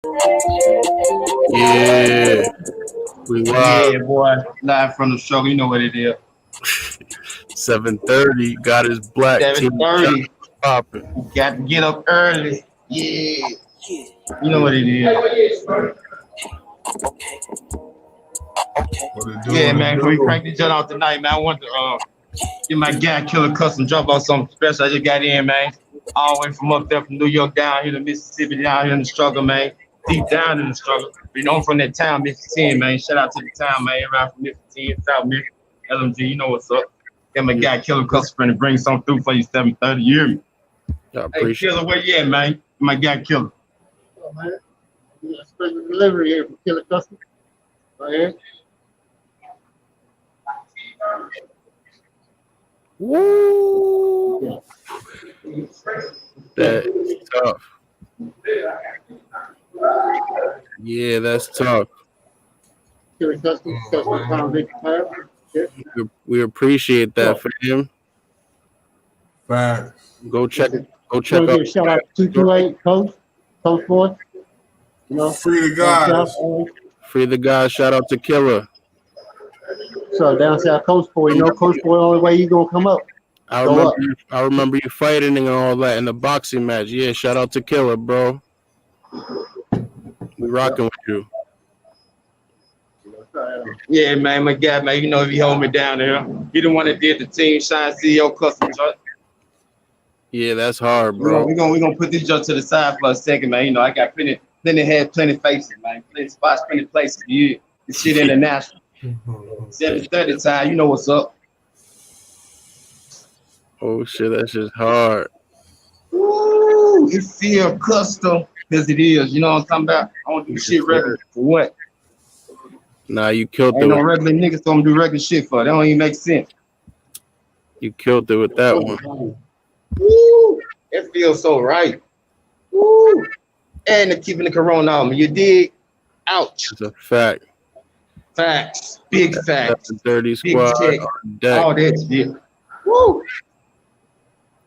Yeah, we live. Yeah, boy. Live from the struggle. You know what it is. 7:30. Got his black team 7:30. popping. Got to get up early. Yeah. You know what it is. Yeah, man. Can we crank this joint out tonight, man? I want to get my guy Killer Custom drop off something special. I just got in, man. All the way from up there from New York down here to Mississippi, down here in the struggle, man. Deep down in the struggle. You know, I'm from that town, Mississippi, man. Shout out to the town, man. Around from Mississippi, South Memphis, LMG, you know what's up. Got my guy Killer Custom to bring something through for you, 7:30. You hear me? I Hey, appreciate Killer, where you at, man? My guy Killer. Oh, man. We got a special delivery here from Killer Custom. Right here. Woo! That's tough. Yeah, that's tough. Killer Custom, Custom Pound Big Tire. We appreciate that for him. Facts. Go check Want out. to give a shout out to 228 Coach Boy. You know, Free the down guys. south. Free the guy. Shout out to Killer. So down south Coach Boy, you know, Coach Boy, the only way you gonna come up. I Go remember. up. I remember you fighting and all that in the boxing match. Yeah, shout out to Killer, bro. We rocking with you. Yeah, man, my guy, man. You know, if he hold me down there, he the one that did the Team Shine CEO Custom joint. Yeah, that's hard, We're bro. gonna put this joint to the side for a second, man. You know, I got plenty head, plenty faces, man. Plenty spots, plenty places. Yeah, this shit international. 7:30 time, you know what's up. Oh shit, that's just hard. Ooh, it feel custom because it is. You know what I'm talking about? I don't do shit regular for what? Nah, you killed it. Ain't no regular niggas so I'm do regular shit for. That don't even make sense. You killed it with that one. Woo! It feels so right. Woo! And they're keeping the corona on me. You dig? Ouch. It's a fact. Facts. Big facts. 30 Big squad check. on deck. All that shit. Woo!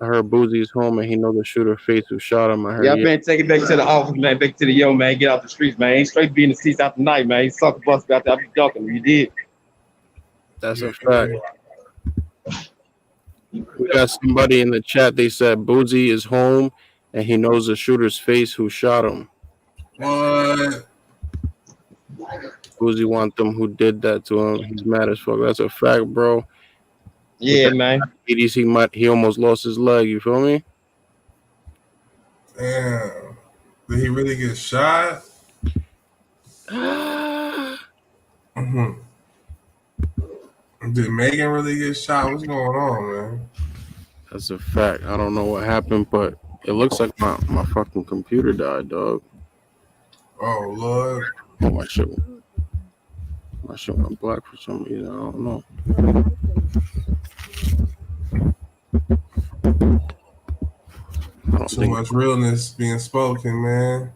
I heard Boosie's home and he know the shooter face who shot him. I heard. Yeah, man, take it back to the office, man. Back to the man. Get out the streets, man. Ain't straight being the seats out the night, man. Sucker bust out there. I be ducking. You did. That's a fact. We got somebody in the chat. They said Boosie is home and he knows the shooter's face who shot him. What? Boosie want them who did that to him. He's mad as fuck. That's a fact, bro. Yeah, man. He almost lost his leg. You feel me? Damn. Did he really get shot? Mm-hmm. Did Megan really get shot? What's going on, man? That's a fact. I don't know what happened, but it looks like my fucking computer died, dog. Oh, Lord. Oh, my shit went black for some reason. I don't know. Too much realness being spoken, man.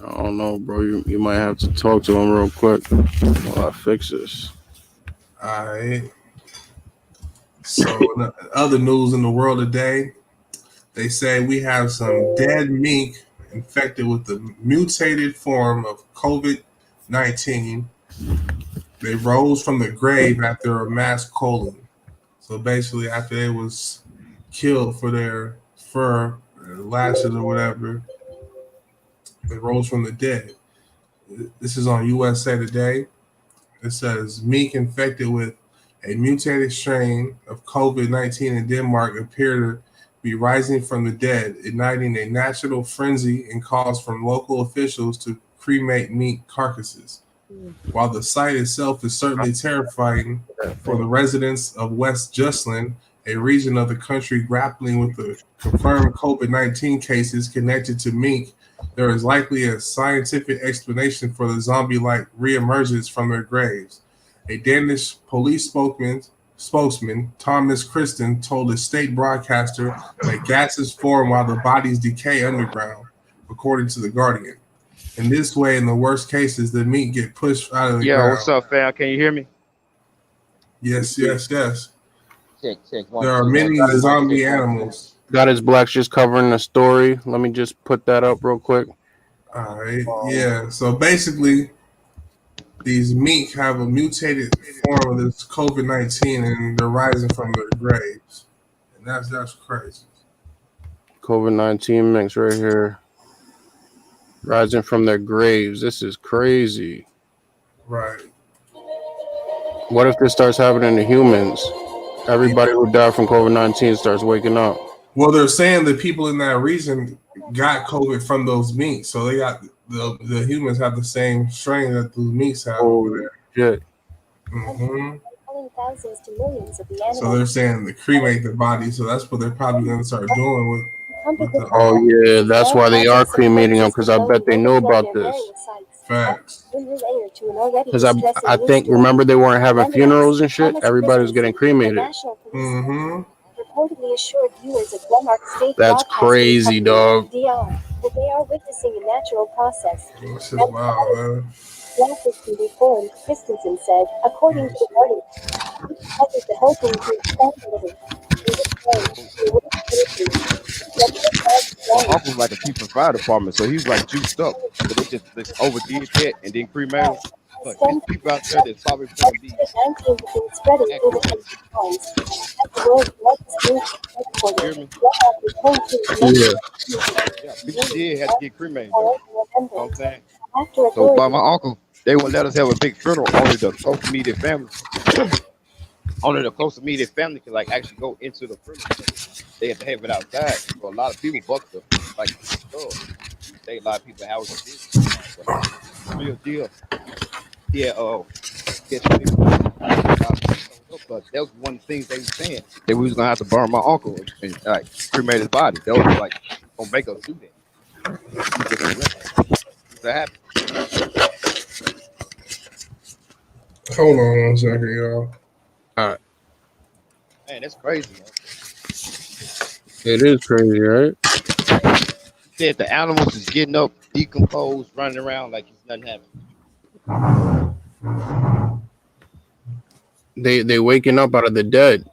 I don't know, bro. You might have to talk to him real quick while I fix this. All right. So, in other news in the world today, they say we have some dead mink infected with the mutated form of COVID-19. They rose from the grave after a mass culling. So basically, after they was killed for their fur, lashes or whatever, they rose from the dead. This is on USA Today. It says mink infected with a mutated strain of COVID-19 in Denmark appear to be rising from the dead, igniting a national frenzy and calls from local officials to cremate mink carcasses. While the site itself is certainly terrifying for the residents of West Jutland, a region of the country grappling with the confirmed COVID-19 cases connected to mink, there is likely a scientific explanation for the zombie-like reemergence from their graves. A Danish police spokesman, Thomas Christen, told a state broadcaster that gases form while the bodies decay underground, according to The Guardian. In this way, in the worst cases, the meat get pushed out of the ground. What's up, fam? Can you hear me? Yes. Check. There are many zombie animals. God is Black's just covering the story. Let me just put that up real quick. All right. Yeah. So basically, these mink have a mutated form of this COVID-19, and they're rising from their graves, and that's crazy. COVID-19 mix right here, rising from their graves. This is crazy. Right. What if this starts happening to humans? Yeah. Everybody who died from COVID-19 starts waking up. Well, they're saying the people in that region got COVID from those minks, so they got the humans have the same strain that those minks have over Oh there. shit! Hmm. Thousands to millions of the So they're animals. saying to cremate the body, so that's what they're probably going to start doing with the Oh yeah, that's why they are cremating them because I bet they know about this. facts. Because I think remember they weren't having funerals and shit. Everybody was getting cremated. Mm-hmm. Reportedly assured viewers of Denmark's state That's crazy, dog. DR that they are witnessing a natural process. This is wild, man. Graphics can be formed, Christensen said, according to the article. Others are hoping to expand a little. My uncle was like a chief of fire department, so he was like juiced up. So they just overdid that and then cremated him. But there's people out there that's probably gonna be COVID-19 has been spreading through the times. As the world's largest news hear headquarters, me? Yeah. Yeah, people did have to get cremated though. You know what I'm saying? after So by my uncle, they would let us have a big funeral. Only the close immediate family, only the close immediate family could like actually go into the funeral. They had to have it outside. So a lot of people bucked up. Like, oh, they a lot of people houses business. But real deal. Yeah, yes, but that was one of the things they were saying that we was gonna have to burn my uncle and like cremate his body. That was like gonna make us do that. That happened. Hold on one second, y'all. Man, that's crazy, man. It is crazy, right? He said the animals is getting up, decomposed, running around like it's nothing happening. They waking up out of the dead.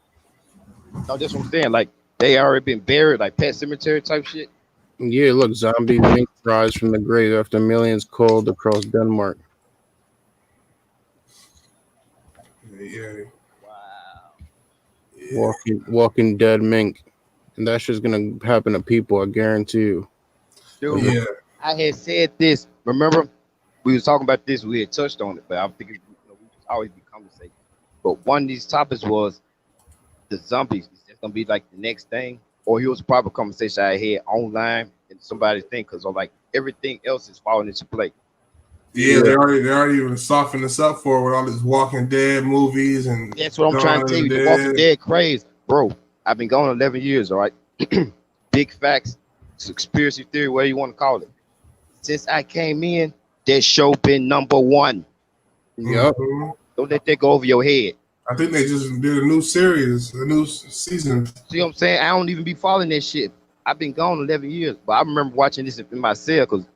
No, that's what I'm saying. Like they already been buried, like pet cemetery type shit. Yeah, look, zombie mink rise from the grave after millions coiled across Denmark. Yeah. Wow. Walking dead mink. And that's just gonna happen to people, I guarantee you. Dude, Yeah. I had said this. Remember, we was talking about this. We had touched on it, but I'm thinking we just always be conversating. But one of these topics was the zombies. Is that gonna be like the next thing, or it was probably a conversation I had online and somebody think because I'm like everything else is falling into place. Yeah, they already even softened us up for it with all these Walking Dead movies and That's what I'm trying to tell you. The Walking Dead craze, bro. I've been going 11 years. All right, big facts, conspiracy theory, whatever you want to call it. Since I came in, that show been number one. Yep. Mm-hmm. Don't let that go over your head. I think they just did a new series, a new season. See what I'm saying? I don't even be following that shit. I've been gone 11 years, but I remember watching this in my cell because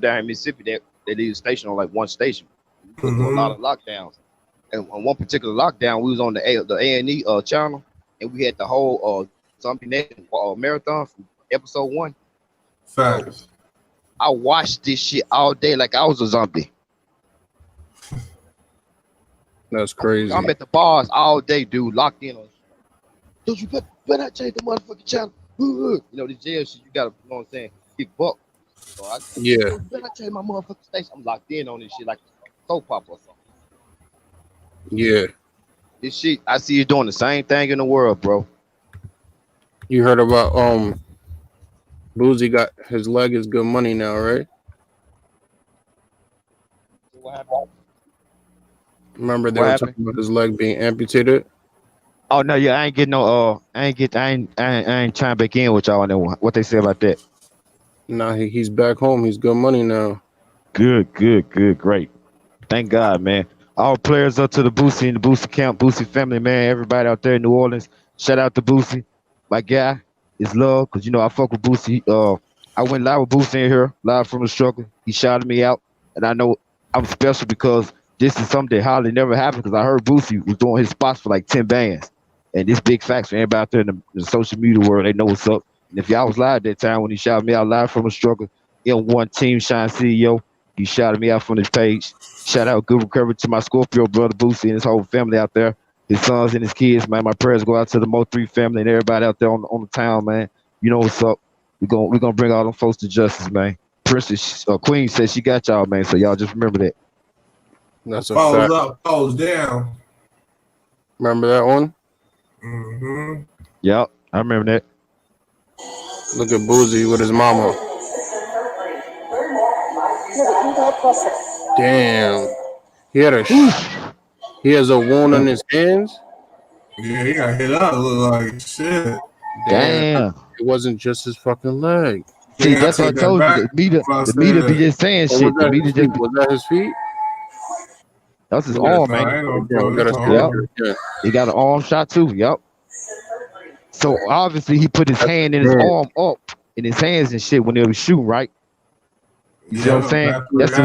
down in Mississippi, they did a station on like one station. We was doing a lot of lockdowns, and on one particular lockdown, we was on the A&E channel, and we had the whole Zombie Nation marathon from episode 1. Facts. I watched this shit all day like I was a zombie. That's crazy. I'm at the bars all day, dude, locked in on. Don't you better not change the motherfucking channel? You know the jail shit. You gotta, you know what I'm saying? Get bucked. So Yeah. Better not change my motherfucking station. I'm locked in on this shit like a soap opera or something. Yeah. This shit, I see you doing the same thing in the world, bro. You heard about Boosie got his leg is good money now, right? What happened? Remember they What were happened? talking about his leg being amputated? Oh no, yeah, I ain't getting no. I ain't trying back in with y'all on that one. What they say about that? Nah, he's back home. He's good money now. Good, great. Thank God, man. All players up to the Boosie and the Boosie camp, Boosie family, man. Everybody out there in New Orleans, shout out to Boosie, my guy. It's love, cause you know I fuck with Boosie. I went live with Boosie in here, live from the struggle. He shouted me out, and I know I'm special because this is something that hardly never happened. Cause I heard Boosie was doing his spots for like 10 bands, and this big facts for everybody out there in the social media world. They know what's up. And if y'all was live that time when he shouted me out live from the struggle, M1 Team Shine CEO. He shouted me out from his page. Shout out good recovery to my Scorpio brother Boosie and his whole family out there. His sons and his kids, man. My prayers go out to the MO3 family and everybody out there on the town, man. You know what's up. We're gonna bring all them folks to justice, man. Princess Queen says she got y'all, man. So y'all just remember that. That's a Pose fact. up, pose down. Remember that one? Mm-hmm. Yep, I remember that. Look at Boosie with his mama. No, the email process. Damn. He has a wound on his hands. Yeah, he got hit up. Look like shit. Damn. It wasn't just his fucking leg. See, Yeah, I that's what I take that told you. back. The media be just saying Or shit. The media just was that his feet? that's his We gotta arm, see- I man. ain't no Yeah, we gotta see Yep. that. Yeah. He got an arm shot too. Yep. So obviously he put his hand and his Yeah. arm up in his hands and shit when they was shooting, right? You see what I'm saying? That's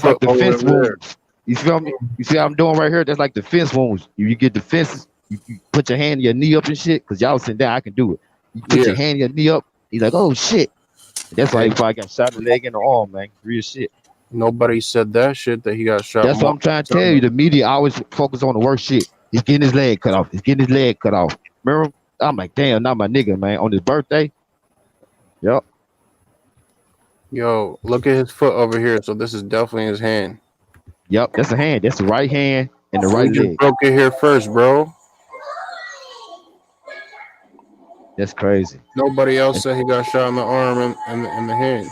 like the Over fence there. wounds. You feel me? You see what I'm doing right here? That's like the fence wounds. You get the fences, you put your hand, your knee up and shit, because y'all sitting down, I can do it. You put your hand, your knee up, he's like, oh shit. That's why he probably got shot in the leg and the arm, man. Real shit. Nobody said that shit that he got shot. That's what I'm trying to tell you. The media always focus on the worst shit. He's getting his leg cut off. He's getting his leg cut off. Remember? I'm like, damn, not my nigga, man. On his birthday. Yep. Yo, look at his foot over here. So this is definitely his hand. Yep. That's a hand. That's the right hand and the right We just leg. broke it here first, bro. That's crazy. Nobody else said he got shot in the arm and the hand.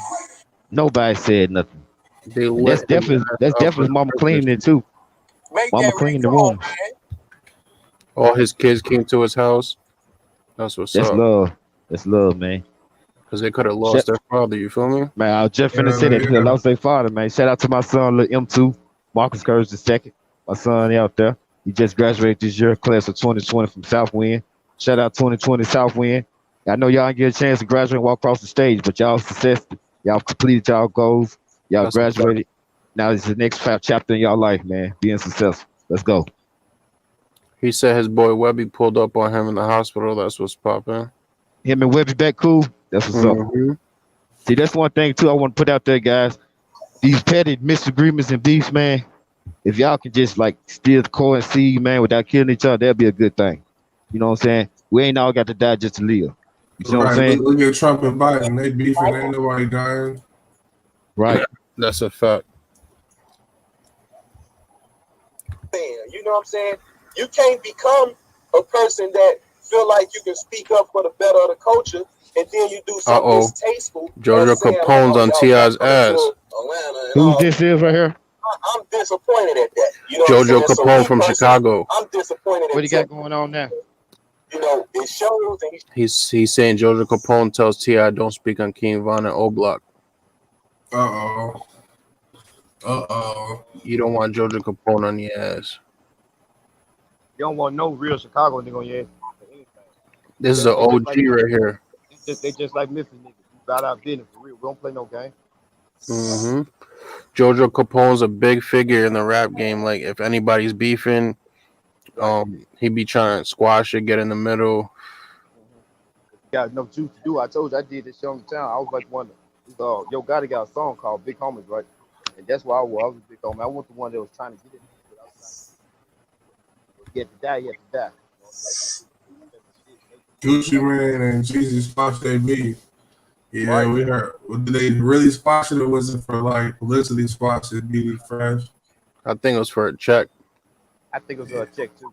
Nobody said nothing. They And that's definitely Mama cleaning it too. Mama cleaned the room. All his kids came to his house. That's what's That's up. love. That's love, man. Because they could have lost their father. You feel me? Man, I was just finna say that. They lost their father, man. Shout out to my son, little M2, Marcus Courage II. My son out there. He just graduated this year, class of 2020 from Southwind. Shout out 2020 Southwind. I know y'all didn't get a chance to graduate and walk across the stage, but y'all success. Y'all completed y'all goals. Y'all That's graduated. Now it's the next chapter in y'all life, man. Being successful. Let's go. He said his boy Webby pulled up on him in the hospital. That's what's popping. Him and Webby back cool. That's what's up. See, that's one thing too I want to put out there, guys. These petty misagreements and beefs, man. If y'all can just like steer the core and see, man, without killing each other, that'd be a good thing. You know what I'm saying? We ain't all got to die just to live. You see what I'm saying? Look at Trump and Biden. They beefing. Ain't nobody dying. Right. That's a fact. You know what I'm saying? You can't become a person that feel like you can speak up for the better of the culture, and then you do something distasteful. Jojo Capone's on T.I.'s ass. Who's this is right here? I'm disappointed at that. You know Jojo Capone from Chicago. I'm disappointed. What he got going on now? You know, it shows. And He's saying Jojo Capone tells T.I. don't speak on King Von and O Block. You don't want Jojo Capone on your ass. You don't want no real Chicago nigga on your ass. This is an OG right here. They just like Memphis niggas. We about our business for real. We don't play no game. Jojo Capone's a big figure in the rap game. Like if anybody's beefing, he be trying to squash it, get in the middle. Got no juice to do. I told you I did this show in town. I was like one of Yo Gotti got a song called Big Homies, right? And that's why I was a big homie. I wasn't the one that was trying to get it. He had to die, he had to die. Gucci Man and Jeezy squashed their beef. Yeah, we heard. Did they really squash it, or was it for like publicity squash it? Be fresh. I think it was for a check. I think it was for a check too.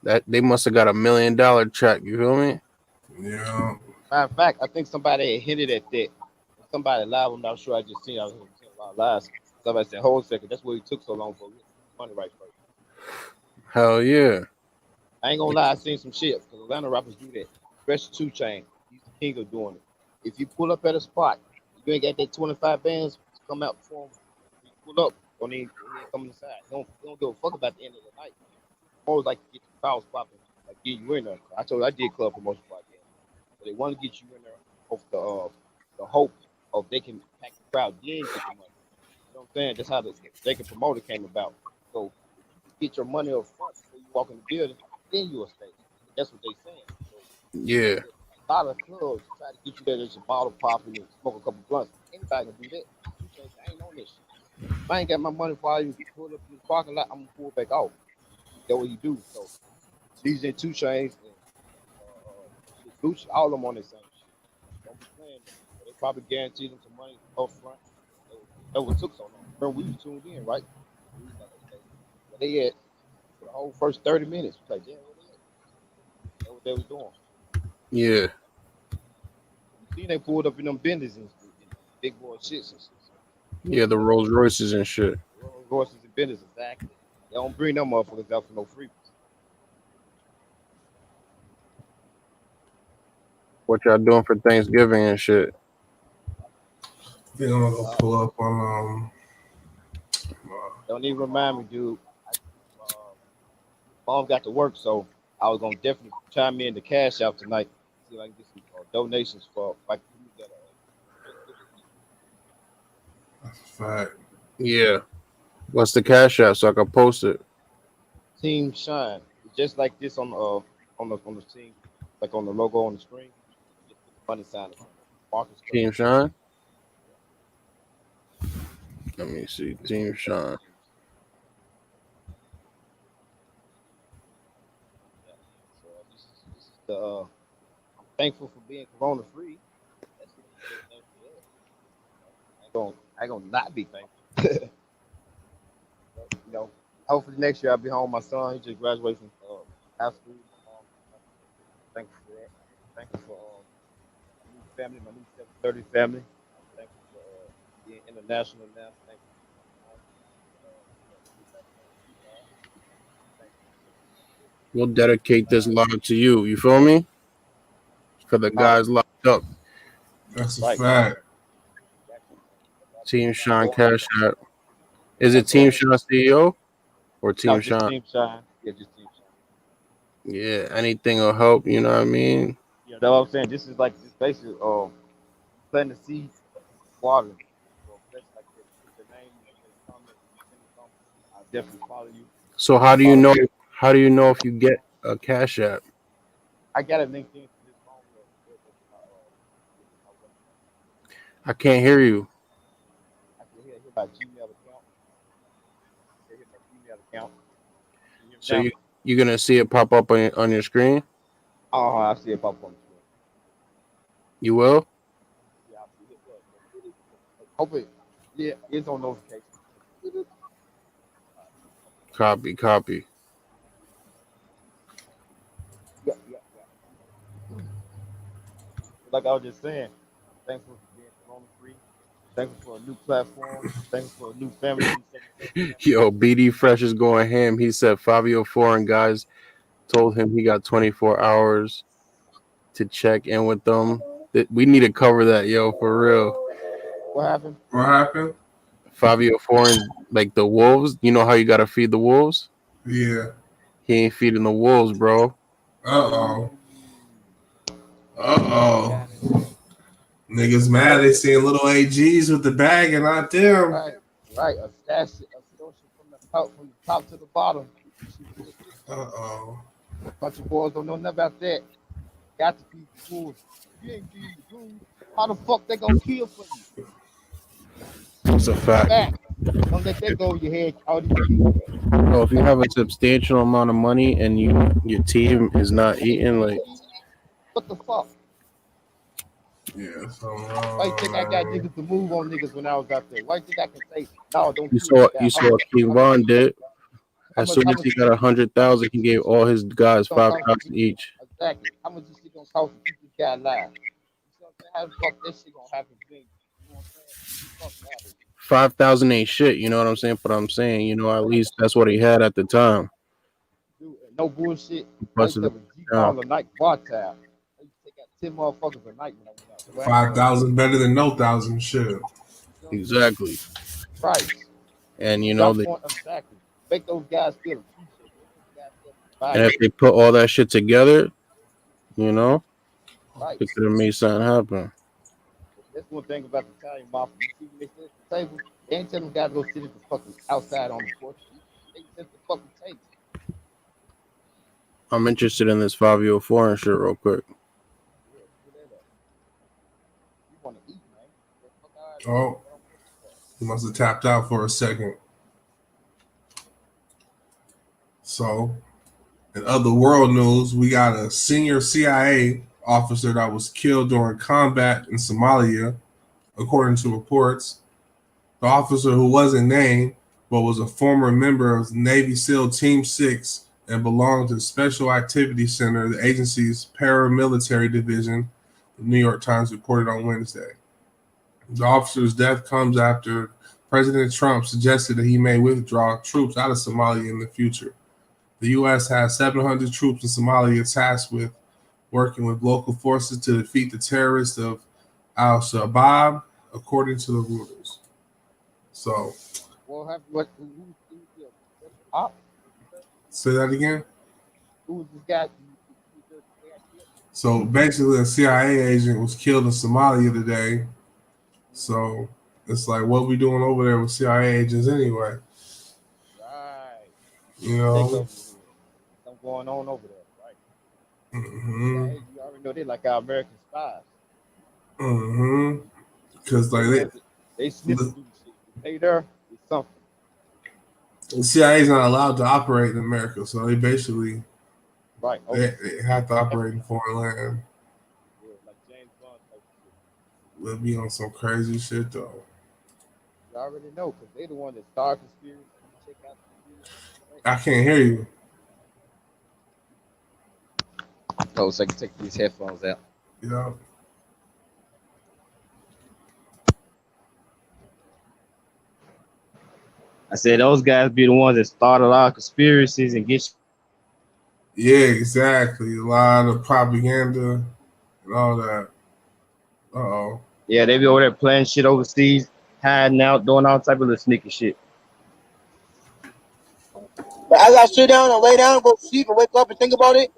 That they must have got $1 million check. You feel me? Yeah. Matter of fact, I think somebody had hinted at that. Somebody live. I'm not sure. I just seen. I was seeing a lot of lives. Somebody said, "Hold a second. That's where he took so long for money right first." Hell yeah. I ain't gonna lie. I seen some shit because Atlanta rappers do that. Especially 2 Chainz. He's the king of doing it. If you pull up at a spot, you ain't got that 25 bands to come out before him. You pull up, don't even come inside. Don't give a fuck about the end of the night. Always like to get the crowds popping, like get you in there. I told you I did club promotion podcast, but they want to get you in there off the hope of they can pack the crowd, then get the money. You know what I'm saying? That's how they can promote it came about. So get your money up front before you walk in the building, then you'll stay. That's what they saying. So, yeah. lot of clubs try to get you there. There's a bottle popping and smoke a couple blunts. Anybody can do that. You change. I ain't on this shit. If I ain't got my money for you pull up in this parking lot, I'm gonna pull back off. That's what you do. So these in 2 Chainz and shit, Gucci, all of them on the same shit. Don't be playing them. So they probably guaranteed them some money up front. That what took so long. Remember, we was tuned in, right? We was like, okay, where they at for the whole first 30 minutes? We was like, yeah, where they at? That's what they was doing. Yeah. You see, they pulled up in them Benders and big boy shits and shit. So, Yeah, the Rolls Royces and shit. Rolls Royces and Benders, exactly. They don't bring them motherfuckers out for no free. What y'all doing for Thanksgiving and shit? They're gonna go pull up on Don't even remind me, dude. Mom got to work, so I was gonna definitely chime in the cash out tonight. See if I can get some donations for like we got that's a fact. Yeah. What's the cash app so I can post it? Team Shine. It's just like this on the team, like on the logo on the screen. Just put the money sign. Marcus Team Shine? Let me see. Team Shine. Yeah. So this is the I'm thankful for being corona free. That's the thing for that. I ain't gonna not be thankful. But, hopefully next year I'll be home with my son. He just graduated from high school. My mom, thankful for that. Thankful for my new family, my new 730 family. I'm thankful for being international now. Thankful for my mom. We'll dedicate this live to you. You feel me? For the guys locked up. That's a Right. fact. Team Shine Cash App. Is it Team Shine CEO or Team No, just Shine? Team Shine. Yeah, just Team Shine. Yeah, anything will help. You know what I mean? Yeah, that's what I'm saying. This is like this basically planting the seeds, watering. So bless like this. Put your name in the comments. Send me something. I'll definitely follow you. So how do you know? How do you know if you get a Cash App? I got it linked into this phone with my website. I can't hear you. I can hear my Gmail account. Hear my Gmail account. Can you So hear me you're gonna see it pop up on your screen. now? Oh, I see it pop on the screen. You will. Yeah, I see it. Look. Hope it. Yeah, it's on notification. Copy. Copy. Yeah. Like I was just saying, I'm thankful for being corona free. Thankful for a new platform. Thankful for a new family. New 730 family. Yo, BD Fresh is going ham. He said Fivio foreign guys told him he got 24 hours to check in with them. We need to cover that, yo, for real. What happened? What happened? Fivio foreign, like the wolves. You know how you gotta feed the wolves? Yeah. He ain't feeding the wolves, bro. Uh-oh. Uh-oh. Niggas mad they seeing little AGs with the bag and not them. Right. A extortion from the top to the bottom. Uh-oh. Bunch of boys don't know nothing about that. Got to feed the wolves. If you ain't feeding the wolves, how the fuck they gonna kill for you? It's a fact. Don't let that go over your head. All these people. Well, if you have a substantial amount of money and your team is not eating, like, what the fuck? Yeah, so why you think I got niggas to move on niggas when I was out there? Why you think I can say no? Don't you kill saw what King Von did. As soon as he got 100,000, he gave all his guys 5,000 each. Exactly. How much this shit gonna cost to keep this guy alive? You know what I'm saying? How the fuck that shit gonna happen? You know what I'm saying? Fuck that. 5,000 ain't shit, you know what I'm saying? But I'm saying, at least that's what he had at the time. Dude, no bullshit. I used Busted to have a G-ball a night bar tab. I used to take out 10 motherfuckers a night when I went out. 5,000 better than no thousand shit. Exactly. Right. And exactly. Make those guys feel appreciated. And if they put all that shit together, right. it could have made something happen. That's one thing about the Italian mafia. You see when they sit at the table, they ain't telling them guys to go sit at the fucking outside on the porch. They sit at the fucking table. I'm interested in this Fivio foreign shit real quick. Yeah, Oh, he must have tapped out for a second. So, in other world news, we got a senior CIA officer that was killed during combat in Somalia, according to reports. The officer, who wasn't named but was a former member of Navy SEAL Team 6 and belonged to the Special Activities Center, the agency's paramilitary division, the New York Times reported on Wednesday. The officer's death comes after President Trump suggested that he may withdraw troops out of Somalia in the future. The U.S. has 700 troops in Somalia tasked with working with local forces to defeat the terrorists of al-Shabaab, according to the Reuters. So, Well, Op? say that again. Who's this guy? So basically, a CIA agent was killed in Somalia today. So it's like, what we doing over there with CIA agents anyway? Right. You know, Something going on over there, right? mm-hmm. Yeah, you already know they like our American spies. Mm-hmm. Because like they sniffing through the shit. They there, it's something. The CIA is not allowed to operate in America, so they basically right. They have to operate in foreign land. Yeah, like James Bond type shit. We'll be on some crazy shit though. You already know, because they the one that start conspiracy. Check out conspiracy. I can't hear you. Oh, so I can take these headphones out. Yeah. I said those guys be the ones that start a lot of conspiracies and get. Yeah, exactly. A lot of propaganda and all that. Uh-oh. Yeah, they be over there playing shit overseas, hiding out, doing all type of little sneaky shit. But as I sit down and lay down, go to sleep and wake up and think about it.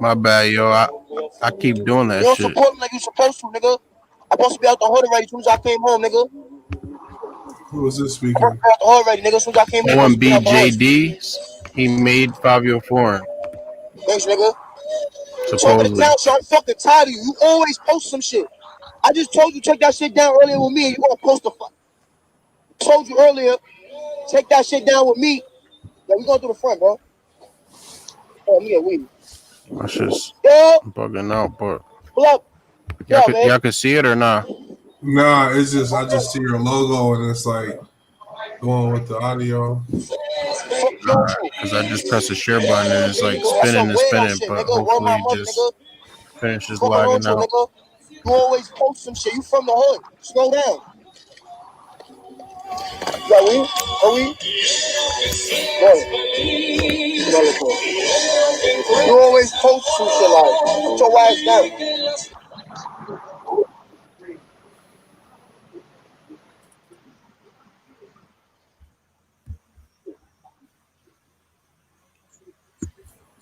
My bad, yo. I keep doing that you don't shit. Support me like you supposed to, nigga. I'm supposed to be out the hood already as soon as I came home, nigga. Who was this speaking? I'm out the hood already, nigga. As soon as I came home. OMBJD, he made Fivio foreign. Thanks, nigga. Supposedly. So I'm fucking tired of you. You always post some shit. I just told you check that shit down earlier with me, and you gonna post the fuck. Told you earlier, take that shit down with me. Yeah, we going through the front, bro. Oh, me a weed. My shit's bugging out, but pull up. Y'all can see it or not? Nah, it's just I just see your logo and it's like going with the audio. Because I just pressed the share button and it's like spinning and spinning, but hopefully it just finishes lagging out. You always post some shit. You from the hood. Slow down. Yeah, are we? You always post some shit like, put your ass down.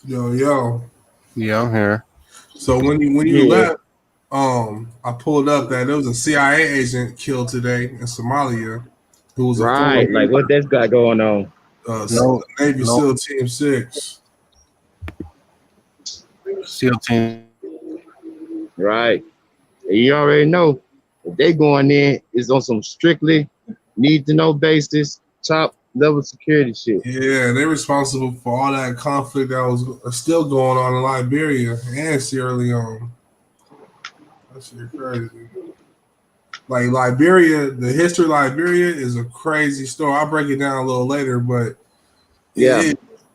Yo. Yeah, I'm here. So when you left, I pulled up that there was a CIA agent killed today in Somalia who was right. Like what that's got going on? Navy SEAL Team 6. SEAL Team. Right. You already know if they going in is on some strictly need to know basis, top level security shit. Yeah, they're responsible for all that conflict that was still going on in Liberia and Sierra Leone. That shit crazy. Like Liberia, the history of Liberia is a crazy story. I'll break it down a little later, but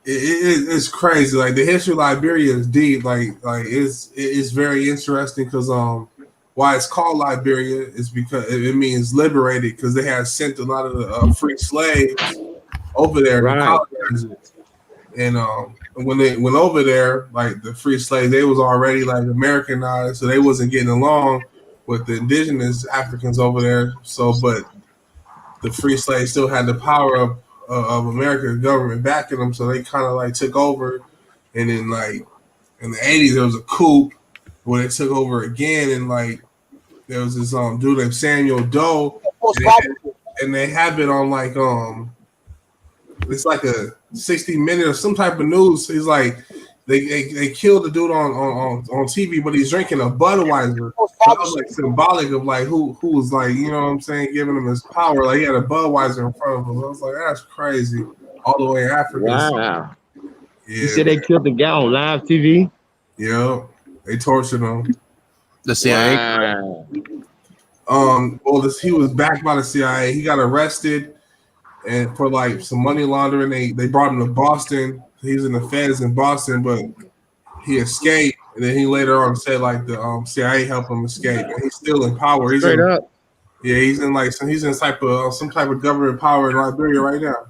it's crazy. Like the history of Liberia is deep. Like it's very interesting because why it's called Liberia is because it means liberated because they had sent a lot of the free slaves over there to colonize it. And when they went over there, like the free slaves, they was already like Americanized, so they wasn't getting along with the indigenous Africans over there. So, but the free slaves still had the power of American government backing them, so they kind of like took over. And then like in the 80s, there was a coup where they took over again, and like there was this dude named Samuel Doe, and they have it on like it's like a 60 minute or some type of news. He's like they killed the dude on TV, but he's drinking a Budweiser. So that was like symbolic of like who was like, you know what I'm saying, giving him his power. Like he had a Budweiser in front of him. I was like, that's crazy. All the way in Africa. Wow. Yeah, you said they killed the guy on live TV? Yeah. They tortured him. The CIA. Wow. He was backed by the CIA. He got arrested and for like some money laundering. They brought him to Boston. He was in the feds in Boston, but he escaped. And then he later on said like the CIA helped him escape. And he's still in power. He's Straight up. Yeah, he's in some type of government power in Liberia right now.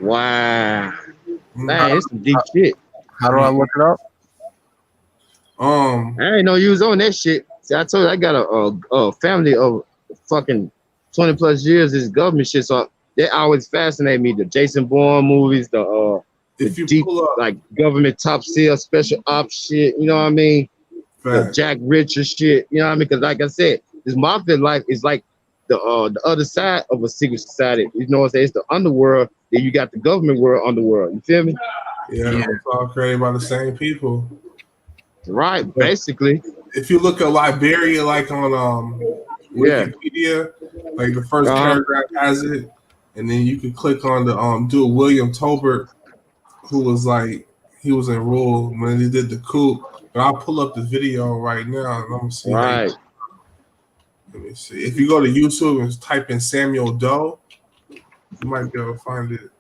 Wow. Man, it's some deep shit. How do I look it up? I didn't know you was on that shit. See, I told you I got a family of fucking 20 plus years. This government shit, so they always fascinate me. The Jason Bourne movies, the deep like government top seal special ops shit. You know what I mean? The Jack Reacher shit. You know what I mean? Because like I said, this mafia life is like the other side of a secret society. You know what I'm saying? It's the underworld. Then you got the government world, underworld. You feel me? Yeah, it's all created by the same people. Right, basically. If you look at Liberia, like on Wikipedia, like the first paragraph has it, and then you can click on the dude William Tolbert, who was like he was in rule when he did the coup. But I'll pull up the video right now and let me see. Right. Let me see. If you go to YouTube and type in Samuel Doe, you might be able to find it.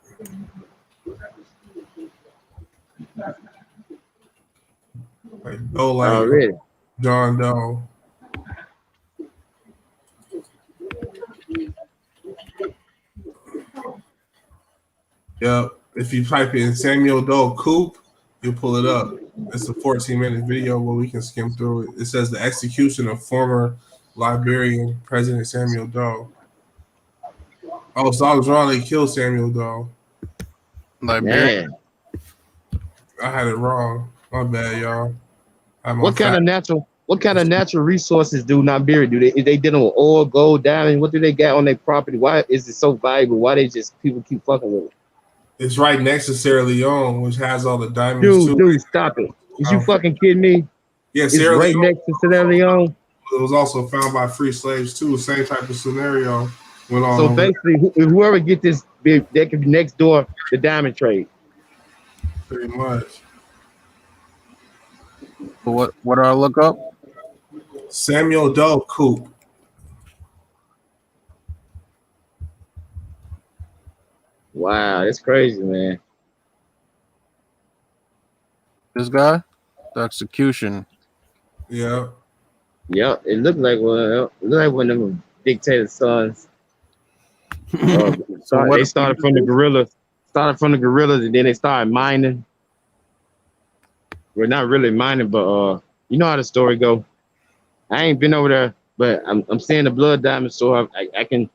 Like Doe, like really? John Doe. Yep. If you type in Samuel Doe coup, you'll pull it up. It's a 14-minute video where we can skim through it. It says the execution of former Liberian President Samuel Doe. Oh, so I was wrong. They killed Samuel Doe. Liberian. I had it wrong. My bad, y'all. What kind of natural resources do Liberia do? They dealing with oil, gold, diamond? What do they got on their property? Why is it so valuable? Why people keep fucking with it? It's right next to Sierra Leone, which has all the diamonds too. Dude, stop it! Is you fucking kidding me? Yeah, it's Sierra right Leone, next to Sierra Leone. It was also found by free slaves too. Same type of scenario went on. So basically, whoever get this, they could be next door the diamond trade. Pretty much. What do I look up? Samuel Doe coup. Wow, that's crazy, man. This guy, the execution. Yeah. Yep, it looked like one of them dictator's sons. They started from the guerrillas. And then they started mining. We're not really mining, but you know how the story go. I ain't been over there, but I'm seeing the blood diamond, so I can,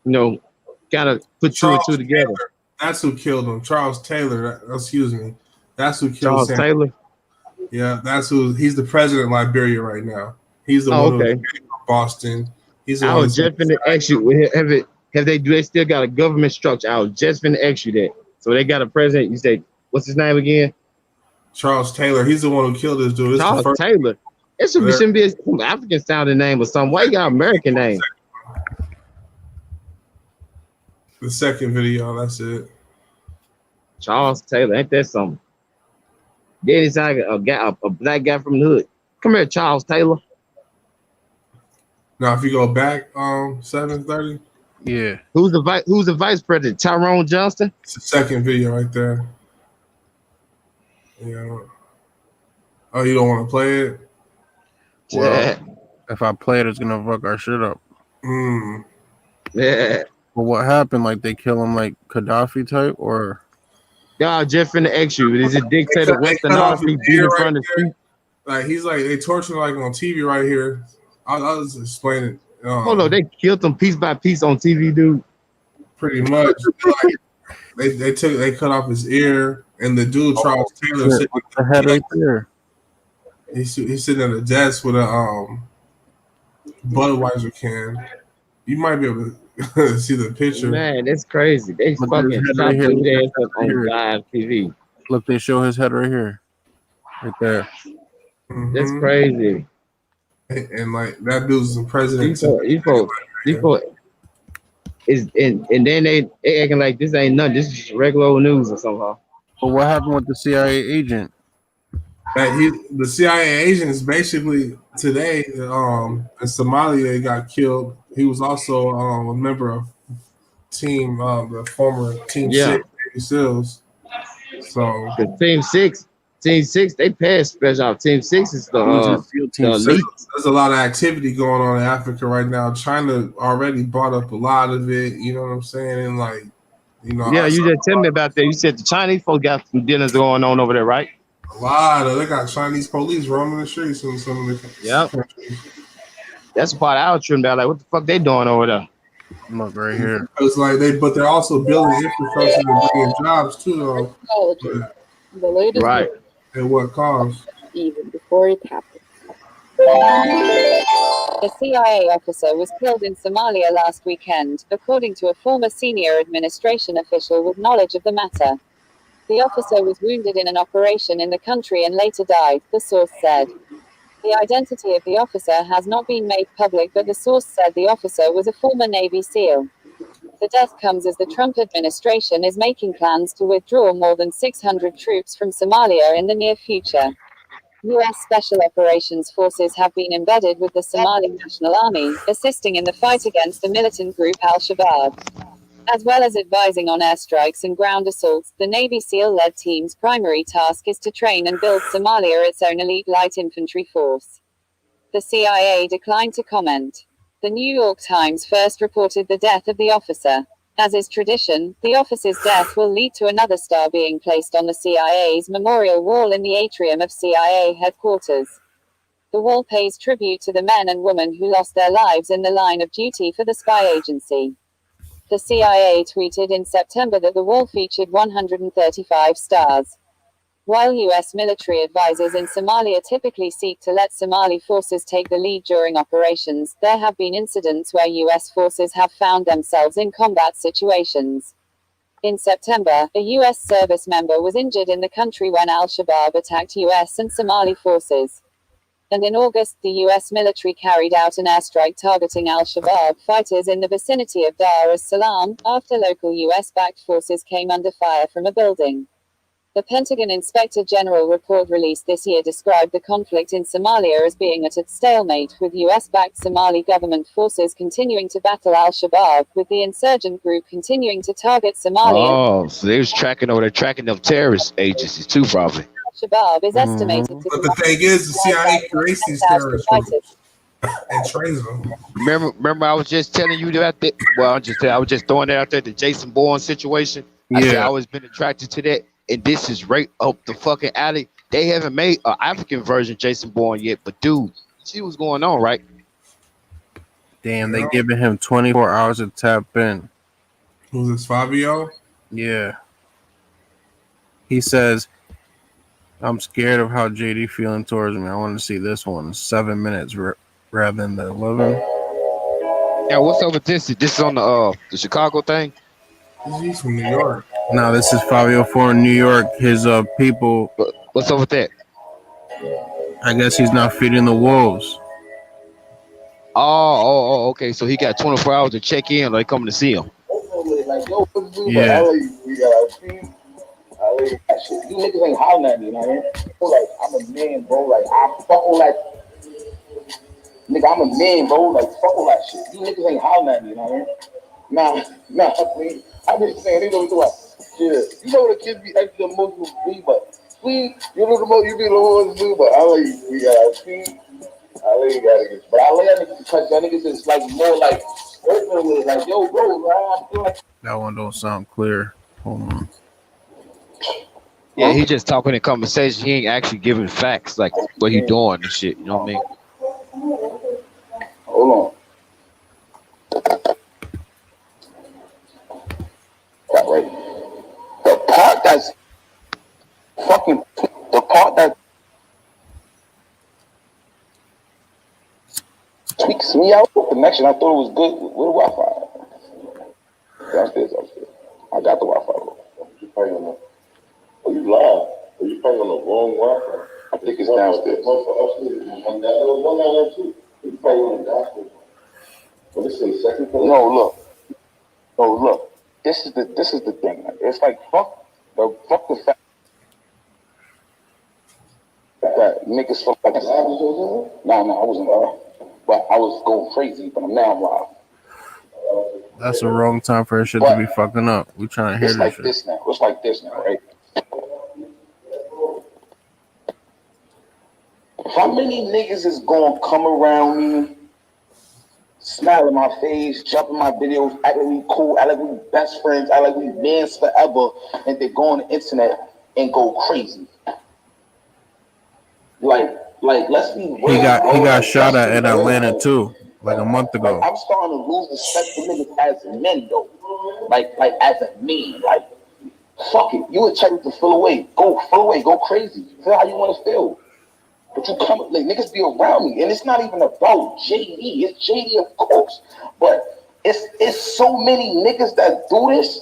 kind of put two and two together. Taylor. That's who killed him. Charles Taylor. Excuse me. That's who killed Charles Sam. Taylor. Yeah, that's who. He's the president of Liberia right now. He's the one who's from Boston. He's the I was just finna ask you, do they still got a government structure? I was just finna ask you that. So they got a president. You say, what's his name again? Charles Taylor. He's the one who killed this dude. Charles Taylor. It shouldn't be some African sounding name or something. Why you got an American name? The second video, that's it. Charles Taylor, ain't that something? Then it's like a black guy from the hood. Come here, Charles Taylor. Now, if you go back, 7:30. Yeah. Who's the vice president? Tyrone Johnston. It's the second video right there. Yeah. Oh, you don't want to play it? Well, if I play it, it's gonna fuck our shit up. Yeah. Well, what happened? Like they kill him like Gaddafi type, or? Y'all just finna ask you. Is it dictator Western Africa beat in front of the Like he's like they torture like on TV right here. I'll just explain it. Hold on, they killed him piece by piece on TV, dude. Pretty much. Like, they cut off his ear, and the dude Charles Taylor sitting the head right there. He's sitting at a desk with a Budweiser can. You might be able to see the picture. Man, that's crazy. They fucking shot his ass up on live TV. Look, they show his head right here. right there. That's Mm-hmm. crazy. And like that dude's the president These to folks, these folks, these folks is and then they acting like this ain't nothing. This is just regular old news or somehow. But what happened with the CIA agent? that the CIA agent is basically today in Somalia he got killed. He was also a member of the former Team Yeah, Six Navy SEALs. So the Team Six, they passed special out. Team Six is He was in SEAL the Team there's, 6. elite. there's a lot of activity going on in Africa right now. China already bought up a lot of it. You know what I'm saying? And like, Yeah, us you just tell me about that. You said the Chinese folks got some dinners going on over there, right? a lot of they got Chinese police roaming the streets in some of the Yep. countries. That's part I was tripping about. Like, what the fuck they doing over there? Look right here. It's like but they're also building infrastructure to bring in jobs too, though. But The latest Right. at what cost? even before it happened. A CIA officer was killed in Somalia last weekend, according to a former senior administration official with knowledge of the matter. The officer was wounded in an operation in the country and later died, the source said. The identity of the officer has not been made public, but the source said the officer was a former Navy SEAL. The death comes as the Trump administration is making plans to withdraw more than 600 troops from Somalia in the near future. U.S. Special Operations Forces have been embedded with the Somali National Army, assisting in the fight against the militant group al-Shabaab. As well as advising on airstrikes and ground assaults, the Navy SEAL-led team's primary task is to train and build Somalia its own elite light infantry force. The CIA declined to comment. The New York Times first reported the death of the officer. As is tradition, the officer's death will lead to another star being placed on the CIA's memorial wall in the atrium of CIA headquarters. The wall pays tribute to the men and women who lost their lives in the line of duty for the spy agency. The CIA tweeted in September that the wall featured 135 stars. While U.S. military advisors in Somalia typically seek to let Somali forces take the lead during operations, there have been incidents where U.S. forces have found themselves in combat situations. In September, a U.S. service member was injured in the country when al-Shabaab attacked U.S. and Somali forces. And in August, the U.S. military carried out an airstrike targeting al-Shabaab fighters in the vicinity of Dar es Salaam, after local U.S.-backed forces came under fire from a building. The Pentagon Inspector General report released this year described the conflict in Somalia as being at a stalemate, with US-backed Somali government forces continuing to battle al-Shabaab, with the insurgent group continuing to target Somalia. Oh, so they was tracking over there, tracking them terrorist agencies too, probably. Al-Shabaab is estimated to But the thing is, the CIA creates these terrorist groups and trains them. Remember, I was just telling you about that. Well, I was just throwing that out there. The Jason Bourne situation. I said I Yeah. always been attracted to that, and this is right up the fucking alley. They haven't made an African version of Jason Bourne yet, but dude, see what's going on, right? Damn, they giving him 24 hours to tap in. Who's this, Fivio? Yeah. He says, I'm scared of how JD feeling towards me. I want to see this one 7 minutes rather than the 11. Yeah, what's up with this? This is on the Chicago thing. He's from New York. No, this is Fivio 4 in New York. His people, What's up with that? I guess he's not feeding the wolves. Okay. So he got 24 hours to check in, or they coming to see him. Yeah. You niggas ain't hollering at me, man. Like, I'm a man, bro. Like, I fuck all that. Nigga, I'm a man, bro. Like, fuck all that shit. You niggas ain't hollering at me, man. Nah, please. I'm just saying, they don't do it. Yeah. You know what the kids be extra emotional be, but we, you know the most, you be the ones do, but I like, we gotta see. I like, you gotta get, but I like that niggas because that niggas is like more like open with it, like, yo, bro, I feel like. That one don't sound clear. Hold on. Yeah, he just talking in conversation. He ain't actually giving facts like what he doing and shit. You know what I mean? Hold on. That right. The part that's fucking the part that tweaks me out the connection. I thought it was good with the Wi-Fi. Downstairs. I got the Wi-Fi. You playing on the? Oh, you live? Are you playing on the wrong Wi-Fi? I think it's downstairs. No, look. This is the thing. It's like fuck the fact that niggas fuck like no, I wasn't but I was going crazy, but now I'm live. That's the wrong time for shit to be fucking up. We trying to hear this shit. It's like this now, right? How many niggas is gonna come around me, smile in my face, jump in my videos, act like we cool, act like we best friends, act like we mans forever, and they go on the internet and go crazy? Like, let's be real. He got shot at in Atlanta too, like a month ago. Like, I'm starting to lose respect for niggas as men though. Like as a man, like fuck it. You would check to feel away, go crazy, feel how you want to feel. But you come, like niggas be around me, and it's not even about JD. It's JD, of course, but it's so many niggas that do this.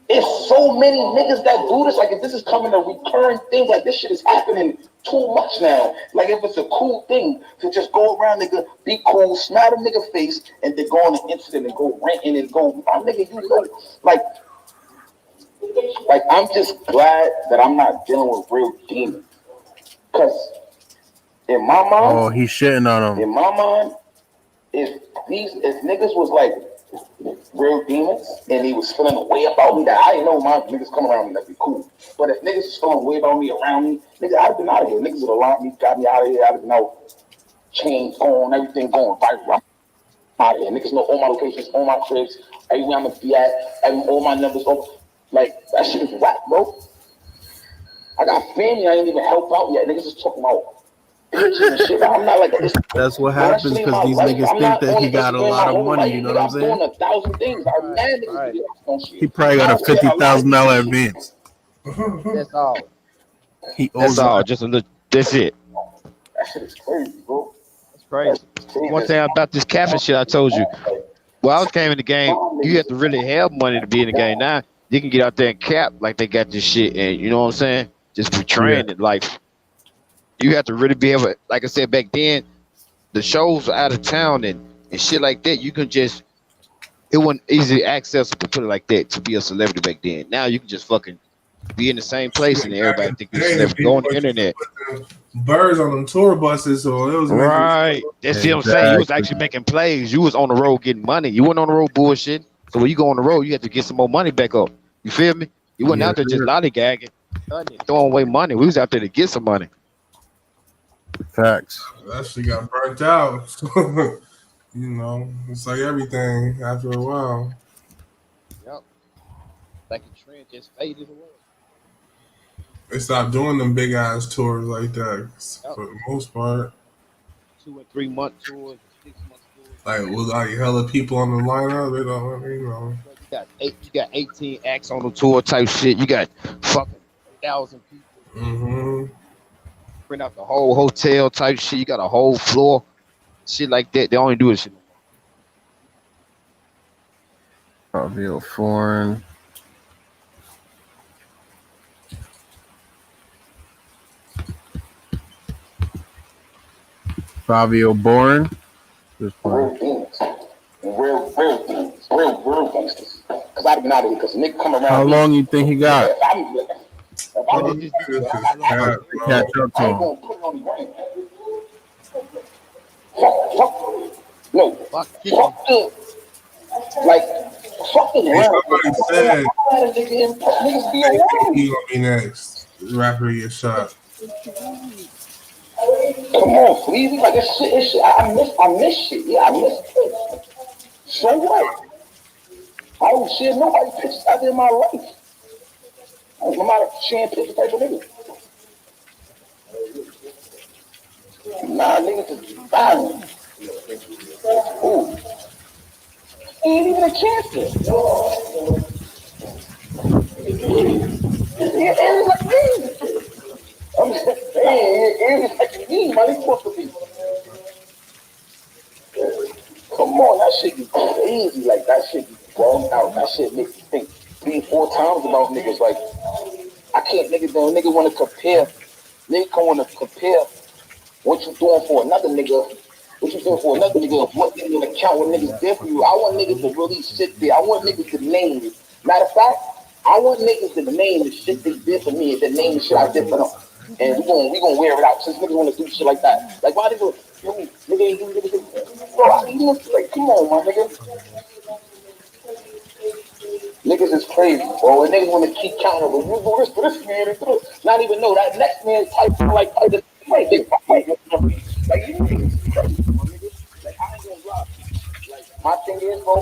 It's so many niggas that do this. Like if this is coming a recurring thing, like this shit is happening too much now. Like if it's a cool thing to just go around, nigga, be cool, smile the nigga face, and then go on the incident and go ranting and go, my nigga, you know, like I'm just glad that I'm not dealing with real demons, cause. In my mind, he's shitting on him. In my mind, if niggas was like real demons and he was feeling a way about me that I didn't know my niggas come around me, that'd be cool. But if niggas was feeling a way about me around me, nigga, I'd have been out of here. Niggas would have locked me, got me out of here. I'd have been out, chains going, everything going viral. Out of here. Niggas know all my locations, all my cribs, everywhere I'm gonna be at, all my numbers. Like that shit is whack, bro. I got family I ain't even help out yet. Niggas is talking about. I'm not like that's what happens because these niggas think that he got a lot of money. You know what I'm saying? I'm doing 1,000 things. Right. He probably got a $50,000 advance. That's all. That's all. Just a little. That's it. That shit is crazy, bro. That's crazy. One thing about this capping shit I told you. Well, I was came in the game. You have to really have money to be in the game. Now you can get out there and cap like they got this shit, and you know what I'm saying? Just portraying it like. You have to really be able, like I said back then, the shows were out of town and shit like that. You can just, it wasn't easily accessible, put it like that, to be a celebrity back then. Now you can just fucking be in the same place and everybody think you're a celebrity. Go on the internet. Birds on them tour buses, so it was right. That's what I'm saying. You was actually making plays. You was on the road getting money. You wasn't on the road bullshit. So when you go on the road, you have to get some more money back up. You feel me? You wasn't out there just lollygagging, throwing away money. We was out there to get some money. Facts. That shit got burnt out. You know, it's like everything after a while. Yep. Like a trend just faded away. They stopped doing them big ass tours like that for the most part. 2 and 3 month tours, 6 month tours. Like with like hella people on the lineup, they don't, you know. You got 18 acts on the tour type shit. You got fucking 1,000 people. Mm-hmm. Print out the whole hotel type shit. You got a whole floor, shit like that. They only do it shit. Fivio foreign. Fivio born. Real things. Real things. Real gangsters. Because I've been out of here because nigga come around. How long you think he got? Catch up to him. No, fuck it. Like, fucking somebody said niggas be around. He gonna be next. Rapper get shot. Come on, please. Like this shit. I miss shit. Yeah, I miss it. So what? I don't share nobody pictures out there in my life. I'm not a sharing pictures type of nigga. Nah, niggas is violent. Ooh. He ain't even a cancer. Yeah, it's like me. I'm just saying, it's like me, man. He's supposed to be. Come on, that shit be crazy. Like, that shit be blown out. That shit makes you think 3-4 times about niggas. Like, I can't, nigga want to compare Niggas can want to compare what you doing for another nigga. What you doing for another nigga? What nigga gonna count what niggas did for you? I want niggas to really sit there. I want niggas to name it. Matter of fact, I want niggas to name the shit they did for me and then name the shit I did for them. And we gonna wear it out since niggas wanna do shit like that. Like why niggas, nigga ain't do niggas? Bro, I mean, like, come on, my nigga. Niggas is crazy, bro. And niggas wanna keep counting. But you do this for this man and do this. Not even know that next man type like this. Like you niggas is crazy, my nigga. Like I ain't gonna lie. Like my thing is, bro.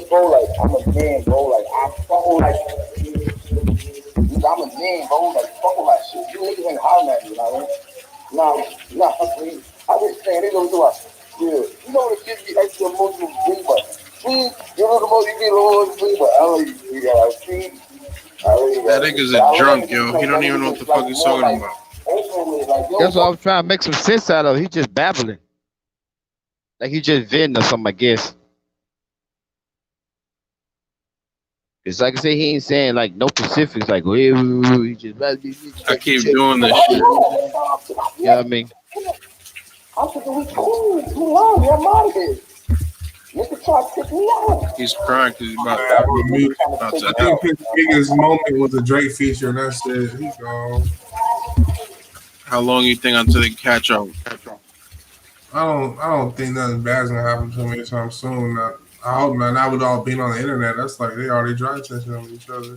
Bro. Like I'm a man, bro. Like I fuck with like I'm a man, bro. Like fuck with that shit. You niggas ain't hollering at me, you know what I mean? Nah. I just saying they don't do it. Yeah, you know the shit be extra emotional, but please, you know the most you get a little sleep, but I don't you got sleep. That nigga's a drunk, yo. He don't even know what the fuck he's talking about. That's what I was trying to make some sense out of. He just babbling. Like he just venting or something, I guess. It's like I say, he ain't saying like no specifics, like he just I keep doing this shit. You know what I mean? I'm thinking we cool. Too long. You're out of here. Nigga try to pick me out. He's crying because he's about I think his biggest moment was a Drake feature, and that's it. He's gone. How long you think until they catch up? I don't think nothing bad's gonna happen to him anytime soon. I hope not. Now with all being on the internet, that's like they already dry attention on each other.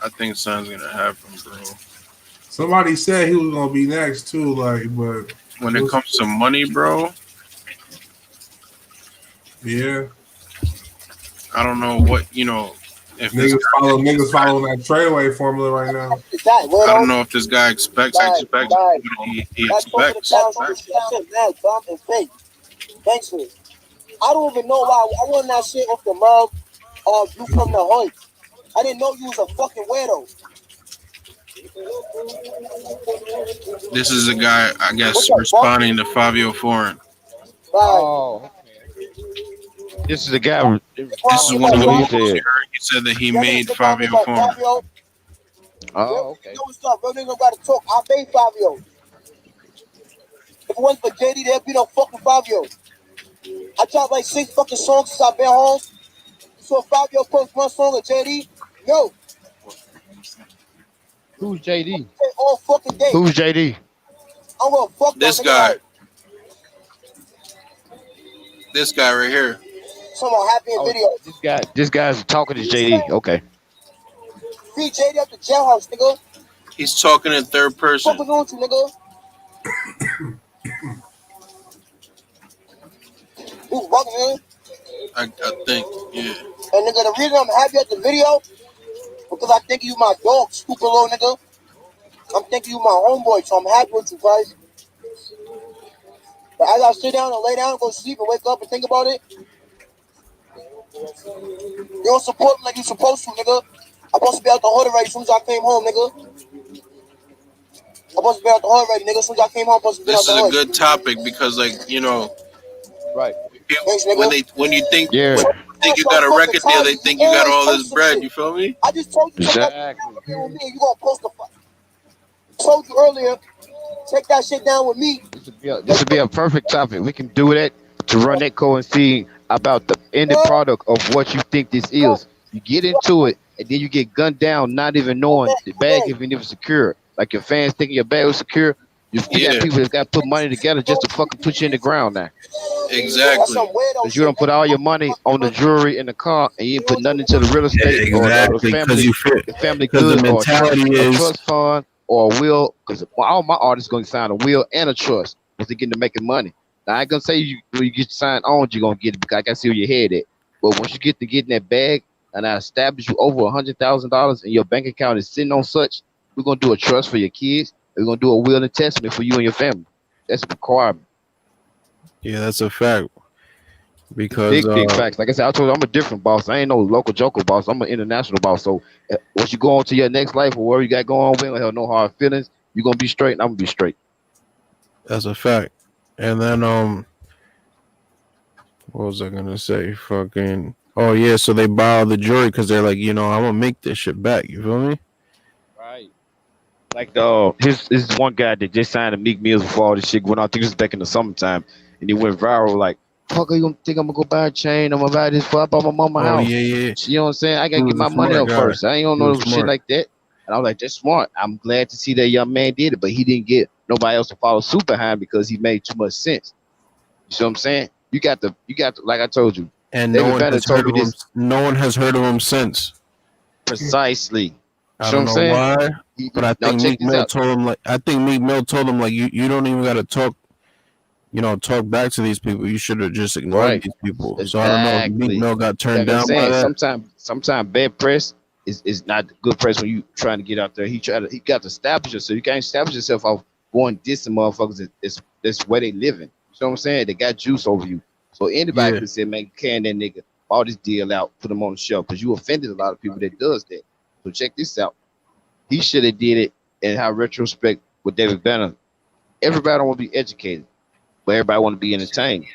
I think something's gonna happen, bro. Somebody said he was gonna be next too, like, but when it comes to money, bro. Yeah. I don't know what if niggas following that tradeaway formula right now. I don't know if this guy expects what he expects. Thanks for it. I don't even know why I want that shit off the mug you from the hood. I didn't know you was a fucking weirdo. This is a guy, I guess, responding to Fivio Foreign. Oh, this is the guy. This is one of the moves you heard. He said that he made Fivio Foreign. Oh, okay. You know what's up, bro? Nigga gotta talk. I made Fivio. If it wasn't for JD, there'd be no fucking Fivio. I dropped like 6 fucking songs since I've been home. So Fivio post one song of JD. No. Who's JD? All fucking day. Who's JD? I'm gonna fuck this guy. This guy right here. Someone happy in video. This guy's talking to JD. Okay. Free JD up the jailhouse, nigga. He's talking in third person. What's going on, nigga? Who's bugging, man? I think, yeah. And nigga, the reason I'm happy at the video because I think you my dog, stupid little nigga. I'm thinking you my homeboy, so I'm happy with you guys. But as I sit down and lay down, go to sleep and wake up and think about it, you don't support me like you supposed to, nigga. I'm supposed to be out the hood already as soon as I came home, nigga. I'm supposed to be out the hood already, nigga. As soon as I came home, I'm supposed to be out the hood. This is a good topic because, like, right. When you think you got a record deal, they think you got all this bread. You feel me? I just told you exactly. With me, you gonna post the fuck. Told you earlier, take that shit down with me. This would be a perfect topic. We can do that to run that code and see about the ended product of what you think this is. You get into it, and then you get gunned down, not even knowing the bag even if it's secure. Like your fans thinking your bag was secure. You got people that got to put money together just to fucking put you in the ground now. Exactly. Because you don't put all your money on the jewelry and the car, and you ain't put nothing into the real estate or the family goods or a trust fund or a will. Because all my artists going to sign a will and a trust once they get into making money. Now, I ain't going to say when you get signed on, you're going to get it because I got to see where your head at. But once you get to getting that bag and I establish you over $100,000 and your bank account is sitting on such, we're going to do a trust for your kids. We're going to do a will and testament for you and your family. That's a requirement. Yeah, that's a fact. Because big facts. Like I said, I told you I'm a different boss. I ain't no local joker boss. I'm an international boss. So once you go on to your next life or whatever you got going on, we don't have no hard feelings. You're going to be straight and I'm going to be straight. That's a fact. And then, what was I going to say? Fucking, oh yeah, so they borrow the jewelry because they're like, I'm going to make this shit back. You feel me? Right. Like his one guy that just signed a Meek Mills before all this shit going on. I think it was back in the summertime, and he went viral. Like, fuck, are you gonna think I'm gonna go buy a chain? I'm gonna buy this for I bought my mama Oh house. yeah, yeah. You know what I'm saying? I He gotta get was a my money smart up guy. first. I ain't gonna He know was no shit smart. like that. And I was like, that's smart. I'm glad to see that young man did it, but he didn't get nobody else to follow suit behind because he made too much sense. You see what I'm saying? You got the like I told you. And David Banner told me this no one has heard of him since. precisely. You I see what don't I'm know saying? why, but I Now think check Meek this Mill out. told him like you don't even got to talk, talk back to these people. You should have just ignored Right. these people. So I don't know if Meek Exactly. Mill got turned Like I'm down by saying, that. sometimes bad press is not good press when you trying to get out there. He got to establish yourself. You can't establish yourself off going dissing motherfuckers. That's where they living. You know what I'm saying? They got juice over you. So anybody Yeah, could say, man, can that nigga all this deal out, put him on the shelf because you offended a lot of people that does that. So check this out. He should have did it in how retrospect with David Banner. Everybody don't want to be educated, but everybody want to be entertained.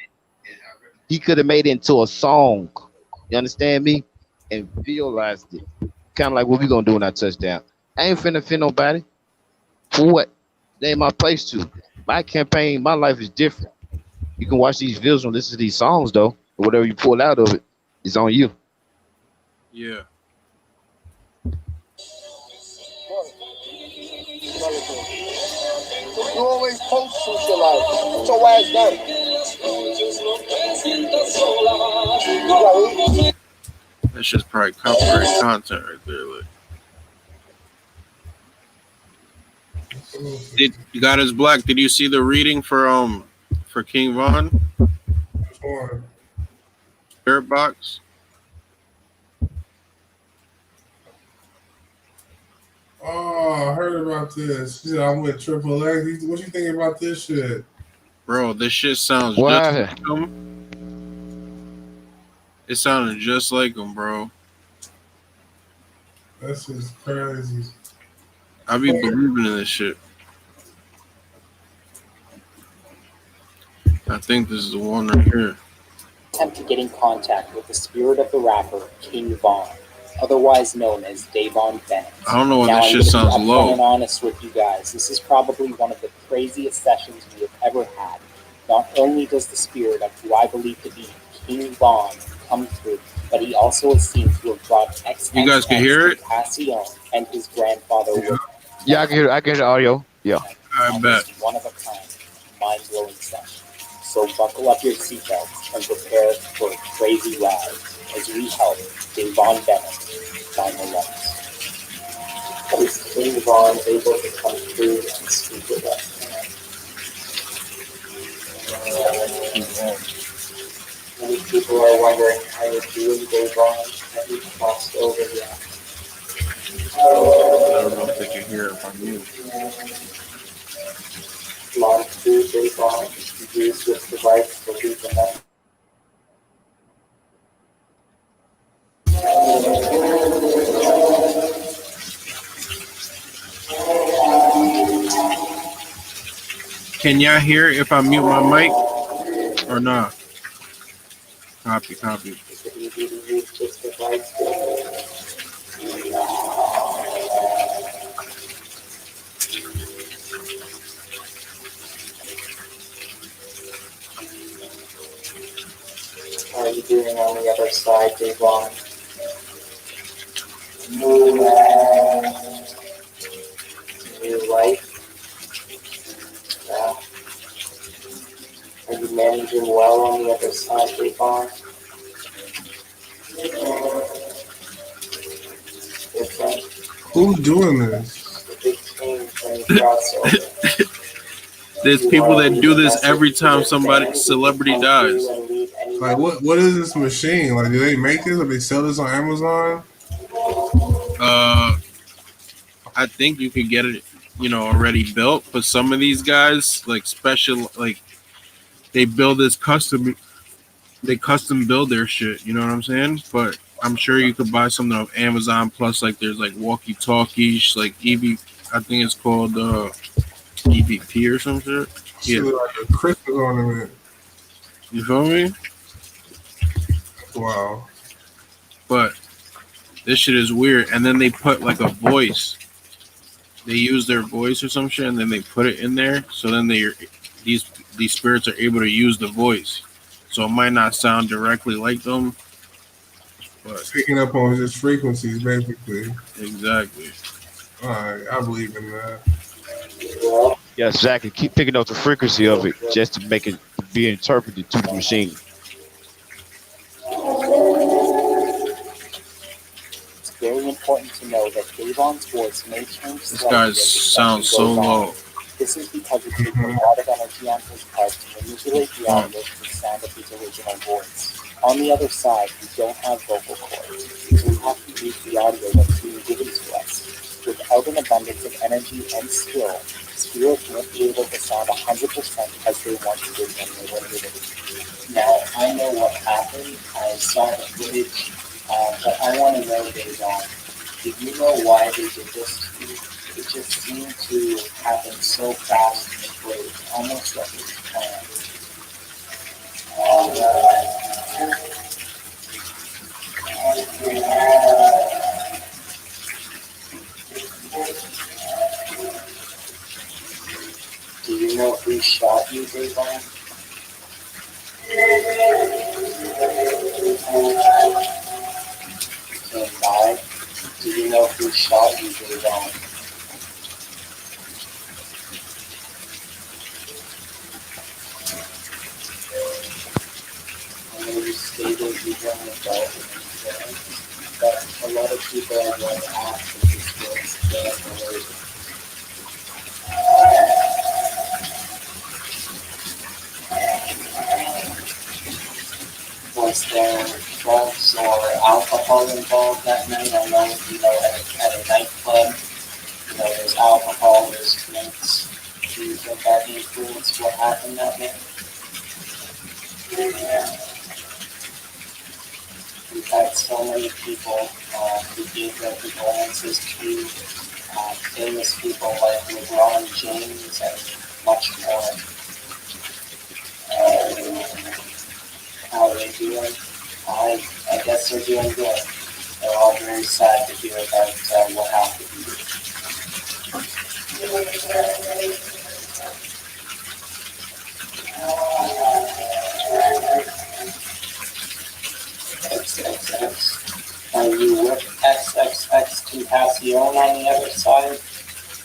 He could have made it into a song. You understand me? And visualized it. Kind of like what we gonna do when I touchdown. I ain't finna offend nobody. For what? They ain't my place to. My campaign, my life is different. You can watch these videos and listen to these songs though. But whatever you pull out of it, it's on you. yeah. You always post some shit like, put your ass down. That's just probably copyright content right there. Like, God is Black. Did you see the reading for King Von? Spirit Box. Oh, I heard about this. She said I'm with Triple X. What you think about this shit? Bro, this shit sounds What just happened? like him. It sounded just like him, bro. That's just crazy. I be believing in this shit. I think this is the one right here. Attempt to get in contact with the spirit of the rapper King Von, otherwise known as Davon Bennett. I don't know why Now, this I'm shit going to be sounds upfront low. and honest with you guys. This is probably one of the craziest sessions we have ever had. Not only does the spirit of who I believe to be King Von come through, but he also is seen to have brought XXX You guys can hear it? Passion and his grandfather with him. Yeah, I can hear the audio. Yeah. I bet. One of a kind, mind-blowing session. So buckle up your seatbelts and prepare for a crazy ride as we help Davon Bennett find the lights. Is King Von able to come through and speak with us? Many people are wondering how you and Davon have you crossed over yet. I don't know if they can hear it if I'm mute. Launch through Davon, use this device to leave the message. Can y'all hear if I mute my mic or not? Copy. How are you doing on the other side, Davon? New life? Yeah. Are you managing well on the other side, Davon? Different. Who's doing this? The big change when you cross over. There's people that do this every time celebrity dies. Like, what is this machine? Like, do they make this or they sell this on Amazon? I think you could get it, already built. But some of these guys, like special, like they build this custom. They custom build their shit. You know what I'm saying? But I'm sure you could buy something off Amazon. Plus, like there's like walkie talkies, like EV. I think it's called EVP or some shit. Yeah, like a Christmas ornament. You feel me? Wow. But this shit is weird. And then they put like a voice they use their voice or some shit, and then they put it in there. So then these these spirits are able to use the voice. So it might not sound directly like them, but Picking up on just frequencies, basically. exactly. All right, I believe in that. Yeah, exactly. Keep picking up the frequency of it just to make it be interpreted to the machine. It's very important to know that Davon's voice may change This slightly guy as the sounds session so goes on. low. This is because it takes a lot of energy on his part to manipulate the Oh. audio to the sound of his original voice. On the other side, we don't have vocal cords, so we have to use the audio that's being given to us. Without an abundance of energy and skill, spirits won't be able to sound 100% as they once did when they were living. Now, I know what happened. I saw the footage, but I want to know, Davon, did you know why they did this to you? It just seemed to happen so fast and quick, almost like it was planned. Do you know who shot you, Davon? Came by. Do you know who shot you, Davon? I know you stated you weren't involved in incident, but a lot of people are going to ask if this was gang related. Was there drugs or alcohol involved that night? I know, at a nightclub, there's alcohol, there's drinks. Do you think that influenced what happened that night? We've had so many people who gave their condolences to famous people like LeBron James and much more. How are they doing? I guess they're doing good. They're all very sad to hear about what happened. XXX. Are you with XXX Tentacion on the other side?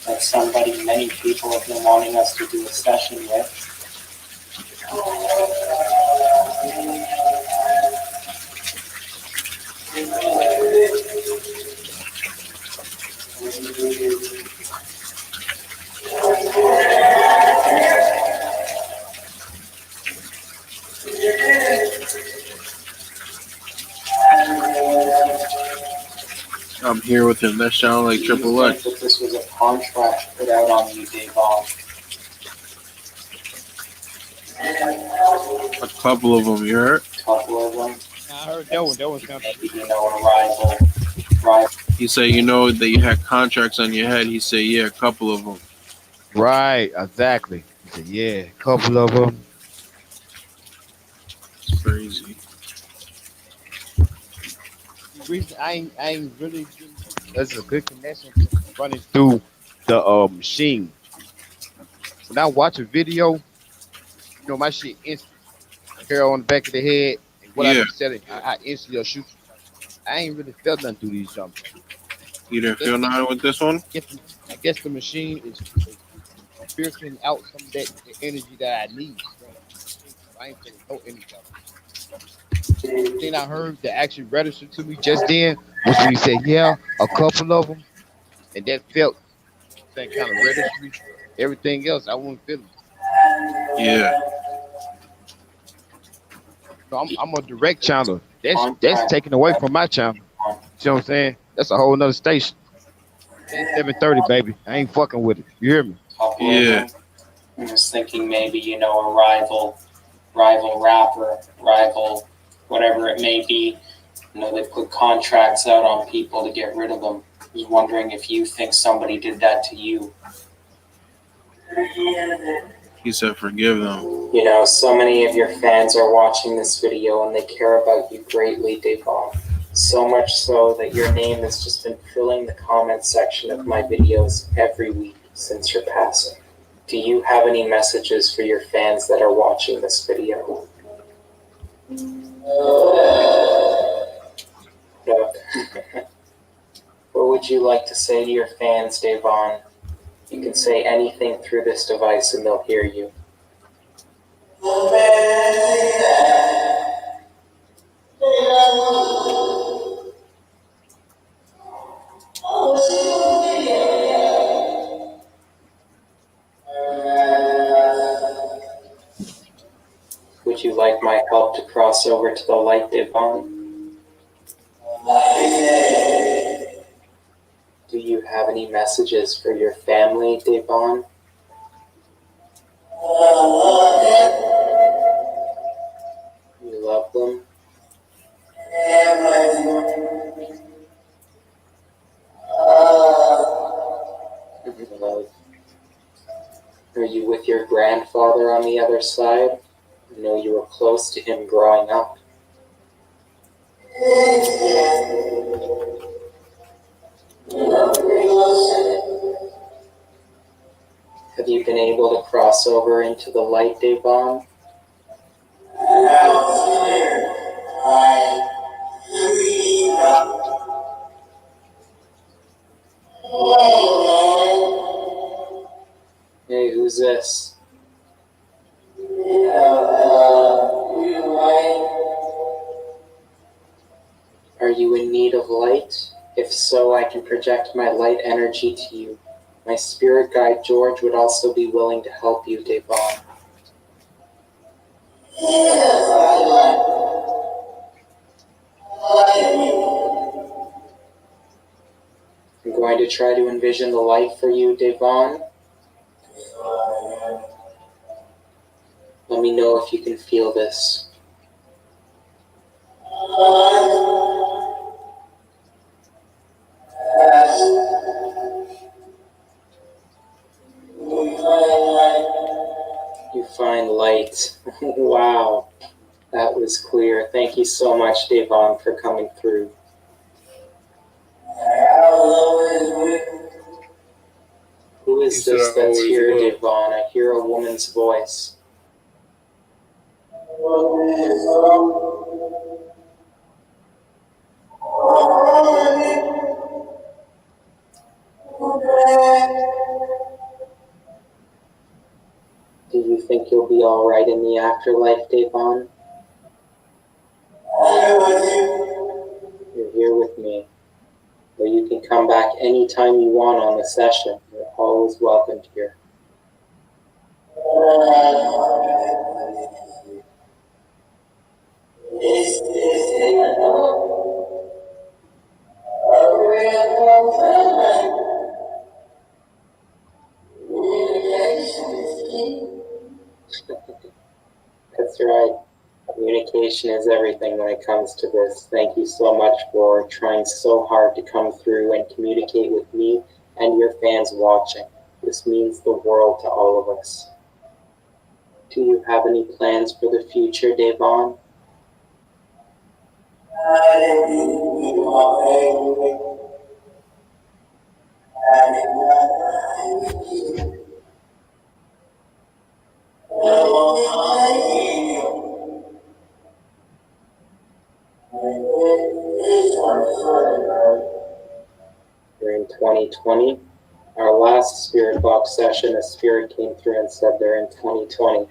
That's somebody many people have been wanting us to do a session with. I'm here with him. That sounds like Triple X. That this was a contract put out on you, Davon. A couple of them, you heard? A couple of them. I heard that one. That was kind of. Maybe, a rival. He said, you know that you had contracts on your head. He said, yeah, a couple of them. Right, exactly. He said, yeah, a couple of them. It's crazy. I ain't really. That's a good connection running through the machine. When I watch a video, my shit instant. Hair on the back of the head, and what I be selling, I instantly shoot. I ain't really felt nothing through these jumps. You didn't feel nothing with this one? I guess the machine is filtering out some of the energy that I need. I ain't feeling no energy. The thing I heard that actually registered to me just then was when he said, yeah, a couple of them, and that felt that kind of registry. Everything else, I wasn't feeling. Yeah. So I'm a direct channel. That's taken away from my channel. You know what I'm saying? That's a whole nother station. 730, baby. I ain't fucking with it. You hear me? Yeah. I'm just thinking maybe, a rival rapper, rival, whatever it may be. They put contracts out on people to get rid of them. I was wondering if you think somebody did that to you. He said, forgive them. So many of your fans are watching this video and they care about you greatly, Davon. So much so that your name has just been filling the comment section of my videos every week since your passing. Do you have any messages for your fans that are watching this video? No. What would you like to say to your fans, Devon? You can say anything through this device and they'll hear you. Would you like my help to cross over to the light, Devon? Do you have any messages for your family, Devon? You love them? Love. Are you with your grandfather on the other side? I know you were close to him growing up. Have you been able to cross over into the light, Devon? Hey, who's this? Are you in need of light? If so, I can project my light energy to you. My spirit guide George would also be willing to help you, Devon. I'm going to try to envision the light for you, Devon. Let me know if you can feel this. You find light. Wow, that was clear. Thank you so much, Devon, for coming through. Who is this that's here, Devon? I hear a woman's voice. Do you think you'll be all right in the afterlife, Devon? You're here with me. Or you can come back anytime you want on the session. You're always welcomed here. That's right. Communication is everything when it comes to this. Thank you so much for trying so hard to come through and communicate with me and your fans watching. This means the world to all of us. Do you have any plans for the future, Devon? We're in 2020. Our last Spirit Box session, a spirit came through and said they're in 2020.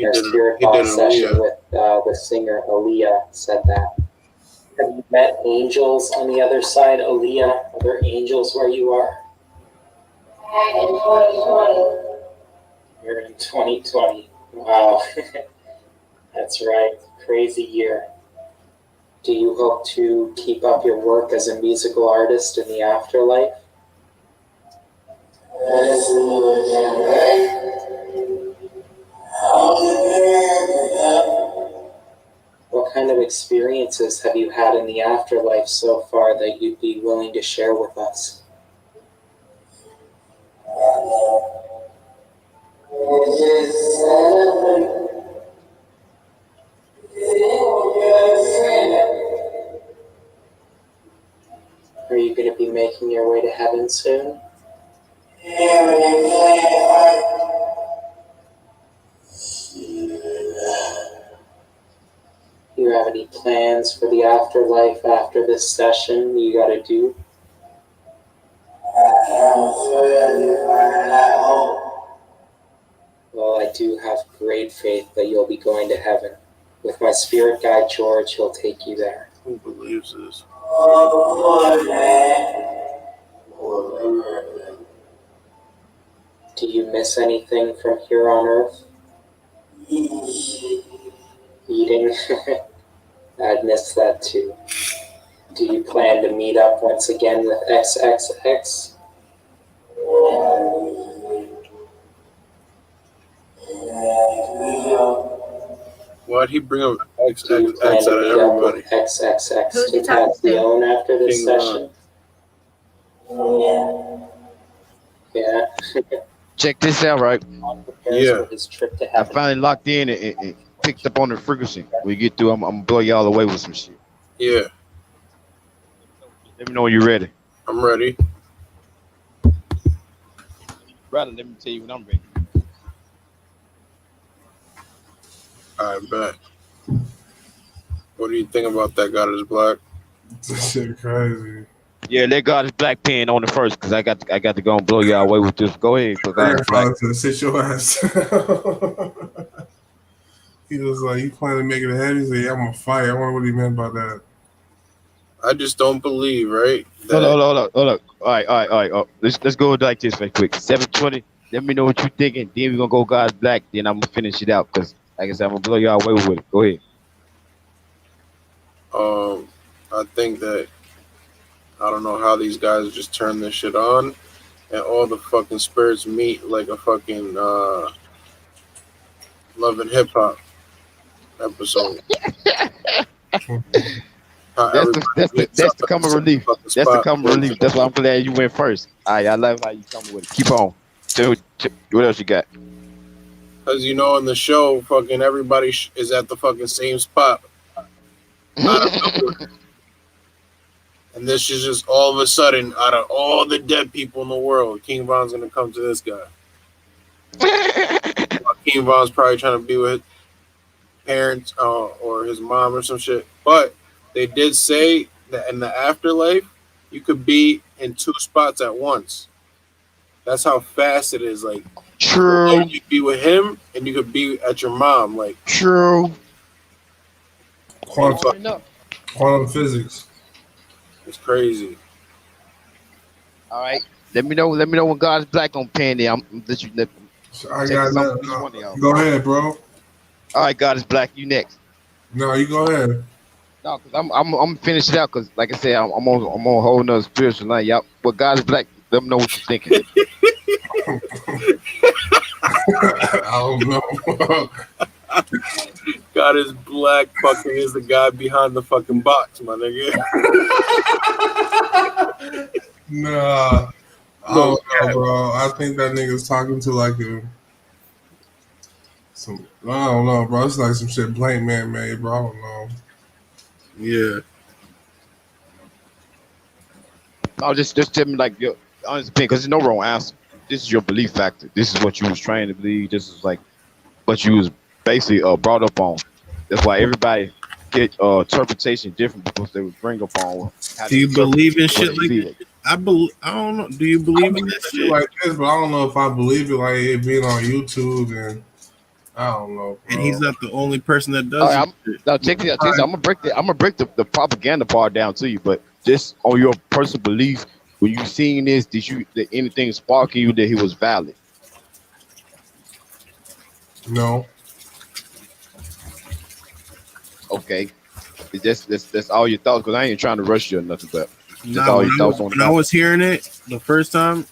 Our Spirit Box session with the singer Aaliyah said that. Have you met angels on the other side, Aaliyah? Are there angels where you are? You're in 2020. Wow. That's right. Crazy year. Do you hope to keep up your work as a musical artist in the afterlife? What kind of experiences have you had in the afterlife so far that you'd be willing to share with us? Are you going to be making your way to heaven soon? Do you have any plans for the afterlife after this session you gotta do? Well, I do have great faith that you'll be going to heaven. With my spirit guide George, he'll take you there. Who believes this? Do you miss anything from here on Earth? Eating? I'd miss that too. Do you plan to meet up once again with XXX? Why'd he bring up Do you XXX plan out to of meet up everybody? with XXX Who's he to talking pass the to? own after this King session? Yeah. Check this out, right? Prepares Yeah. for his trip to I heaven. finally locked in and picked up on the frequency. When you get through, I'm gonna blow y'all away with some shit. Yeah, Let me know when you're ready. I'm ready. Brother, let me tell you when I'm ready. I bet. What do you think about that God is black? This shit crazy. Yeah, let God is black pen on the first, cause I got to go and blow y'all away with this. Go ahead, but God is black. Grandfather said, sit your ass. He was like, you plan to make it ahead? He said, yeah, I'm gonna fight. I wonder what he meant by that. I just don't believe, right? Hold up. All right. Oh, let's go like this right quick. 7:20. Let me know what you thinking. Then we're gonna go God's black. Then I'm gonna finish it out, cause like I said, I'm gonna blow y'all away with it. Go ahead. I think that I don't know how these guys just turn this shit on, and all the fucking spirits meet like a fucking Love and Hip Hop episode. How That's the everybody meets that's up the at common same relief. fucking That's the spot. common relief. That's why I'm glad you went first. All right, I love how you coming with it. Keep on. What else you got? Because you know, in the show, fucking everybody is at the fucking same spot. Out of nowhere. And this is just all of a sudden, out of all the dead people in the world, King Von's gonna come to this guy. King Von's probably trying to be with his parents or his mom or some shit. But they did say that in the afterlife, you could be in two spots at once. That's how fast it is. Like, True. you could be with him and you could be at your mom. Like, True. Quantum physics. It's crazy. All right. Let me know when God's black on pen there. I'm let you I got nothing. Go ahead, bro. All right, God is black. You next. No, you go ahead. No, cause I'm finish it out. Cause like I said, I'm on a whole nother spiritual line. Y'all, but God is black. Let them know what you're thinking. I don't know. God is black. Fucking is the guy behind the fucking box, my nigga. Nah, I don't know, bro. I think that nigga's talking to like I don't know, bro. It's like some shit Blank Man made, bro. I don't know. Yeah. No, just tell me like your honest opinion, because there's no wrong answer. This is your belief factor. This is what you was trained to believe. This is like what you was basically brought up on. That's why everybody get interpretation different because they would bring up on. Do you believe in shit like that? I don't know. Do you believe in that shit? Like this, but I don't know if I believe it. Like it being on YouTube, and I don't know, bro. And he's not the only person that does it. Now check this out. I'm gonna break the propaganda part down to you, but just on your personal belief, when you seen this, did anything spark in you that he was valid? No. Okay. That's all your thoughts, because I ain't trying to rush you or nothing, but Nah, when I was hearing it the first time,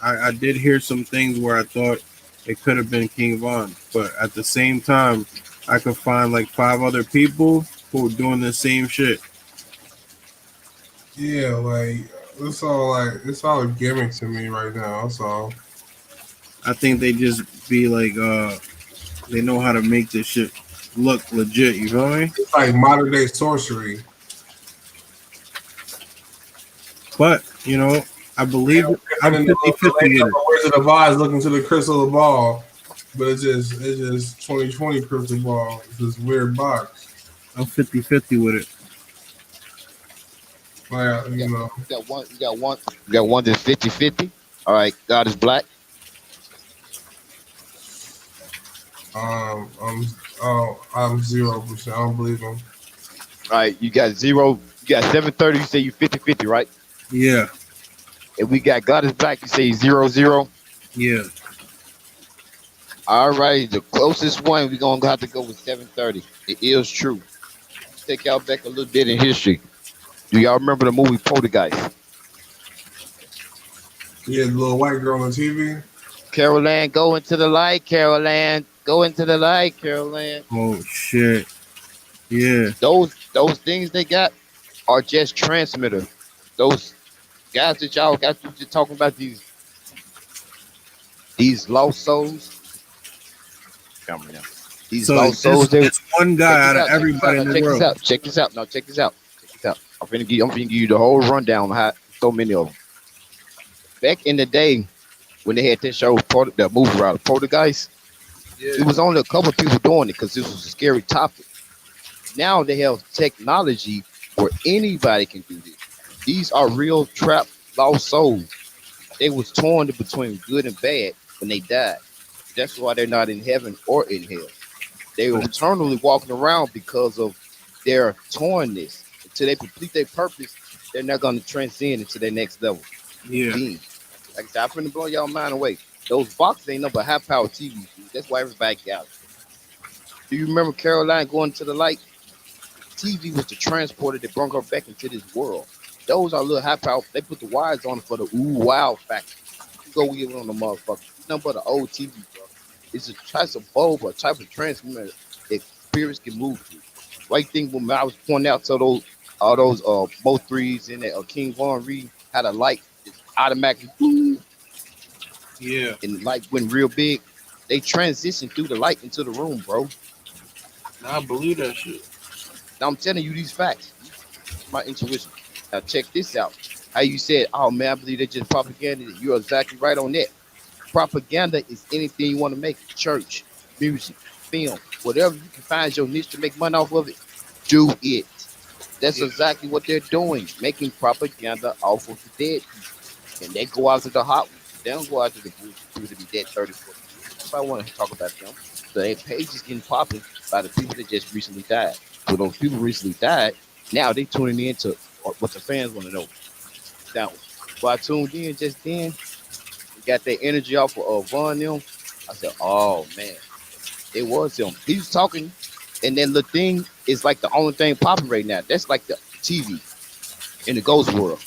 I did hear some things where I thought it could have been King Von, but at the same time, I could find like 5 other people who were doing the same shit. Yeah, like it's all a gimmick to me right now. That's all. I think they just be like, they know how to make this shit look legit. You feel me? It's like modern day sorcery. But I believe I'm 50-50 with it. Wizard of Oz looking to the crystal ball, but it's just 2020 crystal ball. It's this weird box. I'm 50-50 with it. Like, You got one. You got one. You got one that's 50-50. All right, God is black. I'm I'm 0%. I don't believe him. All right, you got 0. You got 730. You say you 50-50, right? Yeah. And we got God is black. You say 0-0. Yeah. All right, the closest one we're gonna have to go with 730. It is true. Take y'all back a little bit in history. Do y'all remember the movie Poltergeist? Yeah, the little white girl on TV. Carol Ann, go into the light. Carol Ann, go into the light. Carol Ann. Oh shit. Yeah. Those things they got are just transmitter. Those guys that y'all got you just talking about these lost souls. Come now. These So lost souls. it's one guy out of everybody in the world. Check this out. No, check this out. Check this out. I'm finna give you the whole rundown on how so many of them. Back in the day when they had this show, the movie rather, Poltergeist, it was only a couple of people doing it because this was a scary topic. Now they have technology where anybody can do this. These are real trapped lost souls. They was torn between good and bad when they died. That's why they're not in heaven or in hell. They were eternally walking around because of their tornness. Until they complete their purpose, they're not going to transcend into their next level. Yeah. Being. Like I said, I'm finna blow y'all mind away. Those boxes ain't nothing but high power TV. Dude. That's why everybody got it. Do you remember Caroline going to the light? TV was the transporter that brought her back into this world. Those are little high power. They put the wires on it for the ooh wow factor. You go get on the motherfucker. Nothing but an old TV, bro. It's a type of bulb or type of transmitter that spirits can move through. Right thing when I was pointing out to those all those MO3s in there, King Von Reed had a light that's automatically Yeah. and the light went real big. They transitioned through the light into the room, bro. I believe that shit. Now I'm telling you these facts. My intuition. Now check this out. How you said, oh man, I believe they just propaganda. You're exactly right on that. Propaganda is anything you want to make. Church, music, film, whatever you can find your niche to make money off of it, do it. That's exactly what they're doing, making propaganda off of the dead people. And they go out to the hot ones. They don't go out to the people to be dead 30, 40 years. If I want to talk about them, so their page is getting popping by the people that just recently died. So those people recently died, now they tuning in to what the fans want to know. That one. So I tuned in just then, got that energy off of Von them. I said, oh man, it was him. He was talking, and then the thing is like the only thing popping right now. That's like the TV in the ghost world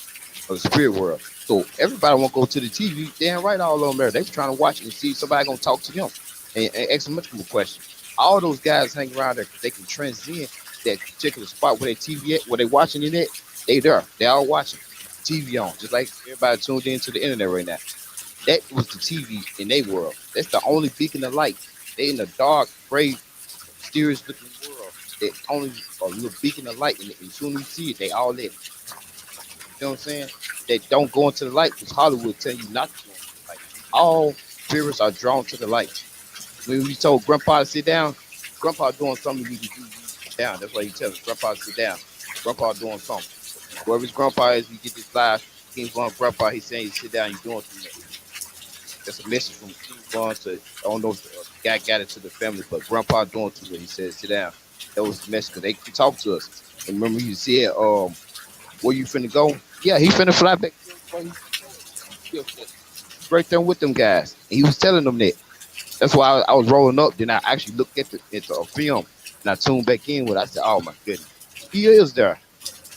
or the spirit world. So everybody want to go to the TV. Damn right, all of them there. They trying to watch it and see if somebody gonna talk to them and ask them much more questions. All those guys hang around there because they can transcend that particular spot where they TV at, where they watching it at. They there. They all watching TV on, just like everybody tuned into the internet right now. That was the TV in their world. That's the only beacon of light. They in the dark, gray, mysterious looking world. They only a little beacon of light, and as soon as you see it, they all lit. You know what I'm saying? They don't go into the light because Hollywood tell you not to go into the light. All spirits are drawn to the light. When we told Grandpa to sit down, Grandpa doing something you need to do. Sit down. That's why you tell us, Grandpa to sit down. Grandpa doing something. Whoever his grandpa is, we get this live. King Von Grandpa, he's saying you sit down, you're doing something. That's a message from King Von to, I don't know if the guy got it to the family, but Grandpa doing to it. He said, sit down. That was the message because they can talk to us. And remember, you said, where you finna go? Yeah, he finna fly back there. Where he finna go. Right there with them guys. And he was telling them that. That's why I was rolling up. Then I actually looked at a film and I tuned back in with it. I said, oh my goodness. He is there.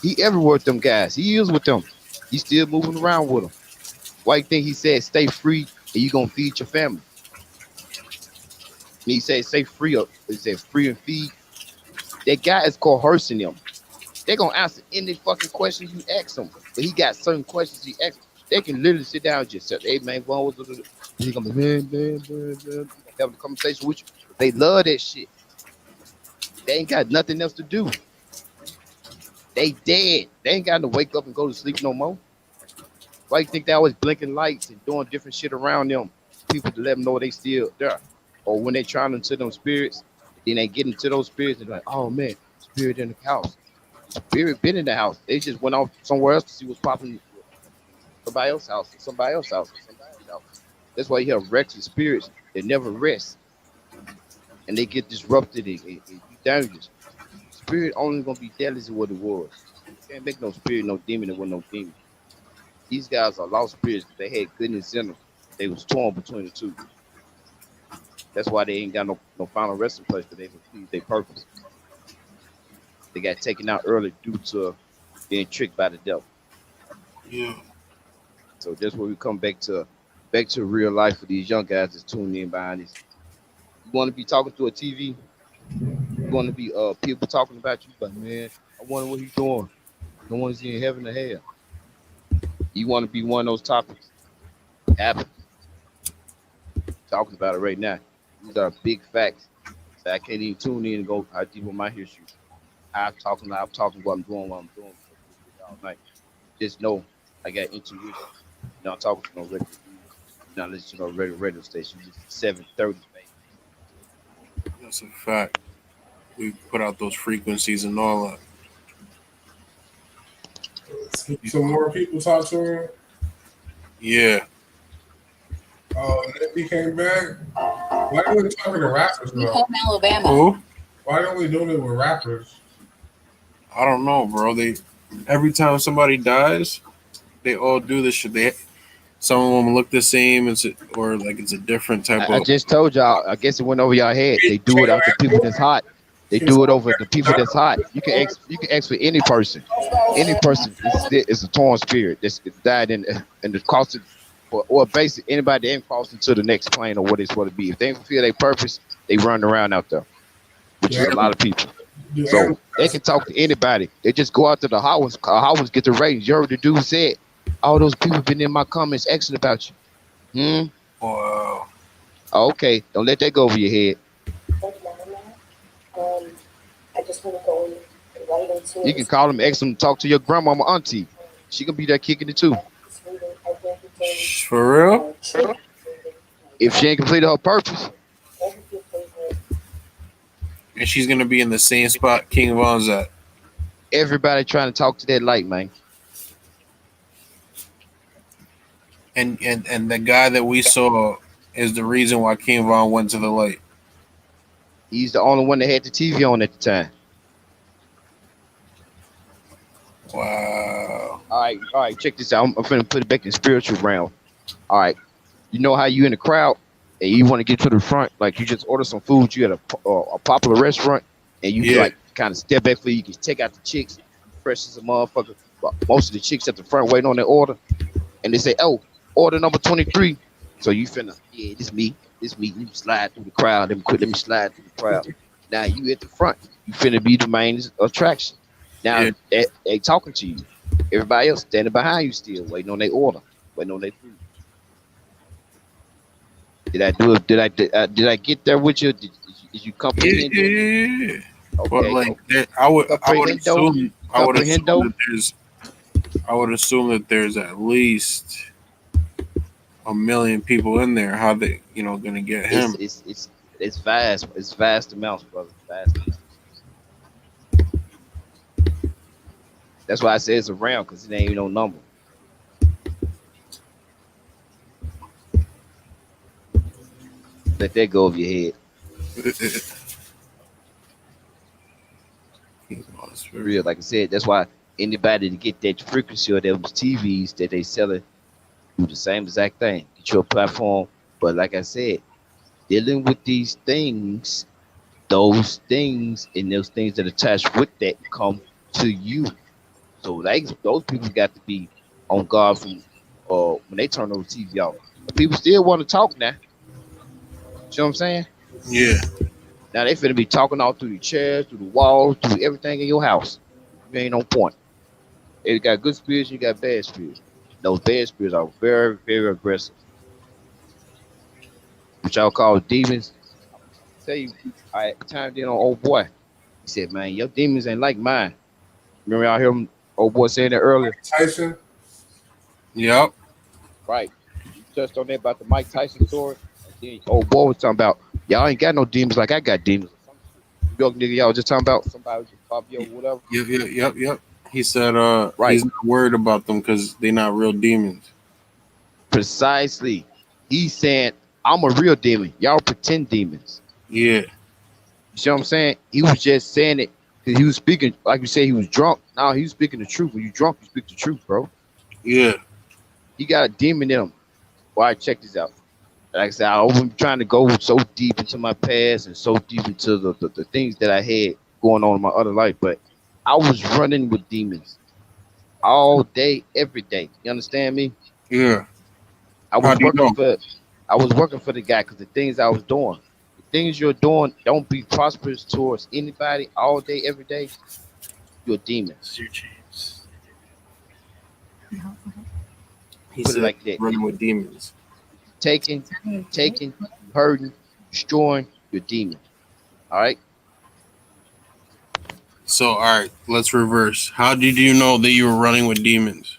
He everywhere with them guys. He is with them. He's still moving around with them. Why you think he said stay free and you gonna feed your family? And he said stay free up. He said free and feed. That guy is coercing them. They're gonna answer any fucking questions you ask them. But he got certain questions he asks. They can literally sit down and just say, hey man, he's gonna be man. Have a conversation with you. They love that shit. They ain't got nothing else to do. They dead. They ain't got to wake up and go to sleep no more. Why you think they always blinking lights and doing different shit around them? People to let them know they still there. Or when they trying into them spirits, then they get into those spirits and like, oh man, spirit in the house. Spirit been in the house. They just went off somewhere else to see what's popping somebody else's house or somebody else's house or somebody else's house. That's why you have wrecks and spirits that never rest and they get disrupted and do damages. Spirit only gonna be deadly as what it was. You can't make no spirit, no demon that was no demon. These guys are lost spirits because they had goodness in them. They was torn between the two. That's why they ain't got no final resting place because they completed their purpose. They got taken out early due to being tricked by the devil. Yeah. So that's where we come back to real life for these young guys that's tuning in behind this. You want to be talking to a TV, you want to be people talking about you, but man, I wonder what he's doing. No one's in heaven or hell. You want to be one of those topics. It happens. Talking about it right now. These are big facts. So I can't even tune in and go how deep on my history. I'm talking what I'm doing all night. Just know I got intuition. You're not talking to no regular dude. You're not listening to no regular radio station. Just 730, baby. That's a fact. We put out those frequencies and all that. Some more people talk to him. Yeah. Oh, Nippy came back. Why are we talking to rappers We though? home Alabama. Who? Why are we doing it with rappers? I don't know, bro. They every time somebody dies, they all do this shit. Some of them look the same, or like it's a different type I of. just told y'all. I guess it went over y'all head. They do it out the people that's hot. They do it over the people that's hot. You can ask for any person. Any person is a torn spirit that's died in the crossing, or basically anybody that ain't crossing to the next plane or what it's supposed to be. If they fulfill their purpose, they run around out there, which is a lot of people. So they can talk to anybody. They just go out to the hot ones. Hot ones get the ratings. You heard the dude said, all those people been in my comments asking about you. Wow. Okay, don't let that go over your head. I just want to go right into You can call them, ask them to talk to your grandmama, auntie. She can be there kicking it too. For real? If she ain't completed her purpose. And she's gonna be in the same spot King Von's at. Everybody trying to talk to that light, man. And the guy that we saw is the reason why King Von went to the light. He's the only one that had the TV on at the time. Wow. All right, check this out. I'm finna put it back in spiritual realm. All right. You know how you in the crowd and you want to get to the front, like you just order some food, you at a popular restaurant, and you like kind of step back for you can take out the chicks, fresh as a motherfucker. But most of the chicks at the front waiting on their order, and they say, "Oh, order number 23." So you finna, yeah, this me. You slide through the crowd. Let me slide through the crowd. Now you at the front. You finna be the main attraction. Now they talking to you. Everybody else standing behind you still, waiting on their order, waiting on their food. Did I do it? Did I get there with you? Did you comprehend? Yeah. Okay. But like I would assume that there's at least 1 million people in there. How they gonna get him? It's vast. It's vast amounts, brother. Vast amounts. That's why I say it's around, because it ain't no number. Let that go over your head. For real, like I said, that's why anybody to get that frequency or those TVs that they selling do the same exact thing. Get your platform. But like I said, dealing with these things, those things and those things that attach with that come to you. So those people got to be on guard from when they turn those TV off. But people still want to talk now. You know what I'm saying? Yeah. Now they finna be talking all through the chairs, through the walls, through everything in your house. You ain't on point. You got good spirits, you got bad spirits. Those bad spirits are very, very aggressive. Which y'all call demons. I tell you, I timed in on old boy. He said, "Man, your demons ain't like mine." Remember y'all hear him, old boy saying that earlier? Tyson. Yep. Right. You touched on that about the Mike Tyson story, and then old boy was talking about y'all ain't got no demons like I got demons or some shit. New York nigga, y'all was just talking about somebody was just Fabio, whatever. Yep. He said Right. he's not worried about them because they're not real demons. Precisely. He's saying I'm a real demon. Y'all pretend demons. Yeah. You see what I'm saying? He was just saying it because he was speaking, like you said, he was drunk. Now he was speaking the truth. When you drunk, you speak the truth, bro. Yeah. He got a demon in him. Why? Check this out. Like I said, I was trying to go so deep into my past and so deep into the things that I had going on in my other life, but I was running with demons all day, every day. You understand me? Yeah. I How was do you working know? for I was working for the guy because the things I was doing, the things you're doing, don't be prosperous towards anybody all day, every day. You're a demon. He Put it said like that. running with demons. Taking, you hurting, destroying, you're a demon. All right. So all right, let's reverse. How did you know that you were running with demons?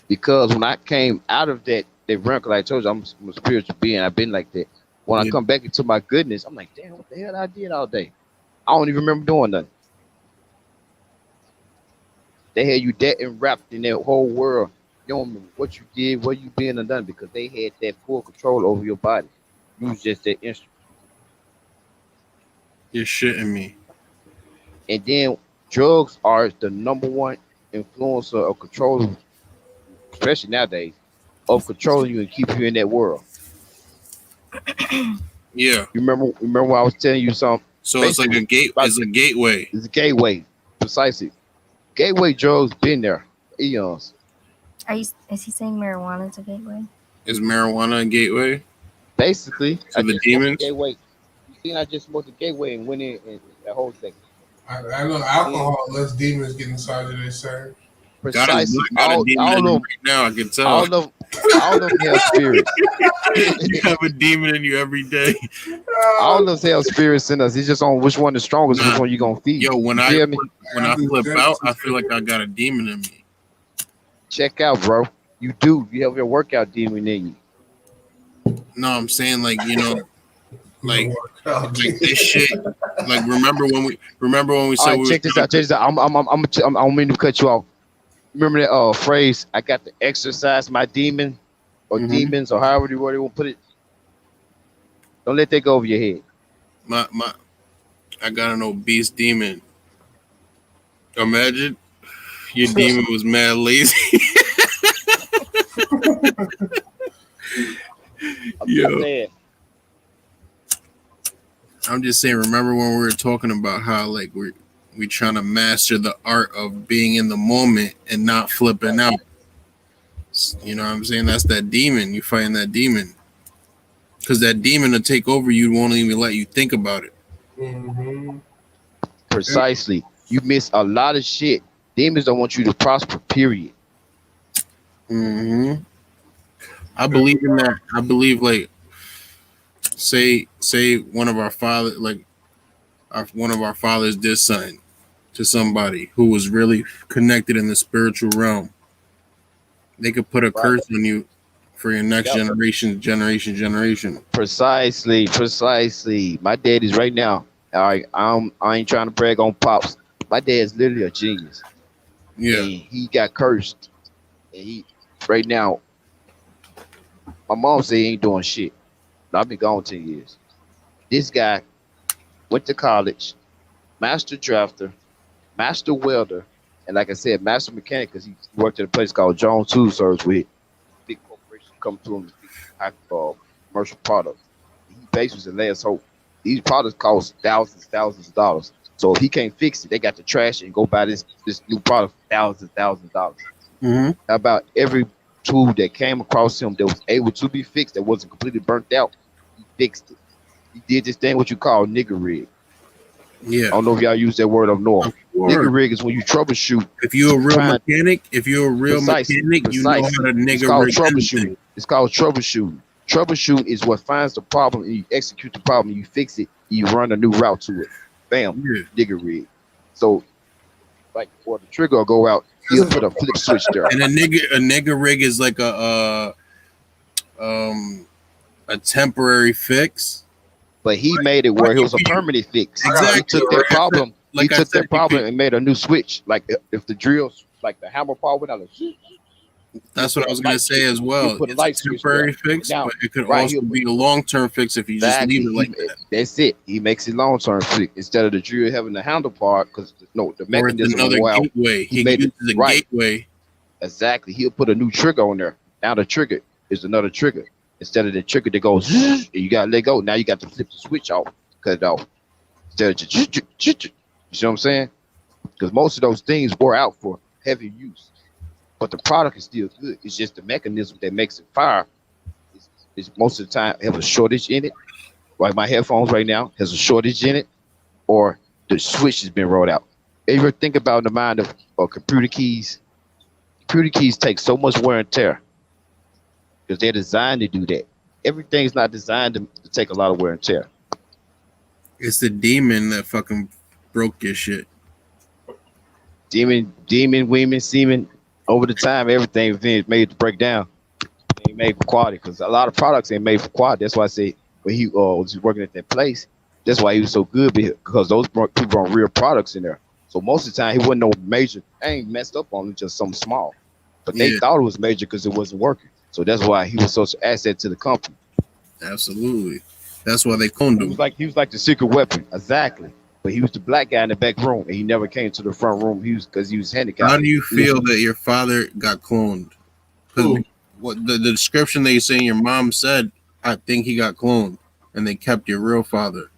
Because when I came out of that realm, 'cause I told you I'm a spiritual being, I've been like that. When I Yeah. come back into my goodness, I'm like, damn, what the hell I did all day? I don't even remember doing nothing. They had you that enwrapped in that whole world. You don't remember what you did, what you been and done because they had that full control over your body. You was just that instrument. You're shitting me. And then drugs are the number one influencer of control, especially nowadays, of controlling you and keep you in that world. Yeah. You remember when I was telling you something? So it's like Basically, about it's a gateway. it's a gateway, precisely. Gateway drugs been there for eons. Is he saying marijuana is a gateway? Is marijuana a gateway Basically, to I the just smoked the demons? gateway. You seen I just smoked the gateway and went in and that whole second. I know alcohol lets demons get inside of this, sir. God is Precisely. black got a demon in him Them, right now. I can tell. all of, all of them have spirits. You have a demon in you every day. All of them have spirits in us. It's just on which one is strongest, which one you gonna feed. Yo, when You I feel me? flip out, I feel like I got a demon in me. Check out, bro. You do. You have your workout demon in you. No, I'm saying like like this shit. Like remember when we All said right, we check this out. Check this out. I don't mean to cut you off. Remember that phrase? I got to exercise my demon or demons or however you want to put it. Don't let that go over your head. I got an obese demon. Imagine your demon was mad lazy. Yo. I'm just saying, remember when we were talking about how like we trying to master the art of being in the moment and not flipping out. You know what I'm saying? That's that demon. You fighting that demon. Because that demon will take over you, won't even let you think about it. Mm-hmm. Precisely. You miss a lot of shit. Demons don't want you to prosper, period. Mm-hmm. I believe in that. I believe like say one of our fathers one of our fathers did something to somebody who was really connected in the spiritual realm. They could put a curse on you for your next generation. Precisely. My dad is right now. All right, I ain't trying to brag on pops. My dad's literally a genius. Yeah. And he got cursed. And he right now, my mom say he ain't doing shit. I've been gone 10 years. This guy went to college, master drafter, master welder, and like I said, master mechanic because he worked at a place called Jones Tool Service with big corporations come to him with big commercial products. He basically was the last hope. These products cost thousands of dollars. So if he can't fix it, they got to trash it and go buy this new product for thousands of dollars. Mm-hmm. How about every tool that came across him that was able to be fixed, that wasn't completely burnt out, he fixed it. He did this thing what you call nigger rig. Yeah. I don't know if y'all use that word up north. Nigger rig is when you troubleshoot. If you're a real mechanic, you know how to nigger rig troubleshooting. It's called troubleshooting. Troubleshoot is what finds the problem and you execute the problem, you fix it, you run a new route to it. Bam, nigger rig. So, like, for the trigger will go out, he'll put a flip switch there. And a nigger rig is like a a temporary fix. But he made it where it was a permanent fix. Exactly. He took that problem. Like he took that problem and made a new switch. Like if the drills, like the hammer part went out, that's what I was gonna say as well. Put a It's light a temporary fix, but it could also be a long-term fix if you just leave it like that. That's it. He makes it long-term fix instead of the drill having the handle part because the mechanism another wore out. gateway. He made it uses a gateway. Exactly. He'll put a new trigger on there. Now the trigger is another trigger instead of the trigger that goes. And you gotta let go. Now you got to flip the switch off, cut it off. Instead of you see what I'm saying? Because most of those things wore out for heavy use, but the product is still good. It's just the mechanism that makes it fire. Is most of the time have a shortage in it. Like my headphones right now has a shortage in it, or the switch has been rolled out. Ever think about the mind of computer keys? Computer keys take so much wear and tear because they're designed to do that. Everything's not designed to take a lot of wear and tear. It's the demon that fucking broke your shit. Demon, women, semen. Over the time, everything is made to break down. Ain't made for quality because a lot of products ain't made for quality. That's why I say when he was working at that place, that's why he was so good because those people brought real products in there. So most of the time, he wasn't no major. I ain't messed up on him, just something small. But they thought it was major because it wasn't working. So that's why he was such an asset to the company. Absolutely. That's why they cloned him. He was like the secret weapon. Exactly. But he was the black guy in the back room, and he never came to the front room. Because he was handicapped. How do you feel that your father got cloned? Because what the description that you saying your mom said, I think he got cloned, and they kept your real father.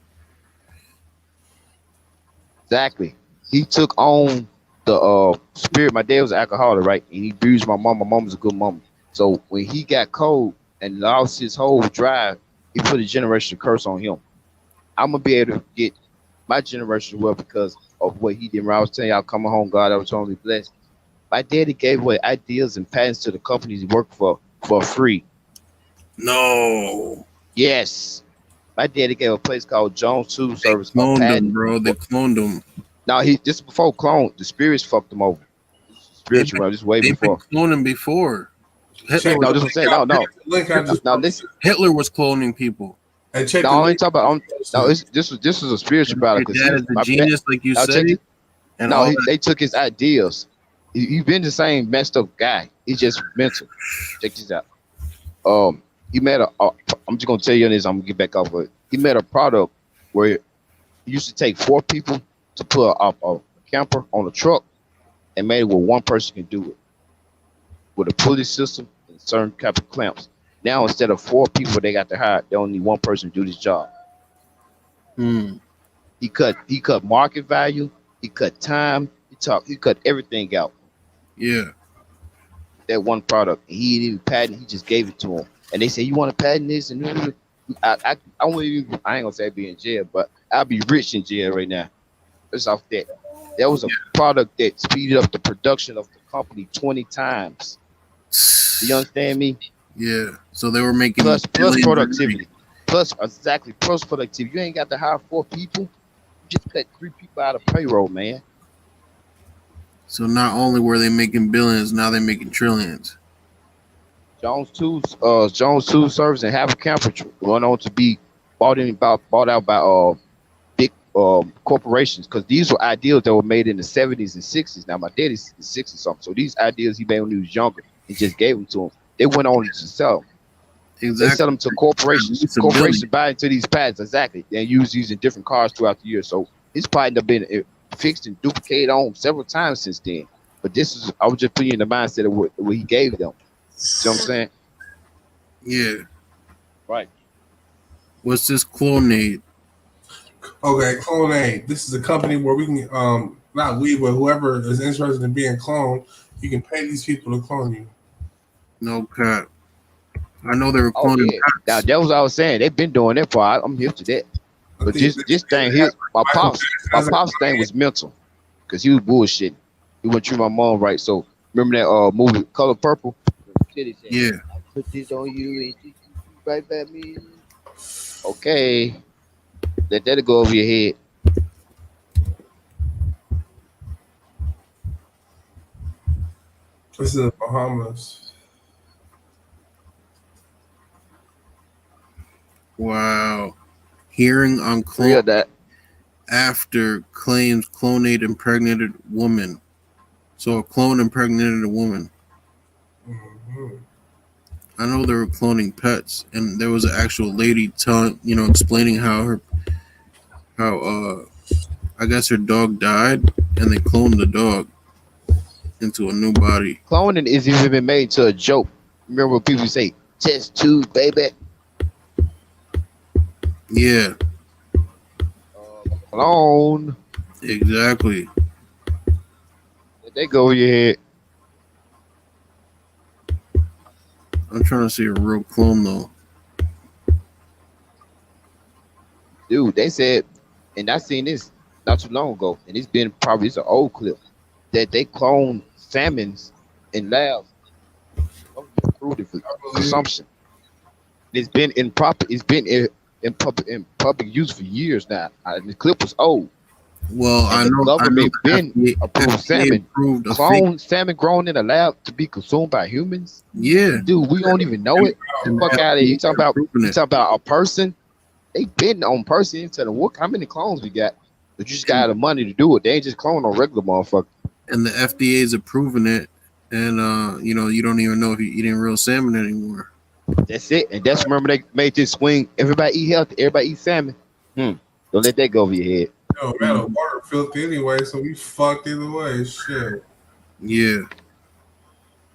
Exactly. He took on the spirit. My dad was an alcoholic, right? And he abused my mom. My mom was a good mom. So when he got cold and lost his whole drive, he put a generational curse on him. I'm gonna be able to get my generation well because of what he did. When I was telling y'all, coming home, God, I was totally blessed. My daddy gave away ideas and patents to the companies he worked for free. No. Yes. My daddy gave a place called Jones Tool Service. They cloned him, bro. They cloned him. No, this before clone. The spirits fucked him over. Spiritual, this way before. They've been cloning before. Hitler no, this was saying no. Listen. Hitler was cloning people. And check no, I ain't talking about. No, this was a spiritual battle. Your dad is a genius, like you said. They took his ideas. He's been the same messed up guy. He's just mental. Check this out. He made I'm just gonna tell you this. I'm gonna get back off of it. He made a product where it used to take 4 people to put a camper on a truck, and made it where one person can do it with a pulley system and certain type of clamps. Now instead of 4 people they got to hire, they only need one person to do this job. He cut market value. He cut time. He cut everything out. Yeah. That one product. He didn't even patent. He just gave it to him. And they say, "You want to patent this?" And I won't even. I ain't gonna say I'd be in jail, but I'll be rich in jail right now. It's off that. That was a product that speeded up the production of the company 20 times. You understand me? Yeah. So they were making plus productivity. Plus productivity. You ain't got to hire 4 people. You just cut 3 people out of payroll, man. So not only were they making billions, now they're making trillions. Jones Tool Service and Havoc Camper went on to be bought out by big corporations because these were ideas that were made in the 70s and 60s. Now my daddy's 60 something, so these ideas he made when he was younger, he just gave them to him. They went on to sell them. Exactly. They sell them to corporations. Corporations buy into these pads exactly and use these in different cars throughout the year. So his patent have been fixed and duplicated on several times since then. But I was just putting you in the mindset of what he gave them. See what I'm saying? Yeah. Right. What's this Clonade? Okay, Clonade. This is a company where we can, not we, but whoever is interested in being cloned, you can pay these people to clone you. No crap. I know they were cloning. Now that was what I was saying. They've been doing it for. I'm here to that. But this thing here, my pops thing was mental, because he was bullshitting. He wouldn't treat my mom right. So remember that movie Color Purple? Yeah. I put this on you and you right back me. Okay. Let that go over your head. This is the Bahamas. Wow. Hearing on Real clone that. after claims clonate impregnated woman. So a clone impregnated a woman. Mhm. I know they were cloning pets, and there was an actual lady telling, explaining how I guess her dog died, and they cloned the dog into a new body. Cloning is even been made to a joke. Remember when people say test tube, baby? Yeah, Clone. exactly. Let that go over your head. I'm trying to see a real clone though. Dude, they said, and I seen this not too long ago, and it's an old clip, that they clone salmons in labs. Supposed to be approved for I believe it. consumption. It's been in public use for years now. The clip was old, Well, and I the know government the been approved FDA salmon, approved a fake. clone salmon grown in a lab to be consumed by humans. Yeah, Dude, we don't even know it. and the Fuck out of here. FDA approving You it, talking about a person? They been on person. You tell them what how many clones we got. But you just and, got the money to do it. They ain't just clone on regular motherfucker. and the FDA is approving it, and you don't even know if you're eating real salmon anymore. That's it. And that's remember they made this swing. Everybody eat healthy. Everybody eat salmon. Don't let that go over your head. Yo, man, the water filthy anyway, so we fucked either way. Shit. Yeah,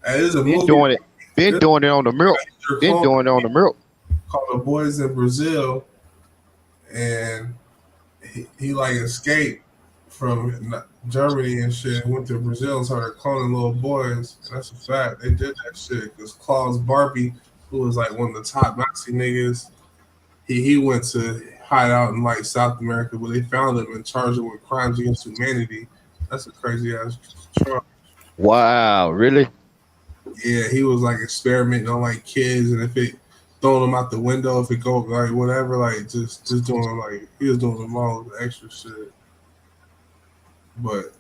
Hey, there's a Been movie. doing it. Been There's doing it on the milk. a Been clone doing it on the milk. called The Boys in Brazil, and he like escaped from Germany and shit, went to Brazil and started cloning little boys. And that's a fact. They did that shit because Klaus Barbie, who was like one of the top Nazi niggas, he went to hide out in like South America, but they found him and charged him with crimes against humanity. That's a crazy ass charge. Wow, really? Yeah, he was like experimenting on like kids, and if it throwing them out the window, if it go like whatever, like just doing like he was doing them all extra shit. But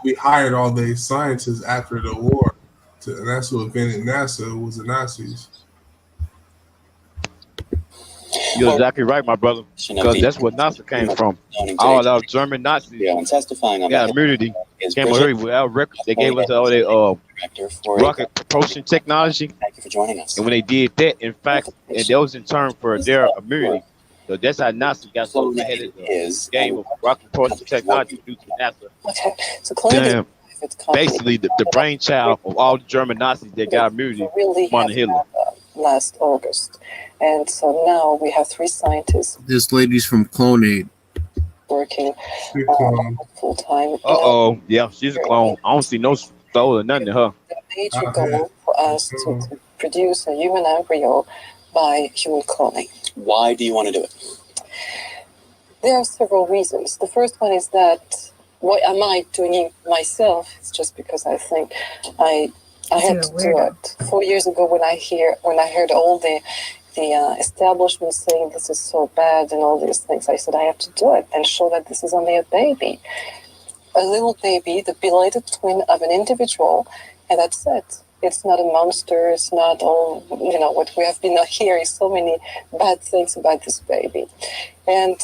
we hired all these scientists after the war, and that's what invented NASA was the Nazis. You're exactly right, my brother. Because that's where NASA came from. All our German Nazis got immunity. Came over here without records. They gave us all their rocket propulsion technology. Thank you for joining us. And when they did that, in fact, and that was in turn for their immunity. So that's how NASA got so ahead of the game of rocket propulsion technology due to NASA. Okay, so Damn. Basically, the brainchild of all the German Nazis that got immunity from Hitler. Last August, and so now we have 3 scientists this lady's from Clonade. working full time. Yeah, she's a clone. I don't see no soul or nothing in her. The major goal for us to produce a human embryo by human cloning. Why do you want to do it? There are several reasons. The first one is that why am I doing it myself? It's just because I think I had to do it 4 years ago when I heard all the establishment saying this is so bad and all these things. I said I have to do it and show that this is only a baby, a little baby, the belated twin of an individual, and that's it. It's not a monster. It's not all what we have been hearing so many bad things about this baby, and.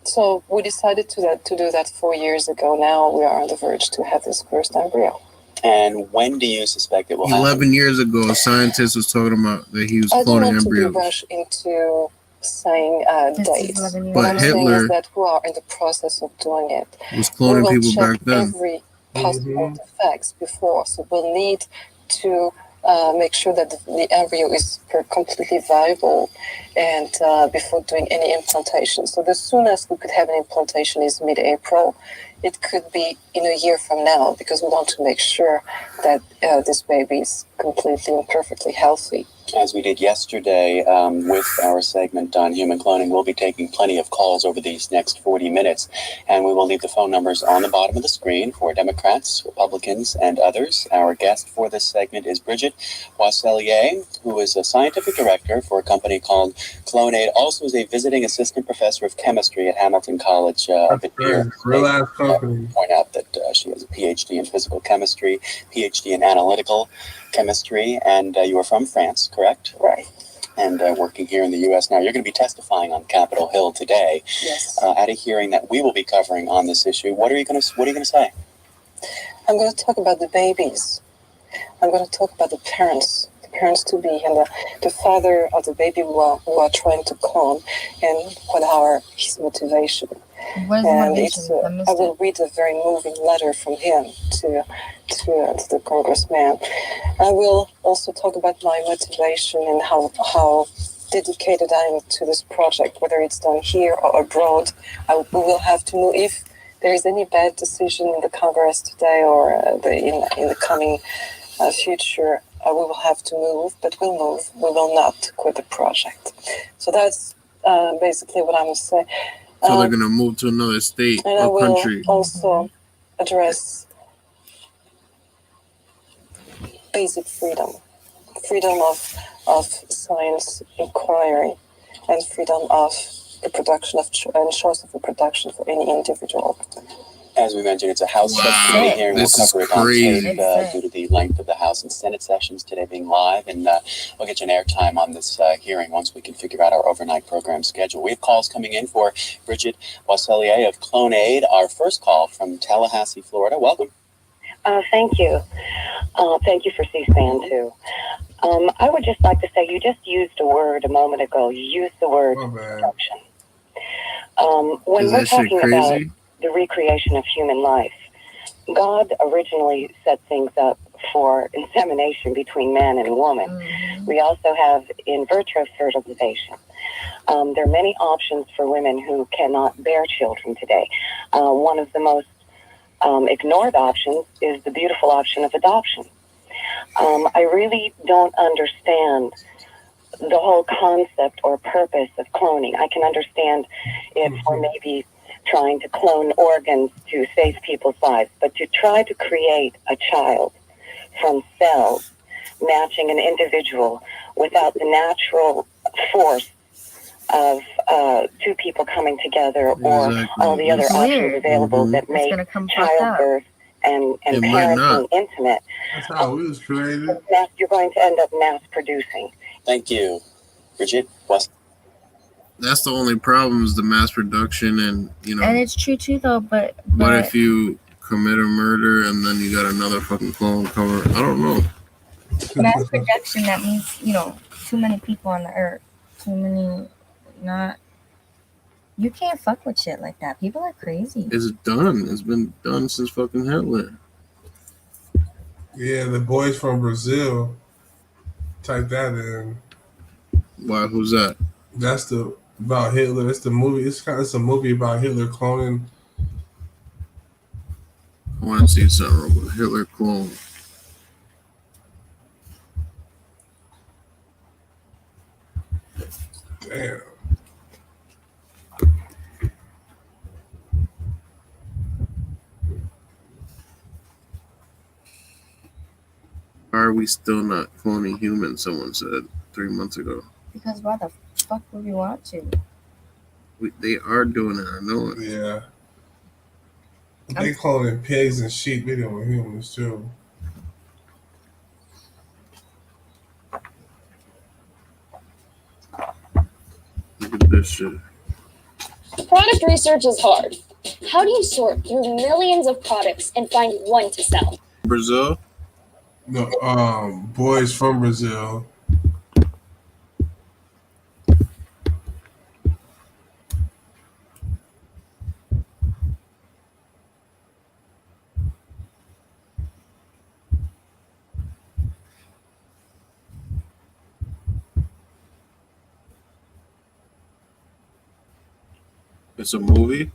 So we decided to do that 4 years ago. Now we are on the verge to have this first embryo. And when do you suspect it will happen? 11 years ago, a scientist was talking about that he was cloning cloning embryos. I don't want to embryos. rush into saying dates. What I'm Hitler saying is that we are in the process of doing it. was cloning we will people check back then. every possible defects before, so we'll need to make sure that the embryo is completely viable and before doing any implantation. So the soonest we could have an implantation is mid-April. It could be in a year from now because we want to make sure that this baby is completely and perfectly healthy. As we did yesterday with our segment on human cloning, we'll be taking plenty of calls over these next 40 minutes, and we will leave the phone numbers on the bottom of the screen for Democrats, Republicans, and others. Our guest for this segment is Bridget Boisselier, who is a scientific director for a company called Clonade, also is a visiting assistant professor of chemistry at Hamilton College of New York. Real ass company. Point out that she has a PhD in physical chemistry, PhD in analytical chemistry, and you are from France, correct? Right. and working here in the U.S. Now, you're going to be testifying on Capitol Hill today. Yes. At a hearing that we will be covering on this issue. What are you going to say? I'm going to talk about the babies. I'm going to talk about the parents to be, and the father of the baby who are trying to clone, and what his motivation. What is the motivation? I will read a very moving letter from him to the congressman. I will also talk about my motivation and how dedicated I am to this project, whether it's done here or abroad. We will have to move if there is any bad decision in the Congress today or in the coming future. We will have to move, but we'll move. We will not quit the project. So that's basically what I'm going to say. So they're going to move to another state and I or will country. also address basic freedom of science inquiry, and freedom of the production and choice of reproduction for any individual. As we mentioned, it's a House subcommittee hearing. We'll cover it on tape due to the length of the House and Senate sessions today being live, and we'll get you an airtime on this hearing once we can figure out our overnight program schedule. We have calls coming in for Bridget Wasselier of Clone Aid. Our first call from Tallahassee, Florida. Welcome. Thank you. Thank you for C-SPAN, too. I would just like to say, you just used a word a moment ago. You used the word production. When we're talking about the recreation of human life, God originally set things up for insemination between man and woman. Mm-hmm. We also have in vitro fertilization. There are many options for women who cannot bear children today. One of the most ignored options is the beautiful option of adoption. I really don't understand the whole concept or purpose of cloning. I can understand it for maybe trying to clone organs to save people's lives, but to try to create a child from cells matching an individual without the natural force of two people coming together, or all the other options available that make childbirth and parenting intimate. That's how it was created. You're going to end up mass producing. Thank you, Bridget. That's the only problem is the mass production, and And it's true too, though. But what if you commit a murder and then you got another fucking clone cover? I don't know. Mass production, that means too many people on the earth, too many. You can't fuck with shit like that. People are crazy. It's done. It's been done since fucking Hitler. Yeah, the boys from Brazil. Type that in. Why? Who's that? That's about Hitler. It's the movie. It's a movie about Hitler cloning. I want to see something with Hitler clone. Damn. Why are we still not cloning humans? Someone said 3 months ago. Because why the fuck would we want to? They are doing it. I know it. Yeah. They cloning pigs and sheep. They doing humans too. Look at this shit. Product research is hard. How do you sort through millions of products and find one to sell? Brazil? No, boys from Brazil. It's a movie?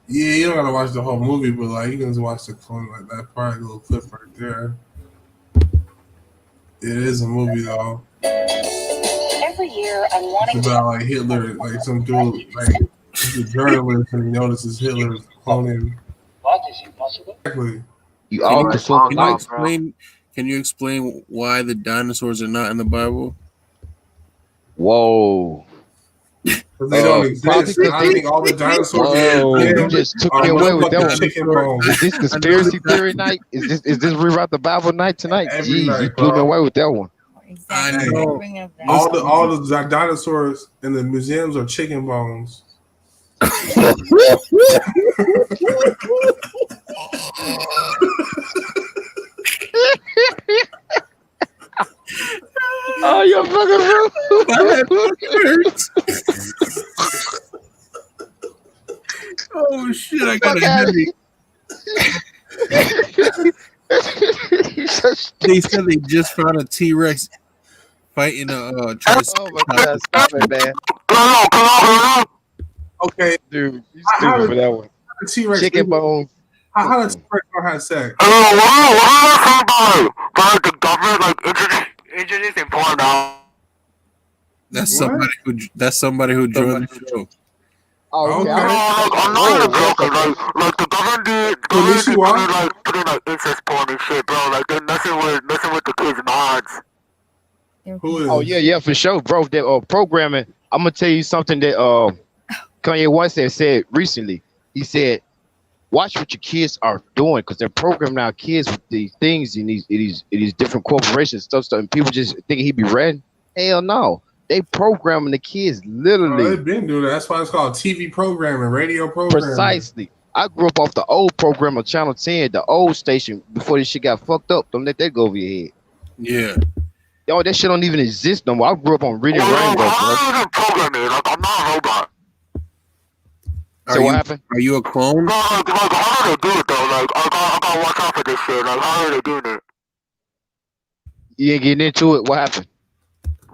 Yeah, you don't gotta watch the whole movie, but like you can just watch the clone, like that part, little clip right there. It is a movie though. Every year I'm wanting it's about like Hitler, like some dude, like he's a journalist and he notices Hitler cloning. What is impossible? Exactly. Can you explain why the dinosaurs are not in the Bible? Whoa. They don't exist. I think all the dinosaurs. You just took me away with that one. Is this conspiracy theory night? Is this reroute the Bible night tonight? Jeez, you blew me away with that one. exactly. know. Bring up that. All the dinosaurs in the museums are chicken bones. Oh, you're Oh shit! I got a headache. They said they just found a T-Rex fighting trying to. Oh my God! Stop it, man. Okay, dude, you stupid for that one. T-Rex Chicken bones. How does T-Rex know how to sex? Introducing porn now. That's somebody who joined the show. Oh, okay. I'm not even joking. Like the government did putting like incest porn and shit, bro. Like they're messing with the kids' minds. Oh yeah, for sure, bro. That programming. I'm gonna tell you something that Kanye West said recently. He said, "Watch what your kids are doing, because they're programming our kids with these things in these different corporations stuff. And people just thinking he be read. Hell no, they programming the kids literally. They've been doing that. That's why it's called TV programming, radio programming. Precisely. I grew up off the old program on Channel 10, the old station before this shit got fucked up. Don't let that go over your head. Yeah. Yo, that shit don't even exist no more. I grew up on Reading Rainbow, bro. I'm not a robot. So what happened? Are you a clone? No, how do they do it though? Like I gotta watch out for this shit. Like how are they doing it? You ain't getting into it. What happened?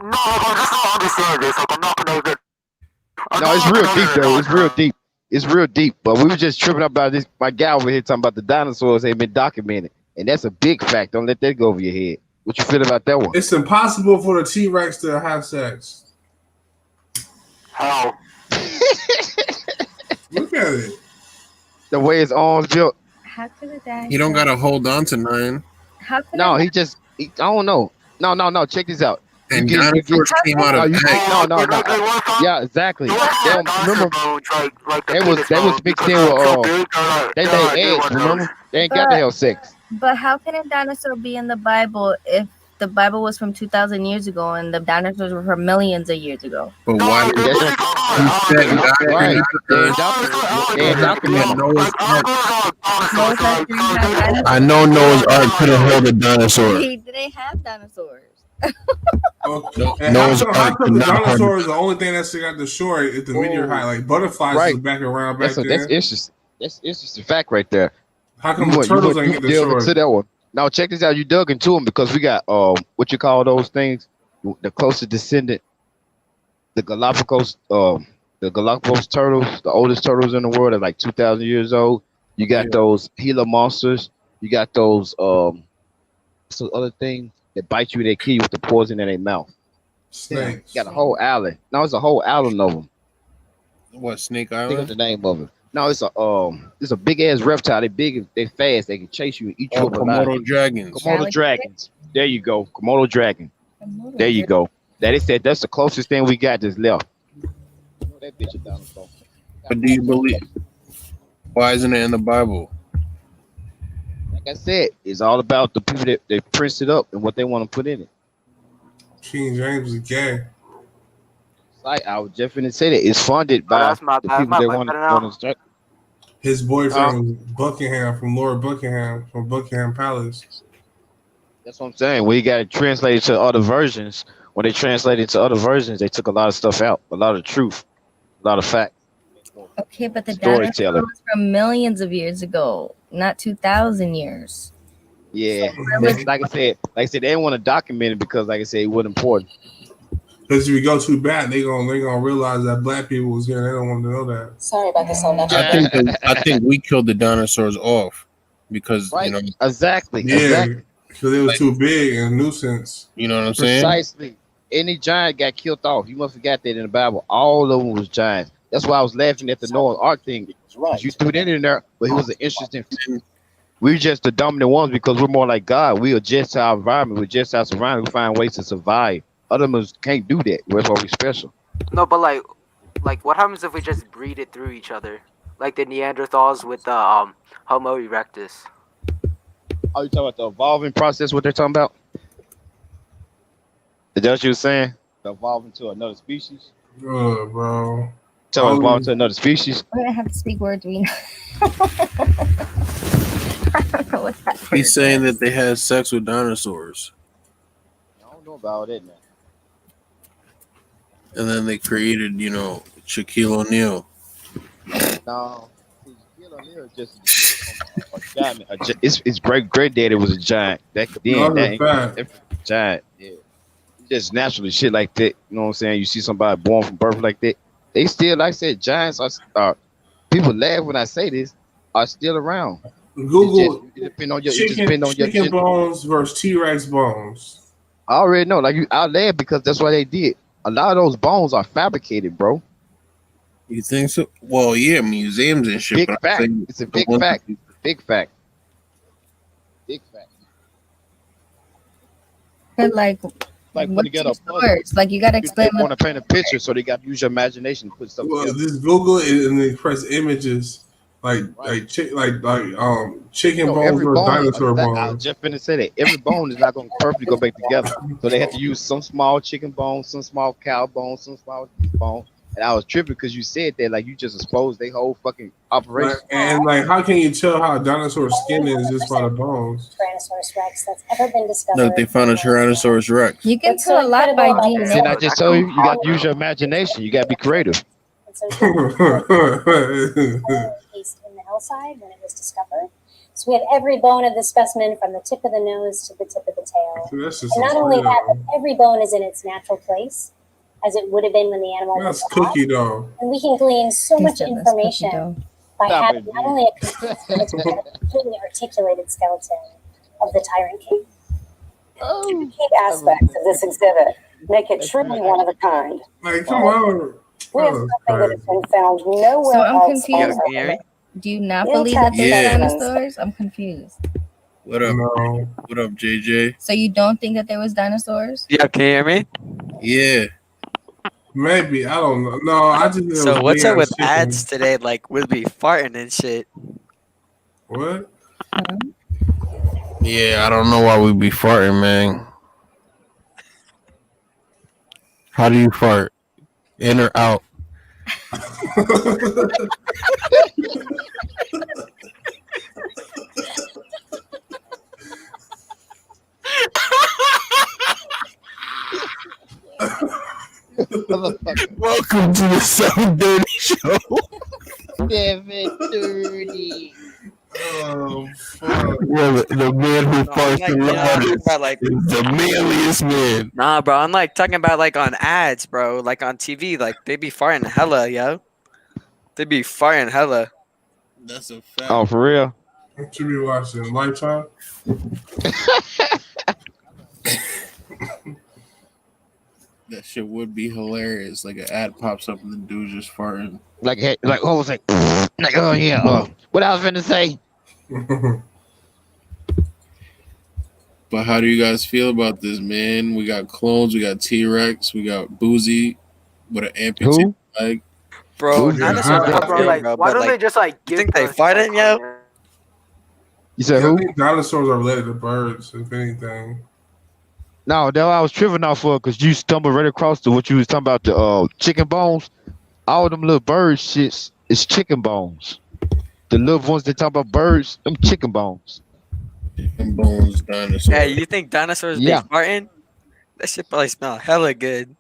No, like, I just don't understand this. Like I'm not gonna get. No, it's real deep though. It's real deep. It's real deep. But we were just tripping up about this. My guy over here talking about the dinosaurs ain't been documented, and that's a big fact. Don't let that go over your head. What you feel about that one? It's impossible for the T-Rex to have sex. How? Look at it. The way his arms built. How could it die? He don't gotta hold on to nothing. How could No, it I don't know. No. Check this out. And dinosaurs came out of eggs. No. Yeah, exactly. Remember, they was mixed in with they laid eggs. Remember, they ain't got to have sex. But how can a dinosaur be in the Bible if the Bible was from 2,000 years ago and the dinosaurs were from millions of years ago? But why? I know Noah's Ark couldn't hold a dinosaur. He didn't have dinosaurs. Noah's Ark the dinosaur is the only thing that's got the shore at the meteor height. Like butterflies was back around back then. That's interesting. That's interesting fact right there. How come the turtles ain't get the shore? To that one. Now check this out. You dug into them because we got what you call those things, the closest descendant, the Galapagos turtles, the oldest turtles in the world, are like 2,000 years old. You got those Gila monsters. You got those some other things that bite you, they kill you with the poison in their mouth. Snakes. You got a whole island. No, it's a whole island of them. What, Snake Island? Think of the name of it. No, it's a big ass reptile. They big, they fast. They can chase you and eat you up alive. Komodo dragons. Komodo dragons. There you go. Komodo dragon. There you go. That is said. That's the closest thing we got that's left. That bitch is dinosaur. But do you believe? Why isn't it in the Bible? Like I said, it's all about the people that they press it up and what they want to put in it. King James is gay. Like I would definitely say that it's funded by the people that want to start. His boyfriend was Buckingham from Lord Buckingham from Buckingham Palace. That's what I'm saying. We got it translated to other versions. When they translated to other versions, they took a lot of stuff out, a lot of truth, a lot of fact. Okay, but the dinosaur was from millions of years ago, not 2,000 years. Yeah, like I said, they didn't want to document it because, like I said, it wasn't important. Because if we go too bad, they gonna realize that black people was here. They don't want to know that. Sorry about this. I think we killed the dinosaurs off because you know exactly. Because it was too big and a nuisance. You know what I'm saying? Precisely. Any giant got killed off. You must have got that in the Bible. All of them was giants. That's why I was laughing at the Noah's Ark thing. Right. You threw it in there, but it was an interesting. We're just the dominant ones because we're more like God. We adjust to our environment. We adjust our surroundings. We find ways to survive. Others can't do that. That's why we're special. No, but like, what happens if we just breed it through each other, like the Neanderthals with the Homo erectus? Oh, you talking about the evolving process? What they're talking about? Is that what you were saying? Evolve into another species. Bro. So evolve into another species. We're gonna have to speak words we know. I don't know what that He's saying that they had sex with dinosaurs. I don't know about it, man. And then they created, Shaquille O'Neal. No, Shaquille O'Neal is just a giant. It's great daddy was a giant. That giant. Yeah. Just naturally shit like that. You know what I'm saying? You see somebody born from birth like that. They still, like I said, giants are people laugh when I say this, are still around. Google it depends on your chicken bones versus T-Rex bones. I already know. Like I laugh because that's what they did. A lot of those bones are fabricated, bro. You think so? Well, yeah, museums and shit. Big fact. It's a big fact. Big fact. Big fact. But like put together words. Like you gotta explain. They want to paint a picture, so they got to use your imagination to put stuff together. Just Google it and then press images chicken bones or dinosaur bones. I was just finna say that every bone is not going to perfectly go back together, so they have to use some small chicken bones, some small cow bones, some small beef bones. And I was tripping because you said that like you just exposed their whole fucking operation. And how can you tell how a dinosaur's skin is just by the bones? Tyrannosaurus Rex that's ever been discovered. Look, they found a Tyrannosaurus Rex. You can tell a lot by DNA. Didn't I just tell you? You got to use your imagination. You got to be creative. Encased in the hillside when it was discovered. So we have every bone of the specimen from the tip of the nose to the tip of the tail. And not only that, but every bone is in its natural place, as it would have been when the animal was alive. Cookie dough. And we can glean so much information by having not only a completely articulated skeleton of the tyrant king. Key aspects of this exhibit make it truly one of a kind. Like, come on. We have something that has been found nowhere So I'm else. confused. Do you not believe that they're dinosaurs? I'm confused. What up? What up, JJ? So you don't think that there was dinosaurs? Yeah, can you hear me? Yeah. Maybe. I don't know. No, I just So what's up with ads today? Like we'll be farting and shit. What? Yeah, I don't know why we be farting, man. How do you fart? In or out? Welcome to the 7:30 show. 7:30. Oh, fuck. Yeah, the man who farts the loudest is the manliest man. Nah, bro, I'm like talking about like on ads, bro, like on TV, like they be farting hella, yo. They be farting hella. That's a fact. Oh, for real? What you be watching? Lifetime? That shit would be hilarious. Like an ad pops up and the dude's just farting. Like oh, was like oh yeah. What I was finna say. But how do you guys feel about this, man? We got clones, we got T-Rex, we got Boosie with an amputated leg. Bro, why don't they just like give think they fighting, yo? You said I who? think dinosaurs are related to birds, if anything. No, that I was tripping off for because you stumbled right across to what you was talking about, the chicken bones. All them little bird shits is chicken bones. The little ones that talk about birds, them chicken bones. Chicken bones, dinosaurs. Hey, you think dinosaurs be farting? That shit probably smell hella good.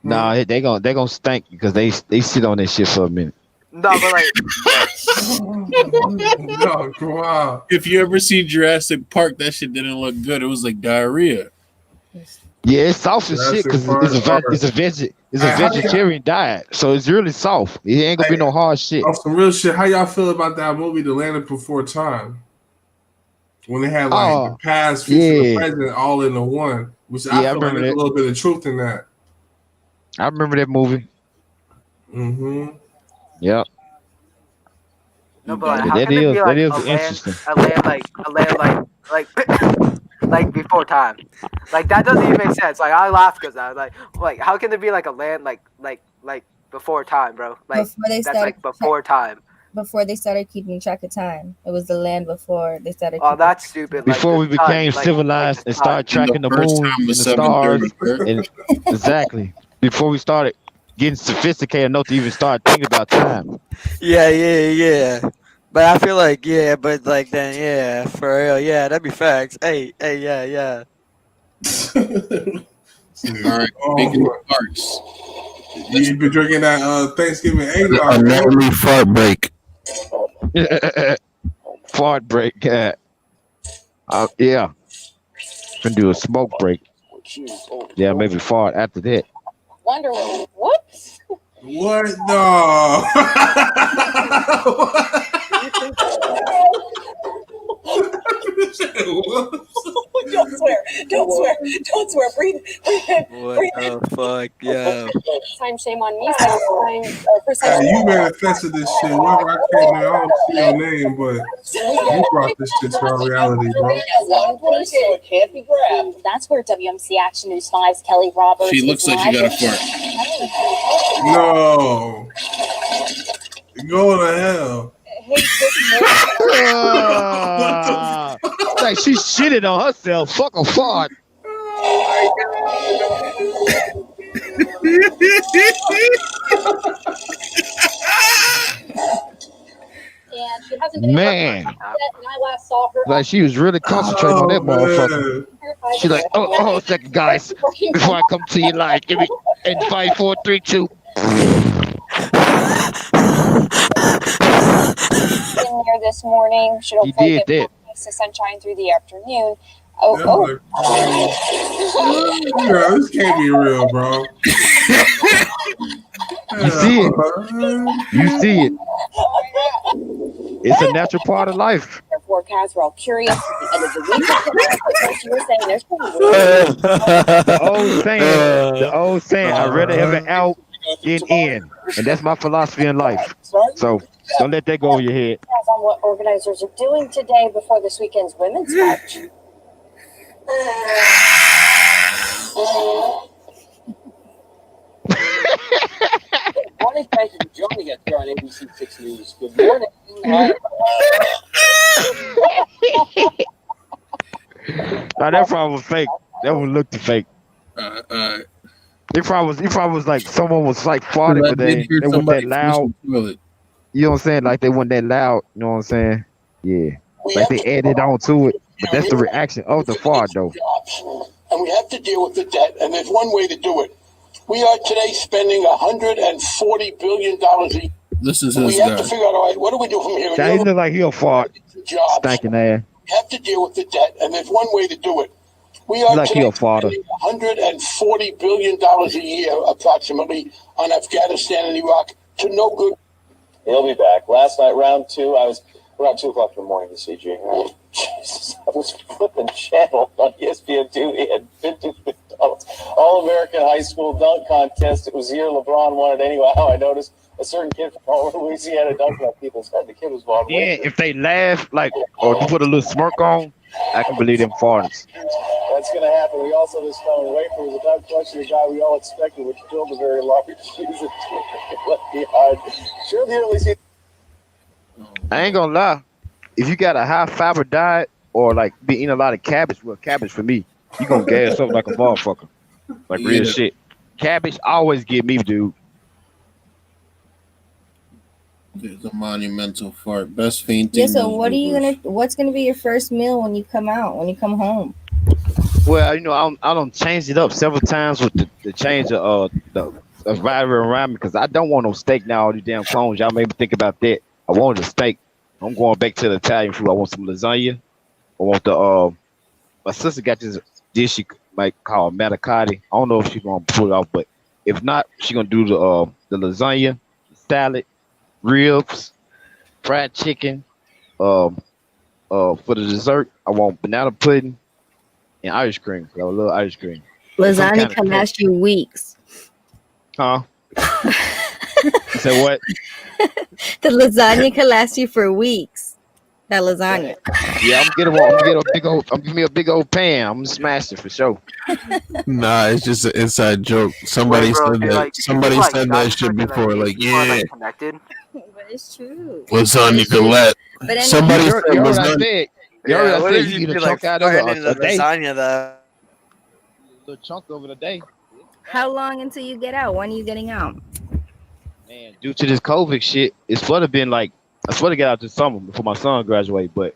Nah, they gonna stink because they sit on that shit for a minute. No, but like, No, come on. If you ever see Jurassic Park, that shit didn't look good. It was like diarrhea. Yeah, it's soft as shit because it's a vegetarian diet, so it's really soft. It ain't gonna be no hard shit. On some real shit, how y'all feel about that movie, The Land Before Time? When they had like the past, future, and present all in the one, which I feel like there's a little bit of truth in that. I remember that movie. Mm-hmm. Yep. no, but like, how can it be like a land like before time? Like that doesn't even make sense. Like I laugh because I was like how can there be like a land like before time, bro? Like that's like before time. before they started keeping track of time. It was the land before they started. Oh, that's stupid. Like Before the we sun, became like civilized and the sun. started tracking the first moon time and was the 7:30. stars, and exactly before we started getting sophisticated enough to even start thinking about time. Yeah. But I feel like but like then for real, that'd be facts. Hey, yeah. All right, speaking of farts, You been drinking that Thanksgiving eggnog, a bro? nightly fart break. Fart break, yeah. Can do a smoke break. Yeah, maybe fart after that. Wonder Woman. What? What? No. Don't swear. Don't swear. Don't swear. Breathe. Breathe in. What Breathe the fuck, yo? Time shame on me. Second time. First time. Hey, you manifested this shit. Whoever I came in, I don't see your name, but you brought this shit to our reality, bro. One place so it can't be grabbed. That's where WMC Action News 5's Kelly Roberts. She looks like she got a fart. No. Go to hell. Like she shitted on herself. Fuck a fart. And she hasn't been Man. and I last saw her. Like she was really concentrating on that motherfucker. She's like, oh, second guys, before I come to you, like, give me in 5, 4, 3, 2. In there this morning. Should He did that. the sunshine through the afternoon. Yeah, this can't be real, bro. You see it. You see it. It's a natural part of life. Forecast. We're all curious at the end of the week. You were saying there's The old saying, I'd rather have it out than in. And that's my philosophy in life. So don't let that go over your head. on what organizers are doing today before this weekend's women's march. Morning, thank you for joining us here on ABC 6 News. Good morning. Hi. Now that probably was fake. That one looked fake. It probably was like someone was like farting, but they weren't that loud. You know what I'm saying? Like they weren't that loud. You know what I'm saying? Yeah. Like they added on to it. But that's the reaction of the fart, though. And we have to deal with the debt, and there's one way to do it. We are today spending $140 billion a year. This is we his have guy. to figure out, all right, what do we do from here? Now he look like he'll fart. Stinking ass. We have to deal with the debt, and there's one way to do it. We are Like today he'll fart. spending $140 billion a year, approximately, on Afghanistan and Iraq to no good. He'll be back. Last night, round two, I was around 2 o'clock in the morning, the CG. Jesus, I was flipping channel on ESPN2. He had vintage McDonald's All-American High School Dunk Contest. It was the year LeBron won it anyway. I noticed a certain kid from Louisiana dunking on people's head. The kid was Von Yeah, Wafer. if they laugh, like, or you put a little smirk on, I can believe them farts. That's going to happen. We also just found Wafer was a dunk question, the guy we all expected, which filled the very large shoes and left behind. Sure, the early season. I ain't gonna lie. If you got a high fiber diet or like be eating a lot of cabbage, well, cabbage for me, you gonna gas up like a motherfucker. Like real shit. Cabbage always get me, dude. There's a monumental fart. Best fainting. Yeah, so what's gonna be your first meal when you come home? Well, you know, I don't change it up several times with the change of the survivor around me because I don't want no steak now. All these damn clones, y'all made me think about that. I wanted a steak. I'm going back to the Italian food. I want some lasagna. I want the my sister got this dish she might call manicotti. I don't know if she's gonna pull it off, but if not, she's gonna do the lasagna, salad, ribs, fried chicken. For the dessert, I want banana pudding and ice cream. I love ice cream. Lasagna can last you weeks. Huh? You said what? The lasagna can last you for weeks. That lasagna. Yeah, I'm gonna get a big old pan. I'm gonna smash it for sure. Nah, it's just an inside joke. Somebody said that. Somebody said that shit before. Like, yeah. Connected. But it's true. What's on you can let. But Somebody anyway, said was on. Yeah, what if You you get a be like chunk out of farting in the a day. lasagna though? A little chunk over the day. how long until you get out? When are you getting out? Man, due to this COVID shit, it's supposed to been like I supposed to get out this summer before my son graduate, but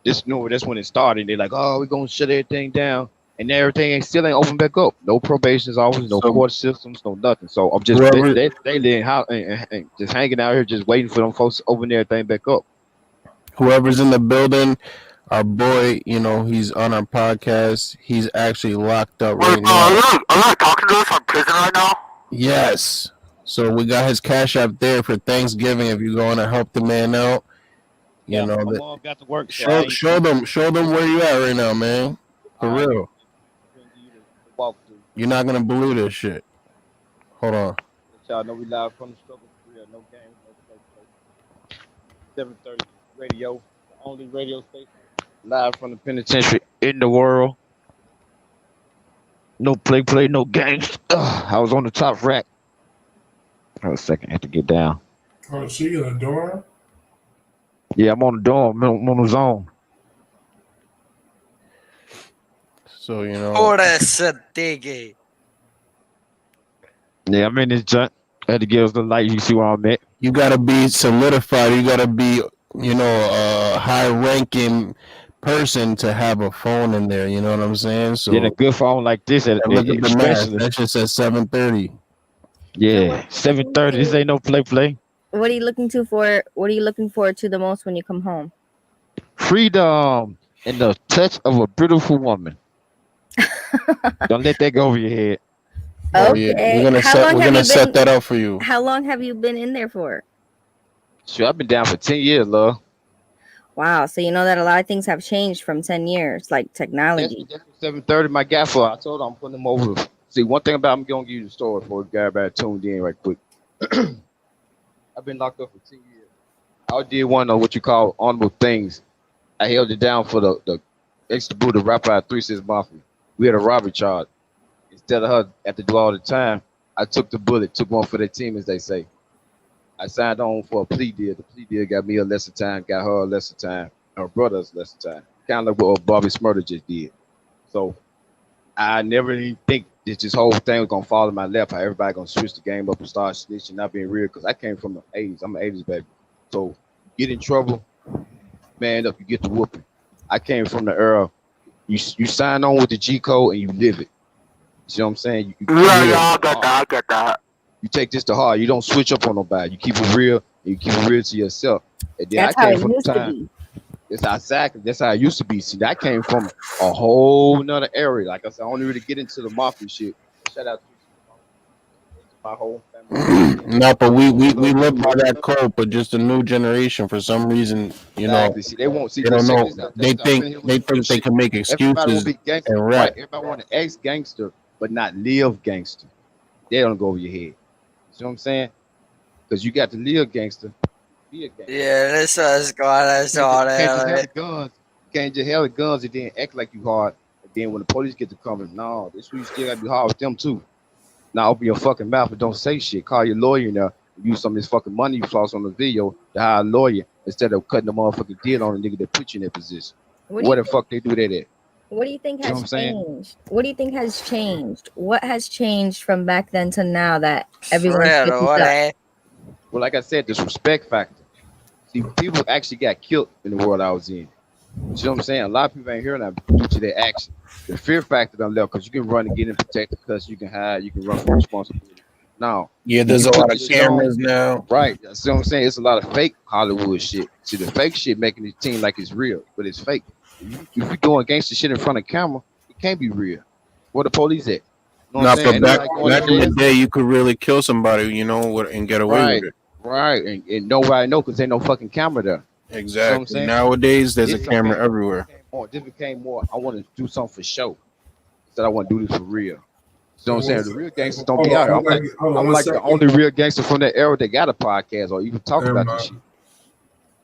that's when it started. They're like, oh, we're gonna shut everything down, and everything still ain't open back up. No probations officers, no So court systems, no nothing. So I'm just whoever they how and just hanging out here, just waiting for them folks to open everything back up. whoever's in the building, our boy, he's on our podcast. He's actually locked up right now. Are you talking to us from prison right now? Yes. So we got his cash app there for Thanksgiving. If you going to help the man out, My mom got to work. So show them where you at right now, man. For real. You're not gonna believe this shit. Hold on. Let y'all know we live from the struggle for real. No games, no play. 730 radio, the only radio station live from the penitentiary in the world. No play, no games. I was on the top rack. For a second, I had to get down. Oh, so you in the dorm? Yeah, I'm on the dorm. I'm on the zone. So Por ese diggy. Yeah, I'm in this junk. I had to give us the light. You see where I'm at. You gotta be solidified. You gotta be, a high-ranking person to have a phone in there. You know what I'm saying? So a good phone like this, look at the math. That just says 730. Yeah, 730. This ain't no play. What are you looking for? What are you looking forward to the most when you come home? Freedom and the touch of a beautiful woman. Don't let that go over your head. Okay. We're gonna set that up for you. How long have you been in there for? Sure, I've been down for 10 years, love. Wow, so you know that a lot of things have changed from 10 years, like technology. That's what 730 my guy for. I told him I'm putting him over. See, one thing about I'm gonna give you the story for everybody tuned in right quick. I've been locked up for 10 years. I did one of what you call honorable things. I held it down for the ex-Buddha rapper at 36 Mafia. We had a robbery charge. Instead of her at the do all the time, I took the bullet, took one for the team, as they say. I signed on for a plea deal. The plea deal got me a lesser time, got her a lesser time, her brother's lesser time. Kind of like what Bobby Smurder just did. So I never even think that this whole thing was gonna fall in my lap. How everybody gonna switch the game up and start snitching, not being real. Because I came from the 80s. I'm an 80s baby. So get in trouble, man up, you get the whooping. I came from the era. You sign on with the G code and you live it. You see what I'm saying? I get that. You take this to heart. You don't switch up on nobody. You keep it real. And you keep it real to yourself. And then That's I how came it from the used to time. be. That's how it used to be. See, I came from a whole nother area. Like I said, I don't really get into the mafia shit. Shout out to my whole family. No, but we live by that code, but just a new generation for some reason, Exactly. See, they won't see. they don't know. This out. They think they can make Everybody will excuses be gangster. and Right. rap. Everybody want to ex gangster, but not live gangster. They don't go over your head. See what I'm saying? Because you got to live gangster. Be a gangster. Yeah, this is going You can't just have the guns and then act like you hard. And then when the police get to coming, no, this you still gotta be hard with them too. Now open your fucking mouth and don't say shit. Call your lawyer now. Use some of this fucking money you floss on the video to hire a lawyer instead of cutting the motherfucking deal on a nigga that put you in that position. Where the fuck they do that at? What do you think You know what I'm has saying? changed? What do you think has changed? What has changed from back then to now that everyone's real, switching what, up? Well, like I said, this respect factor. See, people actually got killed in the world I was in. You know what I'm saying? A lot of people ain't hearing that due to their action. The fear factor done left because you can run and get in protected because you can hide, you can run from responsibility. Now, Yeah, there's a lot of cameras now. Right. That's what I'm saying. It's a lot of fake Hollywood shit. See, the fake shit making it seem like it's real, but it's fake. If you doing gangster shit in front of camera, it can't be real. Where the police at? You know what I'm saying? But Ain't nobody back going in to the jail. day, you could really kill somebody, and get away Right. with it. Right. And nobody know because ain't no fucking camera there. You know what I'm Exactly. saying? Nowadays, there's a This camera became- everywhere. This became more, I want to do something for show. Instead I want to do this for real. You know what I'm saying? The real gangsters don't be out here. I'm like the only real gangster from that era that got a podcast or even talk about this shit.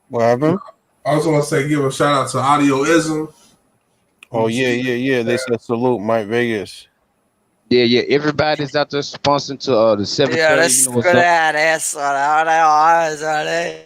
What happened? I was gonna say give a shout out to Audioism. Oh yeah. They said salute Mike Vegas. Yeah. Everybody's out there sponsoring to the 730. Yeah, You let's know go what's up? at eso. Ahora.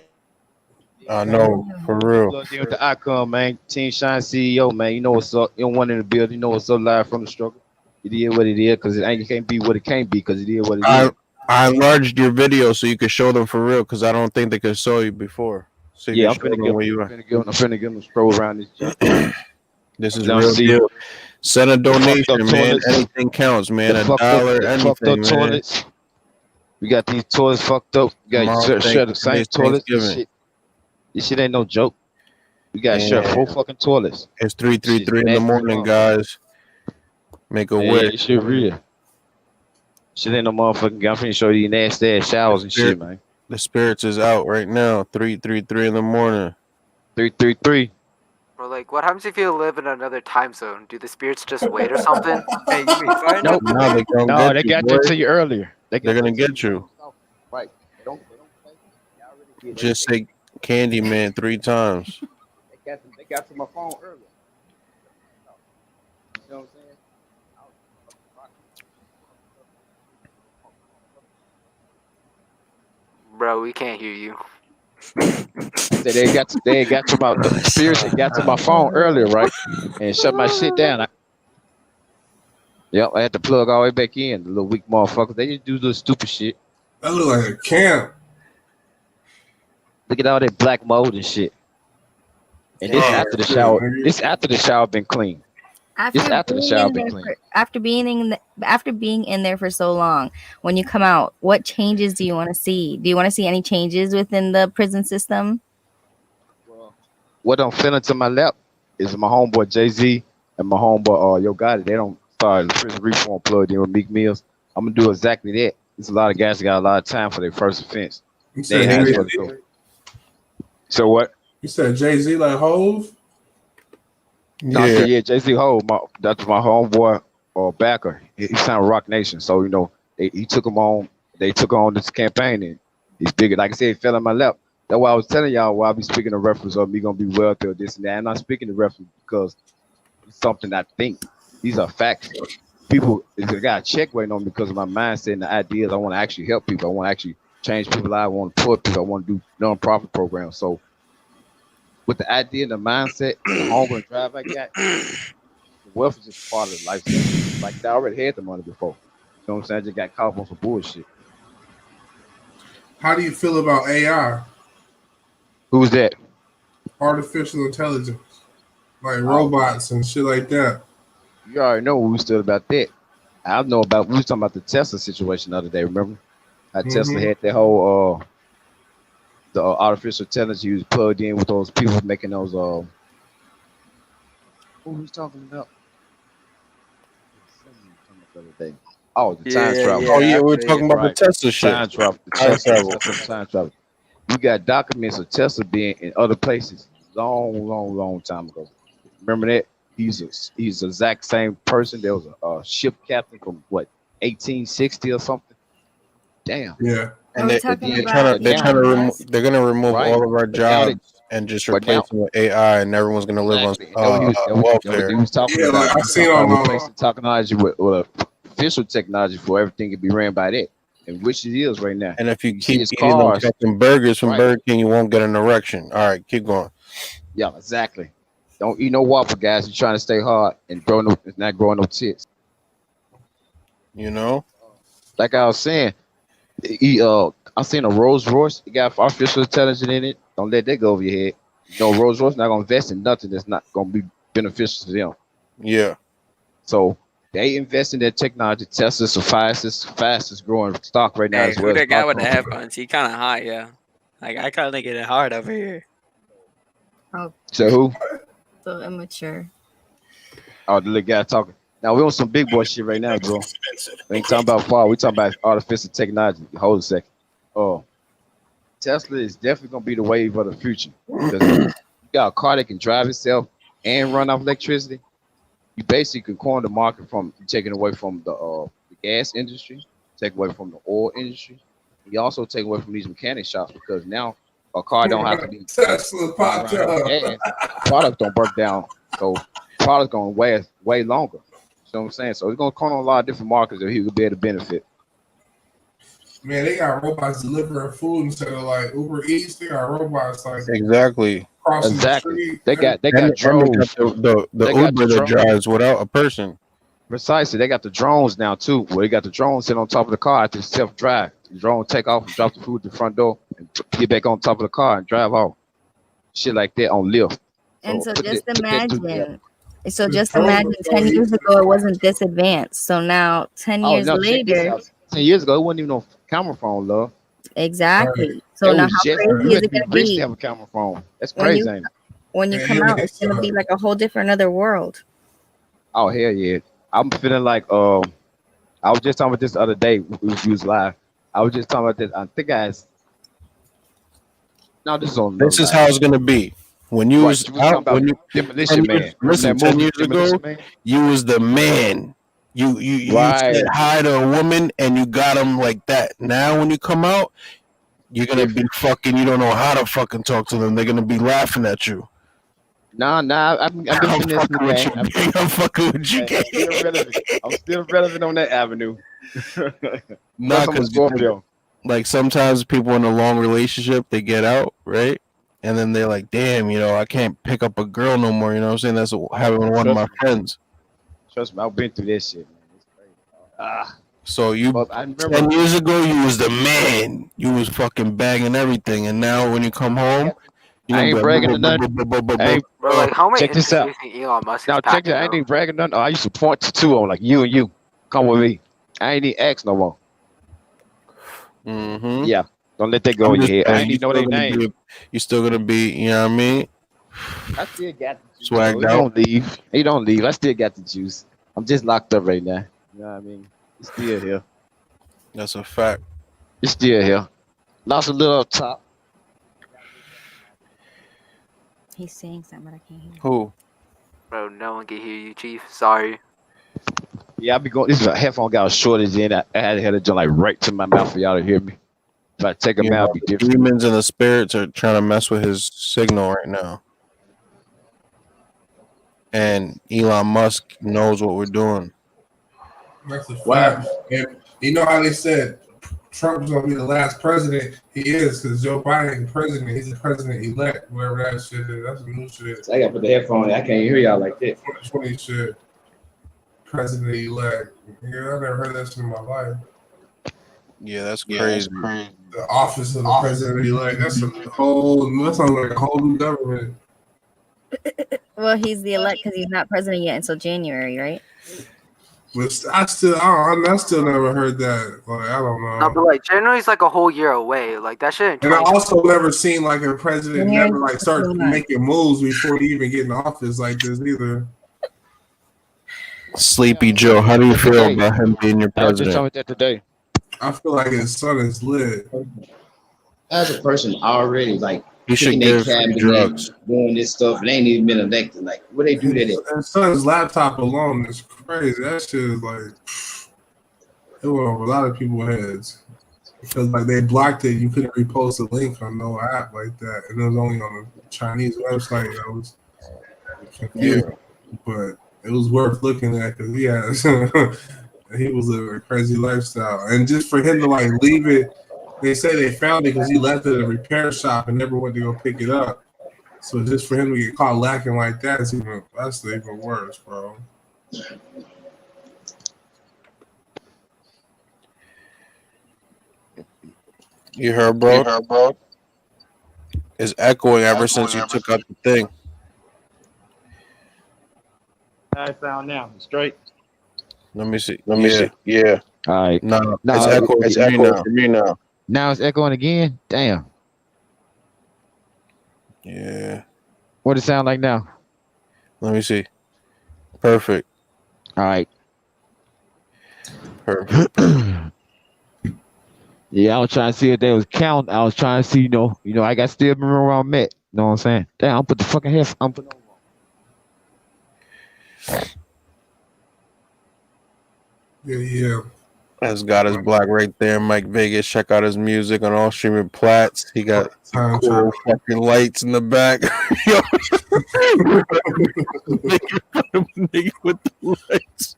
I know, for real. Plug in with the icon, man. Team Shine CEO, man. You know what's up. You don't want in the building. You know what's up live from the struggle. It is what it is, because it can't be what it can't be, because it is what it is. I enlarged your video so you could show them for real, because I don't think they could show you before. So you Yeah, I'm can show finna them where you are. give them a stroll around this shit. This is real deal. Send a donation, man. Anything counts, man. $1, fucked up anything, man. toilets. We got these toilets fucked up. We got share the same toilets. This shit ain't no joke. We got share 4 fucking toilets. It's 3:33 in the morning, guys. Make a wish. This shit real. Shit ain't no motherfucking guy. I'm finna show you nasty ass showers and shit, man. The spirits is out right now. 3:33 in the morning. 3:33. Or like, what happens if you live in another time zone? Do the spirits just wait or something? Hey, you be fine? Nope. No, they got that to you earlier. They're gonna get you. Right. Just say Candyman 3 times. They got to my phone earlier. You know what I'm saying? Bro, we can't hear you. They got to the spirits. They got to my phone earlier, right? And shut my shit down. I had to plug all the way back in. The little weak motherfuckers. They just do little stupid shit. That look like a camp. Look at all that black mold and shit. And this after the shower. This after the shower been clean. After being in there for so long, when you come out, what changes do you want to see? Do you want to see any changes within the prison system? What I'm feeling to my left is my homeboy Jay-Z and my homeboy Yo Gotti. They don't start the prison reform plugged in with Meek Mills. I'm gonna do exactly that. There's a lot of guys that got a lot of time for their first offense. So what? You said Jay-Z like Hove? Yeah, Jay-Z Ho, that's my homeboy backer. He signed Rock Nation, so you know he took him on. They took on this campaign, and he's bigger. Like I said, he fell on my lap. That's why I was telling y'all why I be speaking in reference of me gonna be wealthy or this and that. I'm not speaking in reference because it's something I think. These are facts. People, they got a check waiting on me because of my mindset and the ideas. I want to actually help people. I want to actually change people's lives. I want to support people. I want to do non-profit programs. So with the idea and the mindset, the hunger and drive I got, the wealth is just part of the lifestyle. Like I already had the money before. You know what I'm saying? I just got caught up on some bullshit. How do you feel about AI? Who's that? Artificial intelligence. Like robots and shit like that. You already know what we stood about that. I know about, we was talking about the Tesla situation the other day, remember? How Tesla had that whole the artificial intelligence he was plugged in with those people making those who was talking about? Oh, the time travel. Yeah, we were talking about the Tesla shit. Time travel. Time travel. We got documents of Tesla being in other places long time ago. Remember that? He's the exact same person. There was a ship captain from 1860 or something. Damn. Yeah. And they're gonna remove all of our jobs and just replace them with AI, and everyone's gonna live on welfare. He was talking about. I seen on technology with official technology for everything to be ran by that, and which it is right now. And if you keep eating those fucking burgers from Burger King, you won't get an erection. All right, keep going. Yeah, exactly. Don't eat no waffle, guys. You're trying to stay hard and not growing no tits. You know, like I was saying, I seen a Rolls Royce. It got artificial intelligence in it. Don't let that go over your head. You know, Rolls Royce not gonna invest in nothing that's not gonna be beneficial to them. Yeah. So they invest in that technology. Tesla's the fastest growing stock right now. Hey, as well. Who that guy with the headphones? He kind of hot, yeah. Like I kind of get it hard over here. Oh. So who? So immature. Oh, the little guy talking. Now we on some big boy shit right now, bro. We ain't talking about far. We talking about artificial technology. Hold a second. Tesla is definitely gonna be the wave of the future. Because you got a car that can drive itself and run off electricity. You basically can corner the market from taking away from the gas industry, take away from the oil industry. You also take away from these mechanic shops because now a car don't have to be Tesla popped up. Product don't break down, so product gonna last way longer. know what I'm saying? So it's gonna come on a lot of different markets that he would be able to benefit. Man, they got robots delivering food instead of like Uber Eats. They got robots like Exactly. crossing the street. They got And drones. the They got Uber the that drones. drives without a person. Precisely, they got the drones now too. Where they got the drone sitting on top of the car after self-drive. The drone take off and drop the food at the front door and get back on top of the car and drive off. Shit like that on Lyft. And so put just that together. imagine. So just imagine 10 years ago it wasn't this advanced. So now 10 Oh years no! Check this later. out. 10 years ago, it wasn't even no camera phone, love. Exactly. So It now was how just crazy you is had to it be gonna rich be to have a camera phone. That's when crazy, you ain't it? when you come out? It's gonna be like a whole different other world. Oh hell yeah! I'm feeling like I was just talking about this the other day. We was live. I was just talking about this. I think guys. No, this is on. This is how it's gonna be. When you was You was talking out, about when you Demolition Man. listen, That 10 movie, years Demolition ago, Man. you was the man. You Right. said hi to a woman and you got them like that. Now when you come out, you're gonna be fucking. You don't know how to fucking talk to them. They're gonna be laughing at you. Nah, I'm been finessing the game. I'm fucking with you. I'm still relevant. I'm still relevant on that avenue. Not I'm a because Scorpio. like sometimes people in a long relationship they get out right, and then they're like, damn, I can't pick up a girl no more. You know what I'm saying? That's what happened with one of my friends. Trust me, I've been through this shit, man. It's crazy. So you I remember 10 years ago, you was the man. You was fucking bagging everything, and now when you come home, you I ain't bragging to nothing. Hey, Bro, like how many check this out. industries think Elon Musk Now is check packing, it. I ain't bro? even bragging nothing. I used to point to two on like you and you. Come with me. I ain't even ask no more. Mm-hmm. Yeah. Don't let that go in your head. I ain't even know their name. You're still gonna be, you know what I mean? I still got the juice. Swagged He out. don't leave. He don't leave. I still got the juice. I'm just locked up right now. You know what I mean? It's still here. That's a fact. It's still here. Lost a little up top. He's saying something, but I can't hear. Who? Bro, no one can hear you, Chief. Sorry. Yeah, I be going. This is a headphone got a shortage in. I had to have it done like right to my mouth for y'all to hear me. If I take them out, it'd be The different. demons and the spirits are trying to mess with his signal right now. And Elon Musk knows what we're doing. That's a fact. And you know how they said Trump's gonna be the last president? He is, because Joe Biden is president. He's the president elect, whatever that shit is. That's some new shit. I gotta put the headphone in. I can't hear y'all like that. 2020 shit. President elect. Yeah, I never heard that shit in my life. Yeah, that's crazy. The office of the president elect. That's that sounds like a whole new government. Well, he's the elect because he's not president yet until January, right? But I still never heard that. Like, I don't know. No, but like January's like a whole year away. Like that shit. And I also never seen like a president never like start making moves before he even get in office like this either. Sleepy Joe, how do you feel about him being your I was just president? talking about that today. I feel like his son is lit. As a person already like you should picking give their cabinet, drugs. doing this stuff, and they ain't even been elected. Like, what they do that at? His son's laptop alone is crazy. That shit is like it went over a lot of people's heads because like they blocked it. You couldn't repost a link on no app like that, and it was only on a Chinese website. That was confusing, but it was worth looking at because he was living a crazy lifestyle, and just for him to like leave it. They say they found it because he left it at a repair shop and never went to go pick it up. So just for him to get caught lacking like that is that's even worse, bro. You heard, bro? It's echoing ever since you took out the thing. I found now. Straight. Let me see. Yeah. All right. No, it's echoing for me now. Now it's echoing again. Damn. Yeah. What it sound like now? Let me see. Perfect. All right. Perfect. Yeah, I was trying to see if they was counting. I was trying to see, you know, I got still remember where I'm at. You know what I'm saying? Damn, I'll put the fucking head. I'm putting Yeah. That's got his black right there. Mike Vegas. Check out his music on all streaming plats. He got cool fucking lights in the back. Nigga with the lights.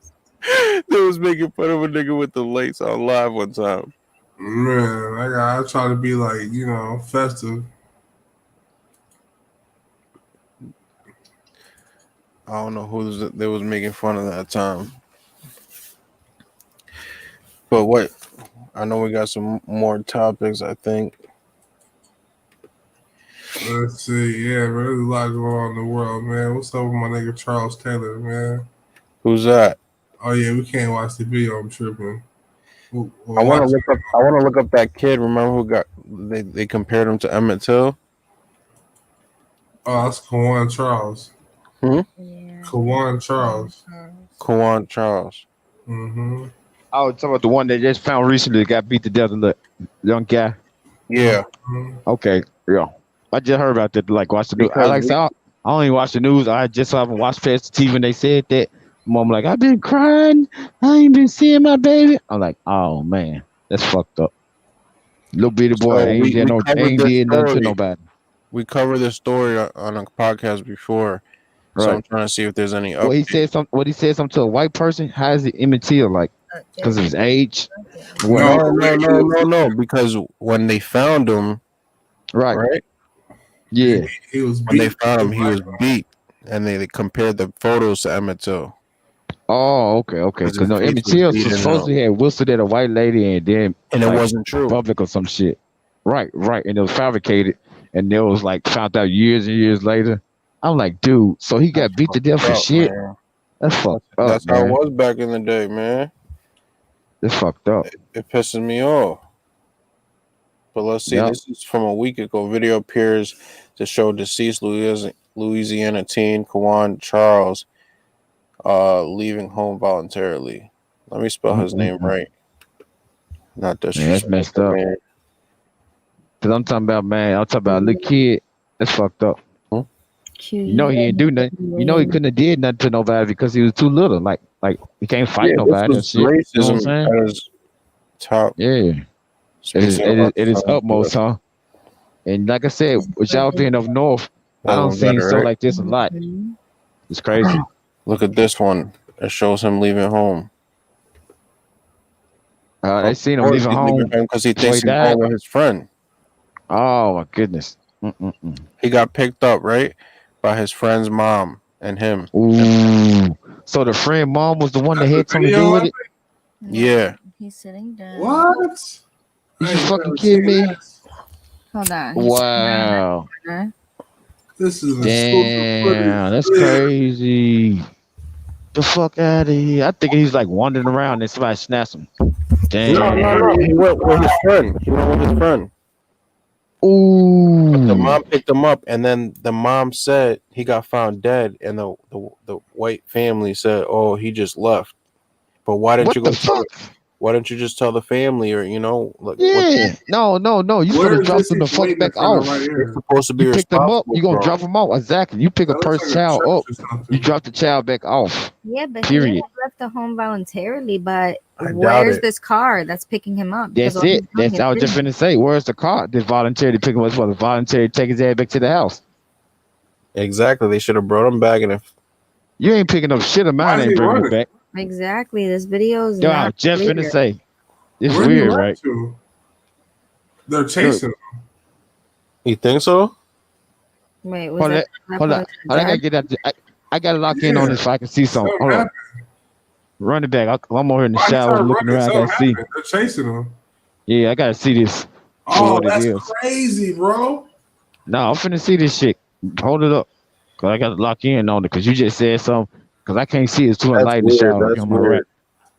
They was making fun of a nigga with the lights on live one time. Man, I try to be like, festive. I don't know who they was making fun of that time. But what? I know we got some more topics, I think. Let's see. Yeah, man, there's a lot going on in the world, man. What's up with my nigga Charles Taylor, man? Who's that? Oh yeah, we can't watch the video. I'm tripping. We'll I want watch to look up. I want to look up that kid. Remember who got? They compared him to Emmett Till. Oh, that's Kawan Charles. Hmm. Kawan Charles. Kawan Charles. Mm-hmm. I was talking about the one that just found recently that got beat to death. The young guy. Yeah. Okay. Yeah. I just heard about that. Like, watch the news. I don't even watch the news. I just haven't watched past the TV when they said that. Mom, like, I've been crying. I ain't been seeing my baby. I'm like, oh man, that's fucked up. Little bitty boy So ain't did nothing to nobody. We covered this story on a podcast before, so Right. I'm trying to see if there's any update. What he said something to a white person. How is it immaterial? Like, because of his age? No. Because when they found him, right? Yeah. He was when they found him, he was beat, and they compared the photos to Emmett Till. Oh, okay. Because no, Emmett Till supposedly had whistled at a white lady, and then it wasn't true. Public or some shit. Right, and it was fabricated, and it was like found out years and years later. I'm like, dude, so he got beat to death for shit. Man. That's fucked up. That's how it was back in the day, man. It's fucked up. It pisses me off. But let's see. Yep. This is from a week ago. Video appears to show deceased Louisiana teen Kawan Charles leaving home voluntarily. Let me spell his name right. Not that's messed up. Man. Cause I'm talking about a little kid. That's fucked up. You know he didn't do nothing. You know he couldn't have did nothing to nobody because he was too little. Like he can't fight nobody. This And was shit. You know what I'm racism saying? at its top. Yeah. It is utmost, huh? And like I said, with y'all being up north, I don't see so like this a lot. It's crazy. Look at this one. It shows him leaving home. They seen him leaving home because he thinks he's going with his friend. Oh my goodness. He got picked up, right, by his friend's mom and him. Ooh. So the friend mom was the one that had something to do with it? Yeah. He's sitting down. What? You fucking kidding me? Hold on. Wow. This is damn. That's crazy. The fuck out of here! I think he's like wandering around and somebody snaps him. Damn. No. He went with his friend. Ooh. But the mom picked him up, and then the mom said he got found dead, and the white family said, "Oh, he just left." But why didn't you go? Why don't you just tell the family, or like? Yeah. No. You should have dropped him the fuck back off. You're supposed to be you picked them up. You gonna bro. drop them off? Exactly. You pick a first child up. You drop the child back off. Yeah, but period. he left the home voluntarily. But I where's doubt it. this car that's picking him up? That's it. That's I was just finna say. Where's the car that voluntarily pick him up? Well, voluntarily take his ass back to the house. Exactly. They should have brought him back, and if you ain't picking up shit of mine, ain't bringing him back. Exactly. This video is. Yo, I was just finna say. It's Where weird, right? They're chasing him. You think so? Wait, hold on. I gotta get out. I gotta lock in on this so I can see something. Hold on. Run it back. I'm over here in the shower looking around. I gotta see. They're chasing him. Yeah, I gotta see this. Oh, that's crazy, bro. No, I'm finna see this shit. Hold it up. Cause I gotta lock in on it. Cause you just said something. Cause I can't see it's too light in the shower. That's weird.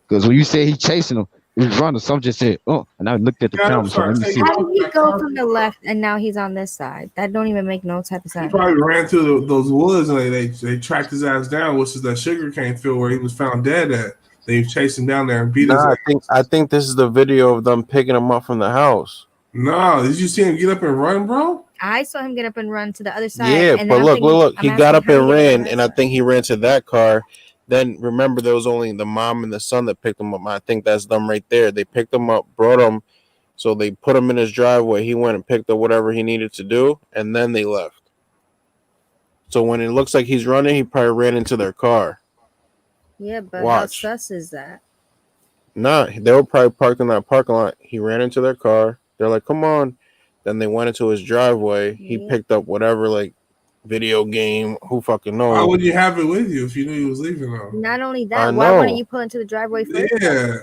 Cause when you said he chasing him, he was running. Some just said, "Oh," and I looked at the camera. So let me see. How did he go from the left and now he's on this side? That don't even make no type of sense. He probably ran through those woods and they tracked his ass down, which is that sugarcane field where he was found dead at. They chased him down there and beat his ass. I think this is the video of them picking him up from the house. No, did you see him get up and run, bro? I saw him get up and run to the other side. Yeah, and but look. He got up and ran, and I think think he ran to that car. Then remember, there was only the mom and the son that picked him up. I think that's them right there. They picked him up, brought him, so they put him in his driveway. He went and picked up whatever he needed to do, and then they left. So when it looks like he's running, he probably ran into their car. Yeah, but Watch. how sus is that? Nah, they were probably parked in that parking lot. He ran into their car. They're like, "Come on!" Then they went into his driveway. He picked up whatever like video game. Who fucking knows? Why would you have it with you if you knew he was leaving though? Not only I that, why wouldn't know. you pull into the driveway first? Yeah.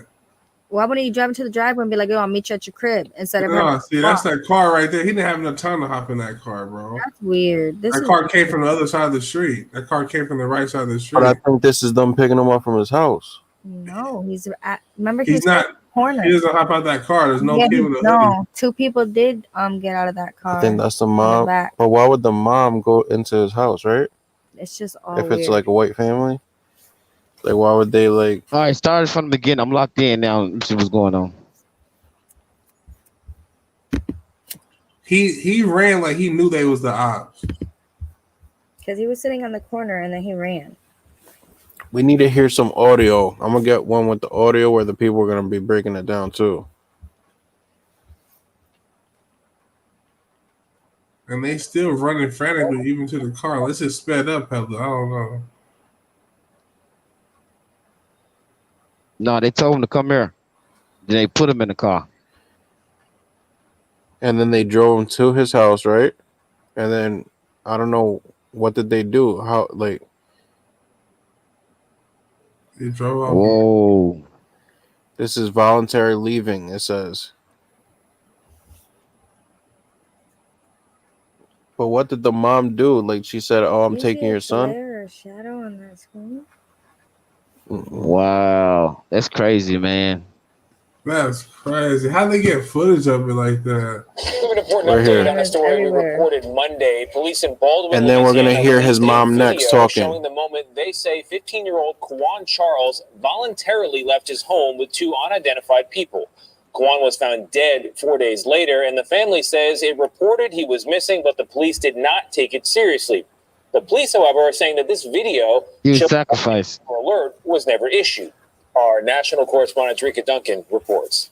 Why wouldn't you drive into the driveway and be like, "Yo, I'll meet you at your crib," instead of having No, see, that's that car right there. He didn't have enough time to hop in that car, bro. That's weird. This That is car came from the other side of the street. That car came from the right side of the street. But I think this is them picking him up from his house. no. He's at. Remember, he He's was not. in the corner. He doesn't hop out that car. There's no Yeah, kid with a hoodie. no, two people did get out of that car. I think that's the in mom. back. But why would the mom go into his house, right? It's just all If it's weird. like a white family, like why would they like? All right, started from the beginning. I'm locked in now. Let's see what's going on. He ran like he knew they was the ops. Because he was sitting on the corner and then he ran. We need to hear some audio. I'm gonna get one with the audio where the people are gonna be breaking it down too. And they still running frantically even to the car. Let's just sped up, Pebble. I don't know. No, they told him to come here. Then they put him in the car. And then they drove him to his house, right? And then I don't know what did they do. How like they drove off. Whoa. This is voluntary leaving, it says. But what did the mom do? Like she said, "Oh, I'm taking your son." There a shadow on that screen? Wow, that's crazy, man. That's crazy. How they get footage of it like that? An important We're update here. on a story we reported Monday. Police in Baldwin, And then we're gonna Louisiana, hear his released a mom next video talking. showing the moment they say 15-year-old Kawan Charles voluntarily left his home with two unidentified people. Kawan was found dead 4 days later, and the family says it reported he was missing, but the police did not take it seriously. The police, however, are saying that this video He was showed sacrificed. an alert was never issued. Our national correspondent Rika Duncan reports.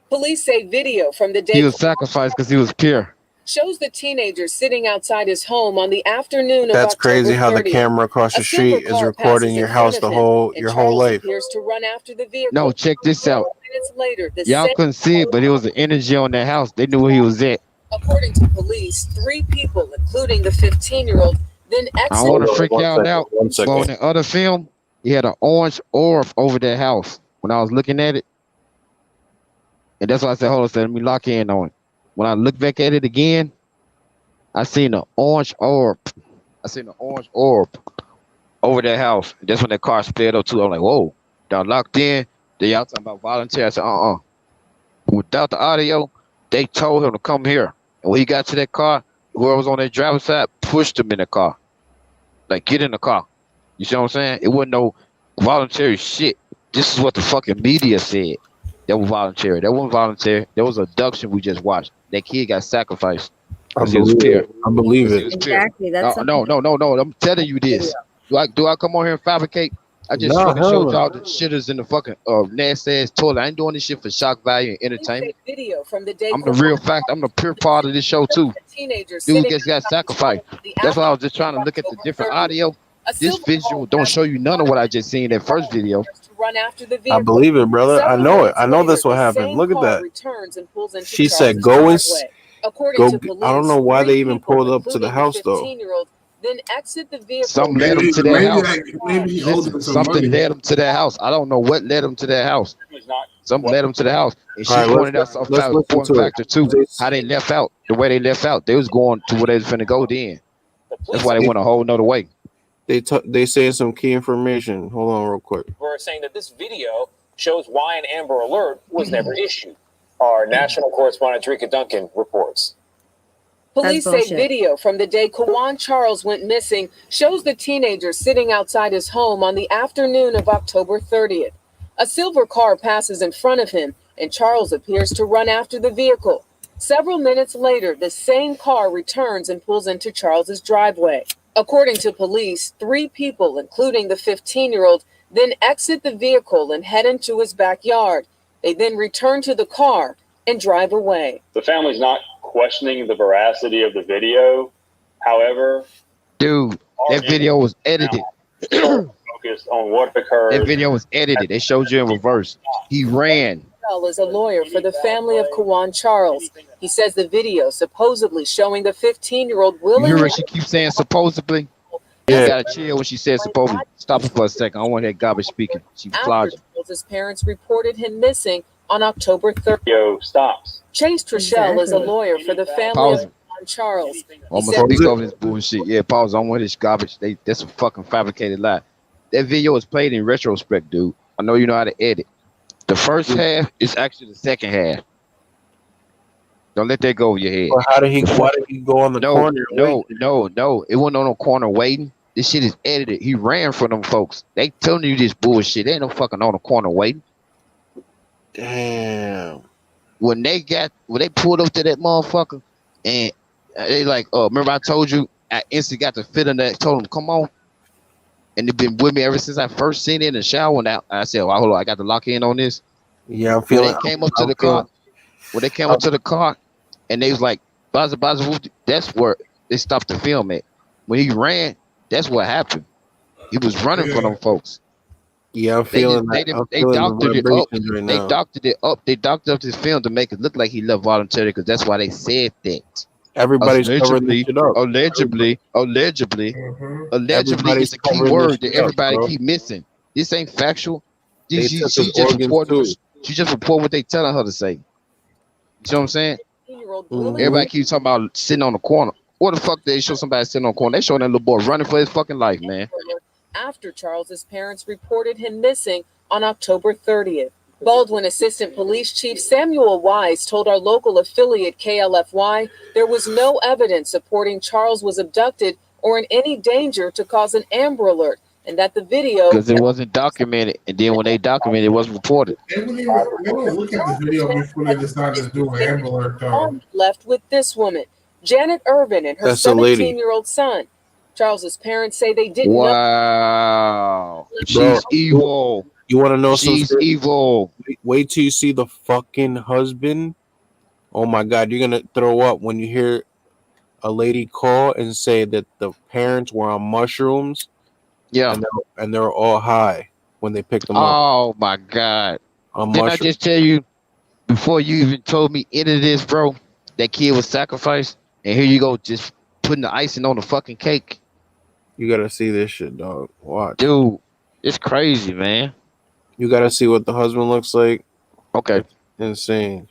Police say video from the day He was sacrificed because he was pure. shows the teenager sitting outside his home on the afternoon of That's October crazy how the 30th. camera across A the street silver is car recording passes your in house front the of him, whole and your whole Charles life. appears to run after the vehicle. No, check this out. Minutes later, the Y'all same couldn't see it, but it was an energy on that house. They knew where he was at. According to police, 3 people, including the 15-year-old, then I exited. want to freak y'all out. One But on second. the other film, he had an orange orb over that house. When I was looking at it, and that's why I said, hold on, let me lock in on it. When I look back at it again, I seen an orange orb. I seen an orange orb over that house. And that's when that car sped up too. I'm like, whoa, y'all locked in. Then y'all talking about volunteer. I said, Without the audio, they told him to come here. And when he got to that car, whoever was on that driver's side pushed him in the car. Like, get in the car. You see what I'm saying? It wasn't no voluntary shit. This is what the fucking media said. That was voluntary. That wasn't voluntary. That was abduction we just watched. That kid got sacrificed. I Because he was believe pure. it. I believe He it. was pure. Exactly. That's No. I'm telling you this. Do I come on here and fabricate? I just No, fucking hell showed no. y'all the shitters in the fucking nasty ass toilet. I ain't doing this shit for shock value and Police say entertainment. video from the day I'm the real fact. I'm the pure part of this show too. teenager Dude sitting gets got outside sacrificed. the That's why I was just trying to look at the different audio. A This silver visual don't show you none of what I just seen in that first video. to run after the I vehicle. believe it, brother. I Several know it. minutes I know later, that's what the happened. same Look at car that. returns and pulls into She said, Charles's "Go and driveway. According go." to police, I don't know why 3 they even people, pulled up to the including house though. 15-year-old, then exit the vehicle. Something led him to that Maybe house. maybe he owed Listen, them some something money. led him to that house. I don't know what led him to that house. Something led him to the house. And she All right, pointed out let's some listen important to it. factor too. How they left out. The way they left out. They was going to where they was finna go then. That's why they went a whole nother way. They saying some key information. Hold on real quick. We're saying that this video shows why an Amber Alert was never issued. Our national correspondent Rika Duncan reports. Police That's say bullshit. video from the day Kawan Charles went missing shows the teenager sitting outside his home on the afternoon of October 30th. A silver car passes in front of him, and Charles appears to run after the vehicle. Several minutes later, the same car returns and pulls into Charles's driveway. According to police, 3 people, including the 15-year-old, then exit the vehicle and head into his backyard. They then return to the car and drive away. The family's not questioning the veracity of the video. However, Dude, that video was edited. focus focused on what occurred. That video was edited. They showed you in reverse. He ran. Is a lawyer for the family of Kawan Charles. He says the video supposedly showing the 15-year-old You hear willingly. what she keeps saying supposedly? Yeah. You gotta chill when she says supposedly. Stop it for a second. I don't want that garbage speaking. She After flogged Charles's parents reported him missing on October 3rd. Video stops. Chase Trishelle is a lawyer for the family Pause of Kawan Charles. I'm gonna speak over this bullshit. Yeah, pause. I don't want this garbage. That's a fucking fabricated lie. That video was played in retrospect, dude. I know you know how to edit. The first half is actually the second half. Don't let that go over your head. Or why did he go on the corner? No. It wasn't on the corner waiting. This shit is edited. He ran from them folks. They telling you this bullshit. They ain't no fucking on the corner waiting. Damn. When they pulled up to that motherfucker and they like, remember I told you I instantly got the feeling that told him, come on. And they've been with me ever since I first seen it in the shower. And I said, well, hold on, I got to lock in on this. Yeah, I'm feeling. When they came up to the car, and they was like, Baza, that's where they stopped the film at. When he ran, that's what happened. He was running from them folks. Yeah, I'm feeling They doctored it up. They doctored up this film to make it look like he left voluntarily because that's why they said that. Everybody's covering this shit up. Allegedly is the key word that everybody keep missing. This ain't factual. She just report what they telling her to say. You know what I'm saying? Everybody keeps talking about sitting on the corner. What the fuck they show somebody sitting on the corner? They showing that little boy running for his fucking life, man. After Charles's parents reported him missing on October 30th. Baldwin Assistant Police Chief Samuel Wise told our local affiliate KLFY there was no evidence supporting Charles was abducted or in any danger to cause an Amber Alert, and that the video because it wasn't documented, and then when they documented, it wasn't reported. They wouldn't look at the video before they decided to do an Amber Alert, though. Left with this woman, Janet Irvin, and her 17-year-old son. Charles's parents say they didn't know. Wow, she's evil. You want to know something? She's evil. Wait till you see the fucking husband. Oh my God, you're gonna throw up when you hear a lady call and say that the parents were on mushrooms. Yeah, and they're all high when they picked them up. Oh my God! Didn't I just tell you before you even told me any of this, bro? That kid was sacrificed, and here you go, just putting the icing on the fucking cake. You gotta see this shit, dog. Watch, dude. It's crazy, man. You gotta see what the husband looks like. Okay. It's insane.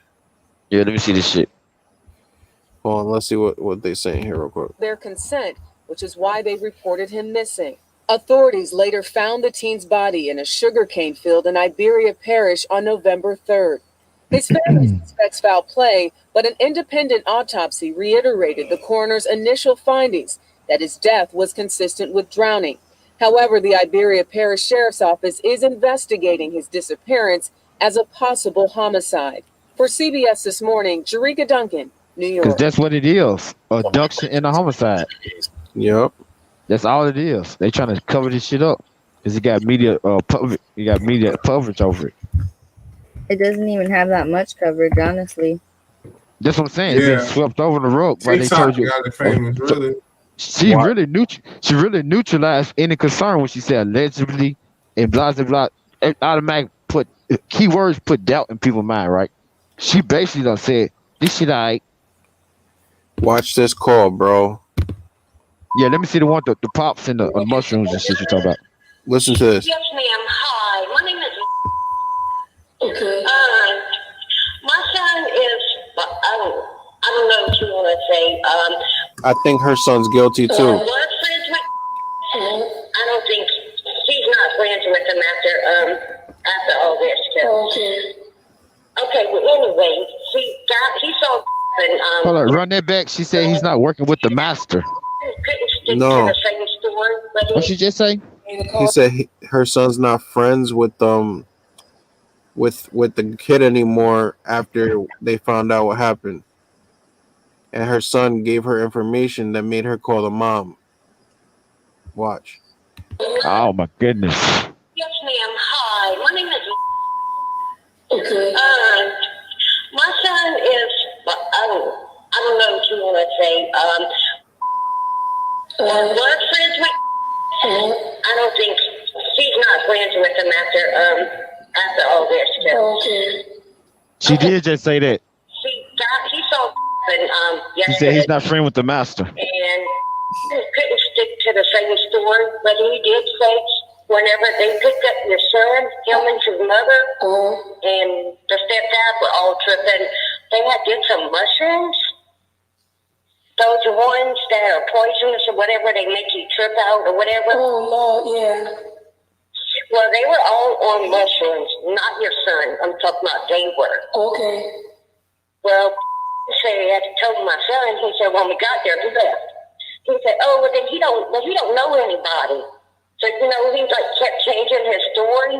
Yeah, let me see this shit. Hold on, let's see what they saying here real quick. Their consent, which is why they reported him missing. Authorities later found the teen's body in a sugarcane field in Iberia Parish on November 3rd. His family suspects foul play, but an independent autopsy reiterated the coroner's initial findings that his death was consistent with drowning. However, the Iberia Parish Sheriff's Office is investigating his disappearance as a possible homicide. For CBS This Morning, Jerika Duncan, New York. Because that's what it is. Abduction and a homicide. Yep. That's all it is. They trying to cover this shit up. Because it got media coverage over it. It doesn't even have that much coverage, honestly. That's what I'm saying. It's been swept over the rug. But they told you. She really neutralized any concern when she said allegedly and blah blah blah. Automatic put keywords put doubt in people's mind, right? She basically done said this shit alright. Watch this call, bro. Yeah, let me see the one the pops and the mushrooms and shit you talking about. Listen to this. Yes, ma'am. Hi, my name is. Okay. My son is. I don't know what you want to say. I think her son's guilty too. Was friends with. I don't think he's not friends with him after all this. Okay. Well, anyway, he saw. And, hold on, run that back. She said he's not working with the master. No. What she just say? He said her son's not friends with the kid anymore after they found out what happened. And her son gave her information that made her call the mom. Watch. Oh my goodness. Yes, ma'am. Hi, my name is. Okay. My son is. I don't know what you want to say. Was friends with. I don't think he's She did just say that. He saw and She said he's not friend with the master. and couldn't stick to the same story, but he did say whenever they picked up your son, him and his mother, and the stepdad were all tripping, they had did some mushrooms. Those ones that are poisonous or whatever, they make you trip out or whatever. Oh, Lord, yeah. Well, they were all on mushrooms, not your son. I'm talking about they were. Okay. Well, so he had to tell my son. He said, when we got there, he left. He said, "Oh, well, then he don't know anybody." So he like kept changing his story.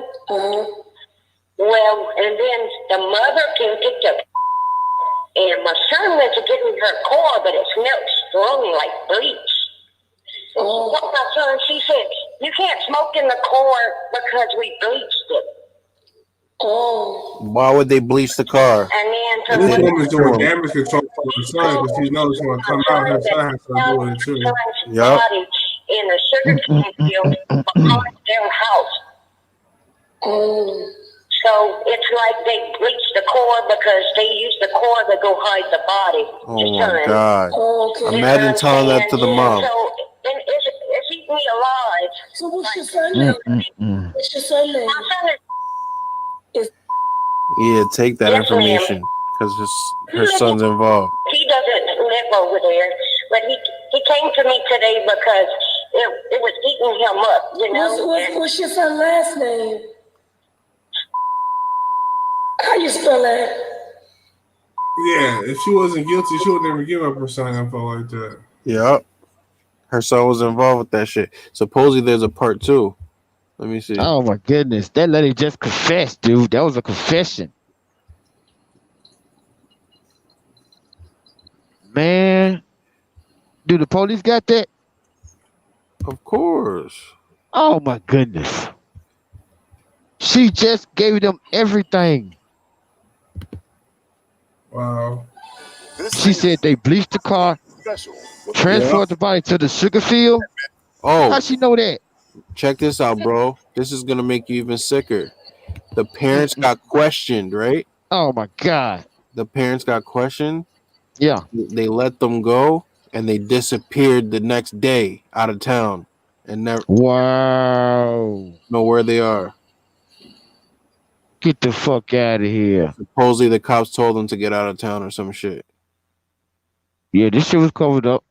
Well, and then the mother came picked up, and my son went to get in her car, but it smelled strong like bleach. So my son, she said, "You can't smoke in the car because we bleached it." Why would they bleach the car? And This then woman's doing damage control for her son because she knows she's going to come out. Her son has to do it too. Yep. body in a sugarcane field behind their house. So it's like they bleached the core because they used the core to go hide the body. Oh my God! Imagine telling that to the mom. So it's eating me alive. So what's your son name? What's your son name? My son is Yeah, take that information because her son's involved. He doesn't live over there, but he came to me today because it was eating him up, What's your son's last name? How you spell that? Yeah, if she wasn't guilty, she would never give up her son info like that. Yep. Her son was involved with that shit. Supposedly there's a part 2. Let me see. Oh my goodness. That lady just confessed, dude. That was a confession. Man. Do the police got that? Of course. Oh my goodness. She just gave them everything. Wow. She said they bleached the car, transport the body to the sugar field. Oh. How'd she know that? Check this out, bro. This is going to make you even sicker. The parents got questioned, right? Oh my God. The parents got questioned. Yeah. They let them go and they disappeared the next day out of town and never know where they are. Get the fuck out of here. Supposedly the cops told them to get out of town or some shit. Yeah, this shit was covered up.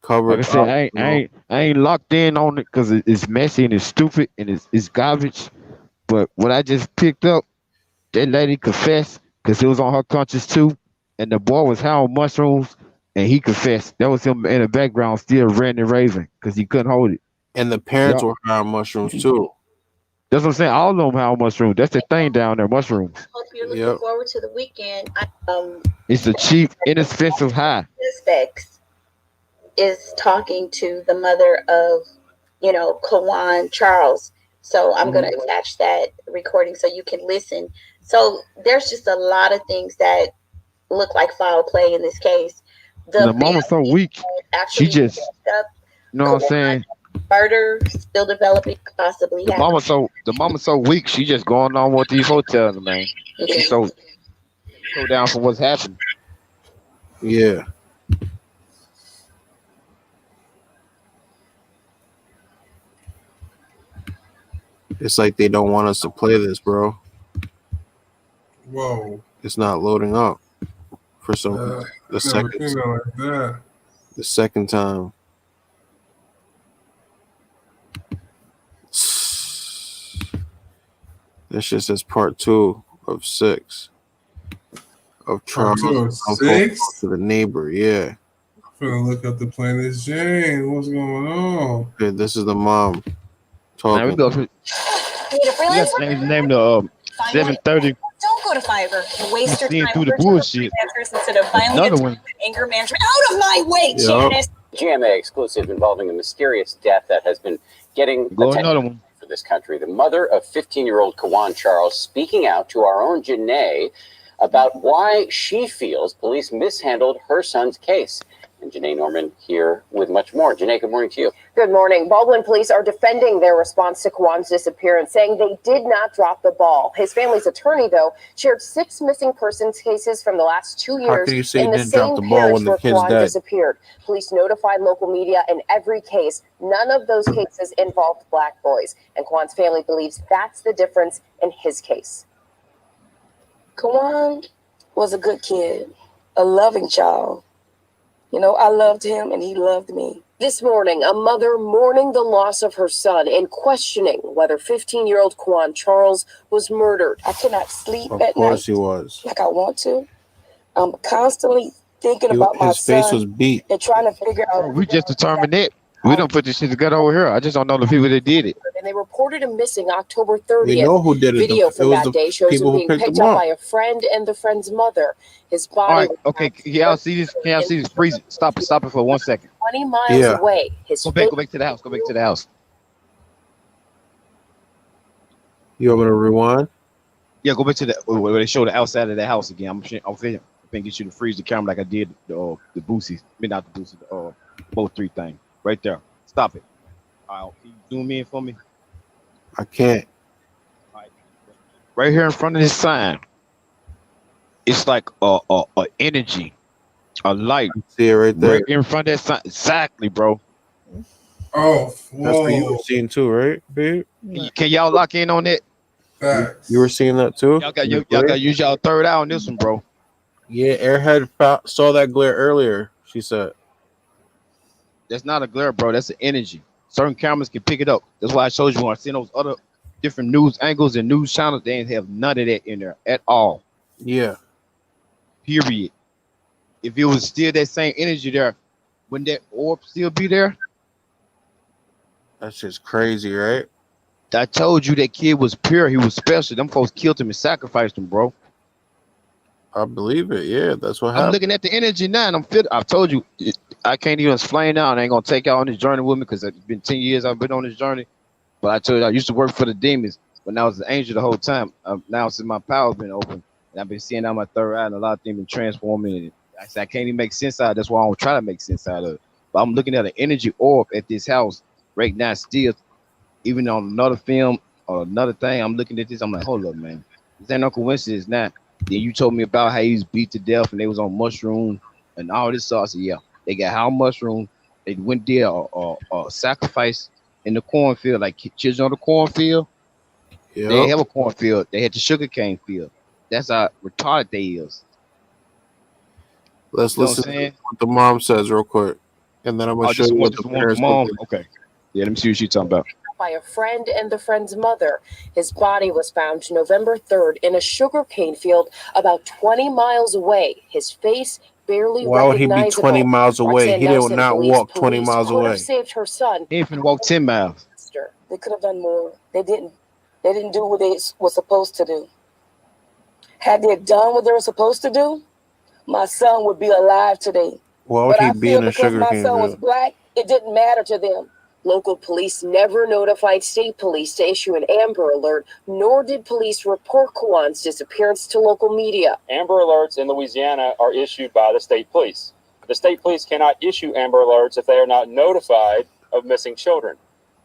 Covered like I said, up. I ain't locked in on it because it's messy and it's stupid and it's garbage. But what I just picked up, that lady confessed because it was on her conscience too. And the boy was high on mushrooms and he confessed. That was him in the background still ranting and raving because he couldn't hold it. And the parents were high on mushrooms too. That's what I'm saying. All of them high on mushrooms. That's the thing down there, mushrooms. Hope you're looking forward to the weekend. It's a cheap, inexpensive high. Suspects is talking to the mother of, Kawan Charles. So I'm going to attach that recording so you can listen. So there's just a lot of things that look like foul play in this case. The mama's so weak. She just, you know what I'm saying? Murder still developing, possibly. The mama's so weak. She just going on with these hotels, man. Okay. She's so down for what's happened. Yeah. It's like they don't want us to play this, bro. Whoa. It's not loading up for some the second time. This just says part 2 of 6 of trauma to the neighbor. Yeah. I'm gonna look up the Planet Jane. What's going on? Okay, this is the mom talking. Now we go for name the 7:30. Don't go to Fiverr and waste your time through the bullshit. instead of finally Another one. anger management. Out of my way, Janice. GMA exclusive involving a mysterious death that has been getting attention for this country. The mother of 15-year-old Kawan Charles speaking out to our own Janae about why she feels police mishandled her son's case. And Janae Norman here with much more. Janae, good morning to you. Good morning. Baldwin police are defending their response to Kawan's disappearance, saying they did not drop the ball. His family's attorney, though, shared 6 missing persons cases from the last 2 How years can you say in you the didn't drop same the ball parish when the where kid's Kawan dead? disappeared. Police notified local media in every case. None of those cases involved black boys, and Kawan's family believes that's the difference in his case. Kawan was a good kid, a loving child. You know, I loved him and he loved me. This morning, a mother mourning the loss of her son and questioning whether 15-year-old Kawan Charles was murdered. I cannot sleep Of at course night he was. like I want to. I'm constantly thinking about my His face son was beat. and trying to figure Bro, out. we just determined that. We don't put this shit together over here. I just don't know the people that did it. And they reported him missing October 30th. We know who did it. Video It from was that the day shows him people who being picked picked him up up. by a friend and the friend's mother. His All body right, okay. Can y'all see this? Can y'all see this? Freeze it. Stop it for 1 second. 20 miles Yeah. away. His Go back to the house. Go back to the house. You want me to rewind? Yeah, go back to the where they show the outside of the house again. I'm thinking get you to freeze the camera like I did the Boosie. I mean, not the Boosie, the MO3 thing. Right there. Stop it. All right, can you zoom in for me? I can't. Right here in front of this sign, it's like a energy, a light. See it right there. Right in front of that sign. Exactly, bro. Oh, That's what you were seeing too, right, babe? Can y'all lock in on that? You were seeing that too? Y'all got to use y'all third eye on this one, bro. Yeah, Airhead saw that glare earlier, she said. That's not a glare, bro. That's an energy. Certain cameras can pick it up. That's why I showed you when I seen those other different news angles and news channels. They didn't have none of that in there at all. Yeah. Period. If it was still that same energy there, wouldn't that orb still be there? That's just crazy, right? I told you that kid was pure. He was special. Them folks killed him and sacrificed him, bro. I believe it. Yeah, that's what I'm happened. looking at the energy now, and I'm fit. I've told you, I can't even explain now, and I ain't gonna take y'all on this journey with me because it's been 10 years I've been on this journey. But I told you I used to work for the demons, but now I was an angel the whole time. Now since my power's been open, and I've been seeing out my third eye, and a lot of things been transforming. And I said I can't even make sense out of it. That's why I don't try to make sense out of it. But I'm looking at an energy orb at this house right now, still, even on another film or another thing. I'm looking at this. I'm like, hold up, man. This ain't no coincidence now. Then you told me about how he was beat to death and they was on mushroom and all this stuff. I said, yeah, they got how mushroom. They went there or sacrifice in the cornfield, like children on the cornfield. Yep. They have a cornfield. They had the sugarcane field. That's how retarded they is. Let's You know listen what I'm to saying? what the mom says real quick. And then I'm going to show you what the parents mom. look like. Okay. Yeah, let me see what she's talking about. by a friend and the friend's mother. His body was found November 3rd in a sugarcane field about 20 miles away. His face barely Why would he be recognizable. 20 miles away? Roxanne He did Nelson not believes walk 20 police miles could have away. saved her son. He even walked 10 miles. They could have done more. They didn't. They didn't do what they were supposed to do. Had they done what they were supposed to do, my son would be alive today. Why would But he I be feel in a because my sugarcane son was field? black, it didn't matter to them. Local police never notified state police to issue an Amber Alert, nor did police report Kawan's disappearance to local media. Amber Alerts in Louisiana are issued by the state police. The state police cannot issue Amber Alerts if they are not notified of missing children.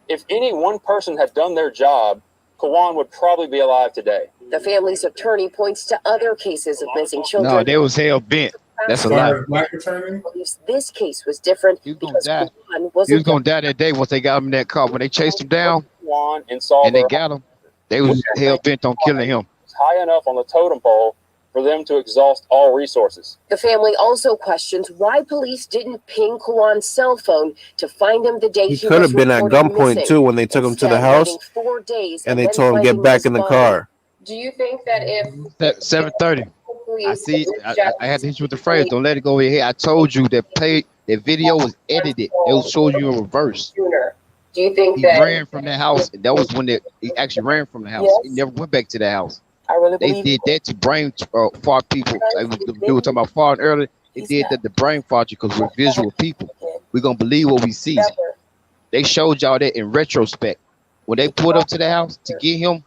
If any one person had done their job, Kawan would probably be alive today. The family's attorney points to other cases of missing children. No, they was hell bent. That's a lie. Black attorney? Believes this case was different because Kawan He wasn't was gonna die that day once they got him in that car. When they chased him down Kawan and saw and they their got him, they was hell bent on killing him. high enough on the totem pole for them to exhaust all resources. The family also questions why police didn't ping Kawan's cell phone to find him the day He he could was have been at reported gunpoint missing. too when they took him to the Instead, house waiting 4 days and they then told him get finding back his in the body. car. Do you think that if 7:30. I see. I had to hit you with the phrase. Don't let it go in here. I told you that video was edited. It will show you in reverse. Do you think He that ran from the house. That was when he actually ran from the house. Yes. He never went back to the house. I really They believe did that to brain fart people. They were talking about farting earlier. They did that to brain fart you because we're visual people. We're gonna believe what we see. They showed y'all that in retrospect. When they pulled up to the house to get him,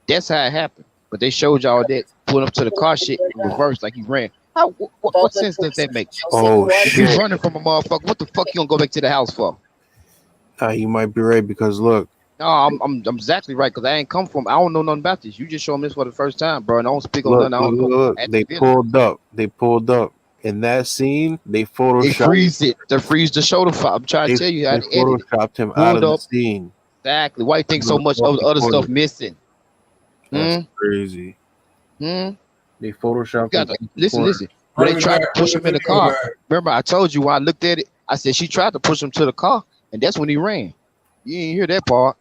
that's how it happened. But they showed y'all that pulled up to the car shit in reverse, like he ran. What sense does that make? Oh If you're shit! running from a motherfucker, what the fuck you gonna go back to the house for? You might be right because look, No, I'm exactly right because I ain't come from. I don't know nothing about this. You just showing this for the first time, bro. And I don't speak on nothing. I don't know. They pulled up. They pulled up. In that scene, they photoshopped. They freeze it. They freeze the shoulder file. I'm trying to tell you how They to edit it. photoshopped him out Pulled of the up. scene. Exactly. Why you think so much of the other stuff missing? That's crazy. They photoshopped him. Listen. When they tried to push him in the car, remember I told you when I looked at it, I said she tried to push him to the car, and that's when he ran. You didn't hear that part.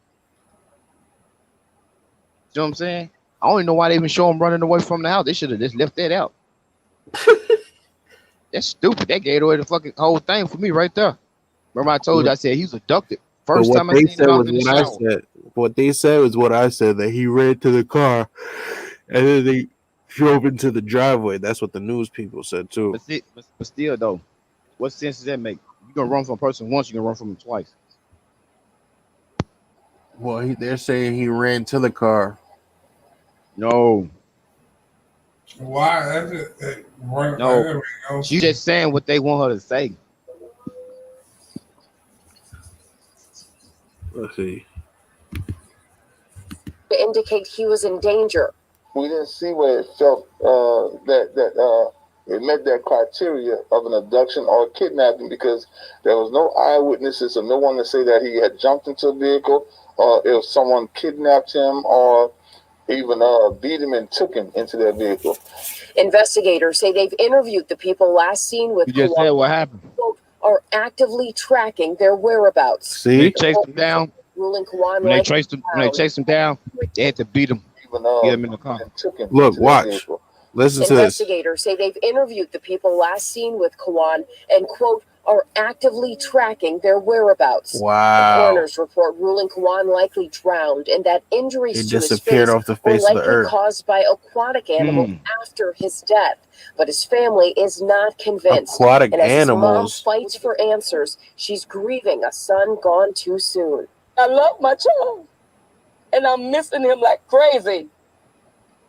You know what I'm saying? I don't even know why they even show him running away from the house. They should have just left that out. That's stupid. That gave away the fucking whole thing for me right there. Remember I told you, I said he was abducted. First time I seen him out in the shower. What they said was what I said, that he ran to the car and then they drove into the driveway. That's what the news people said too. But still though, what sense does that make? You gonna run from a person once, you can run from him twice. Well, they're saying he ran to the car. No. Why? No. She just saying what they want her to say. Let's see. To indicate he was in danger. We didn't see where it felt that it met that criteria of an abduction or kidnapping because there was no eyewitnesses or no one to say that he had jumped into a vehicle or if someone kidnapped him or even beat him and took him into their vehicle. Investigators say they've interviewed the people last seen with You just said what happened. are actively tracking their whereabouts. See? They chased him down. Ruling Kawan When they chased him down, they had to beat him. Get him in the car. Look, watch. Listen to this. Investigators say they've interviewed the people last seen with Kawan and, quote, are actively tracking their whereabouts. Wow. The coroner's report ruling Kawan likely drowned and that injuries He to his disappeared face off the were face of the likely earth. caused by aquatic animals after his death. But his family is not convinced. Aquatic and as his mom animals. fights for answers, she's grieving a son gone too soon. I love my child, and I'm missing him like crazy.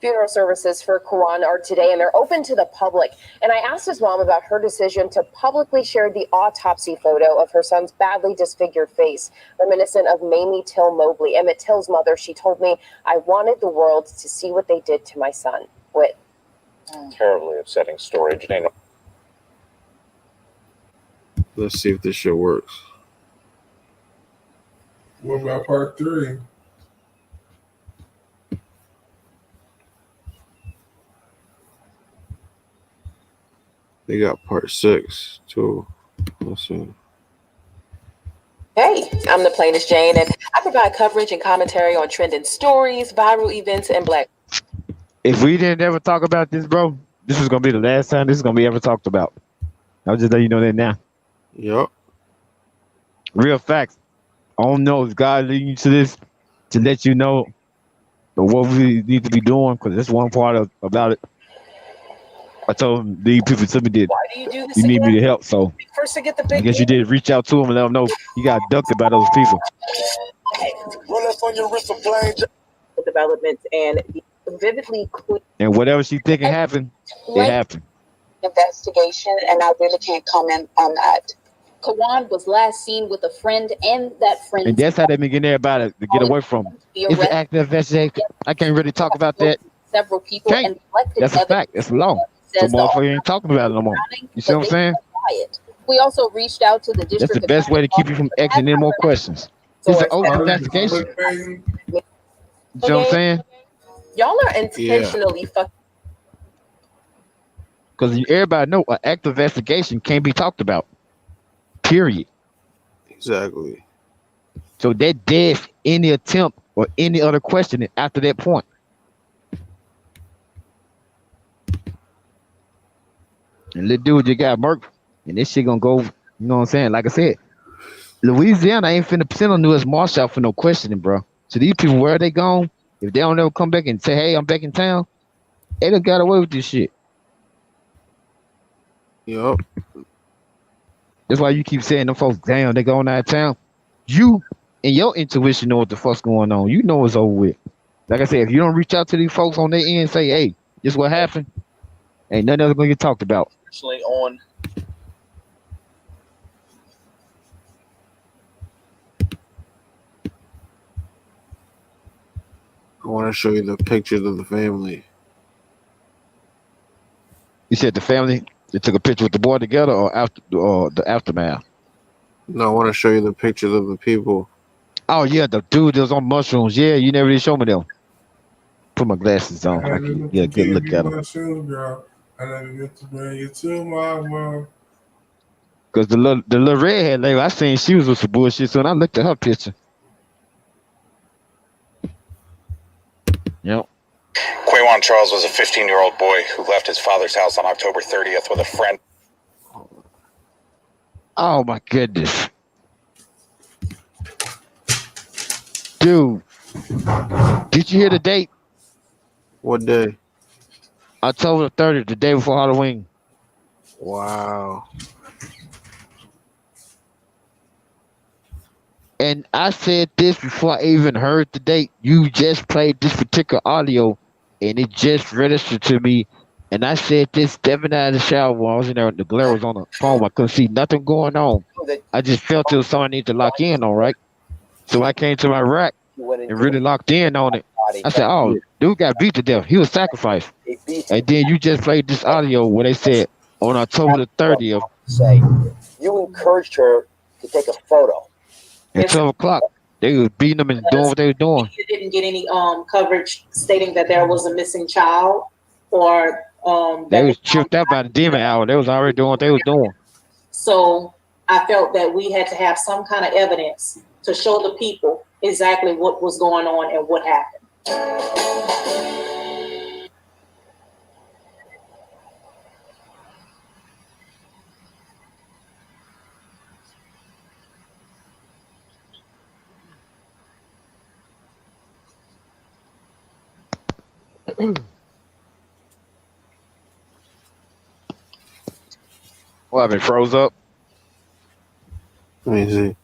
Funeral services for Kawan are today, and they're open to the public. And I asked his mom about her decision to publicly share the autopsy photo of her son's badly disfigured face, reminiscent of Mamie Till Mobley. Emmett Till's mother, she told me, I wanted the world to see what they did to my son. Whit. Terribly upsetting story, Janine. Let's see if this shit works. What about part 3? They got part 6 too. Let's see. Hey, I'm the plainest Jane, and I provide coverage and commentary on trending stories, viral events, and Black. If we didn't ever talk about this, bro, this is gonna be the last time this is gonna be ever talked about. I'll just let you know that now. Yep. Real facts. I don't know if God leading you to this to let you know what we need to be doing, because that's one part about it. I told these people to me that Why do you do this you need me again? to help, so First to get the I big guess you did reach out to him and let him know he got abducted by those people. development and vividly clear And whatever she thinking happened, it happened. investigation, and I really can't comment on that. Kawan was last seen with a friend, and that friend. And that's how they been getting everybody to get away from him. It's an active investigation. I can't really talk about that. Several people Can't. and collected That's a evidence fact. It's law. So says the motherfucker ain't talking about it no more. You see what I'm saying? quiet. We also reached out to the That's district. the best way to keep you from asking any more questions. It's an open investigation. You see what I'm saying? Y'all are intentionally fucking. Because everybody know an active investigation can't be talked about. Period. Exactly. So that death any attempt or any other questioning after that point. And little dude just got murked, and this shit gonna go. You know what I'm saying? Like I said, Louisiana ain't finna send a U.S. Marshal out for no questioning, bro. So these people, where they gone? If they don't ever come back and say, "Hey, I'm back in town," they done got away with this shit. Yup. That's why you keep saying them folks, damn, they going out of town. You and your intuition know what the fuck's going on. You know it's over with. Like I said, if you don't reach out to these folks on their end and say, hey, this what happened, Ain't nothing else gonna get talked about. Actually on. I want to show you the pictures of the family. You said the family they took a picture with the boy together, or after the aftermath. No, I want to show you the pictures of the people. Oh yeah, the dude that was on mushrooms. Yeah, you never really showed me them. Put my glasses I on. I never can meant get to a good give look you at them. my shoes, girl. I never meant to bring you to my world. Cause the little redhead lady, I seen she was with some bullshit. So when I looked at her picture, yep. Quaywan Charles was a 15-year-old boy who left his father's house on October 30th with a friend. Oh my goodness, dude! Did you hear the date? What day? October 30th, the day before Halloween. Wow. And I said this before I even heard the date. You just played this particular audio, and it just registered to me. And I said this stepping out of the shower while I was in there. The glare was on the phone. I couldn't see nothing going on. I just felt it was something I need to lock in on, right? So I came to my rack and really locked in on it. I said, "Oh, dude got beat to death. He was sacrificed." And then you just played this audio where they said on October the 30th, Say, you encouraged her to take a photo. at 12 o'clock, they was beating them and doing what they were doing. You didn't get any coverage stating that there was a missing child or They was tripped out by the demon hour. They was already doing what they was doing. so I felt that we had to have some kind of evidence to show the people exactly what was going on and what happened. What happened? Froze up? Let me see.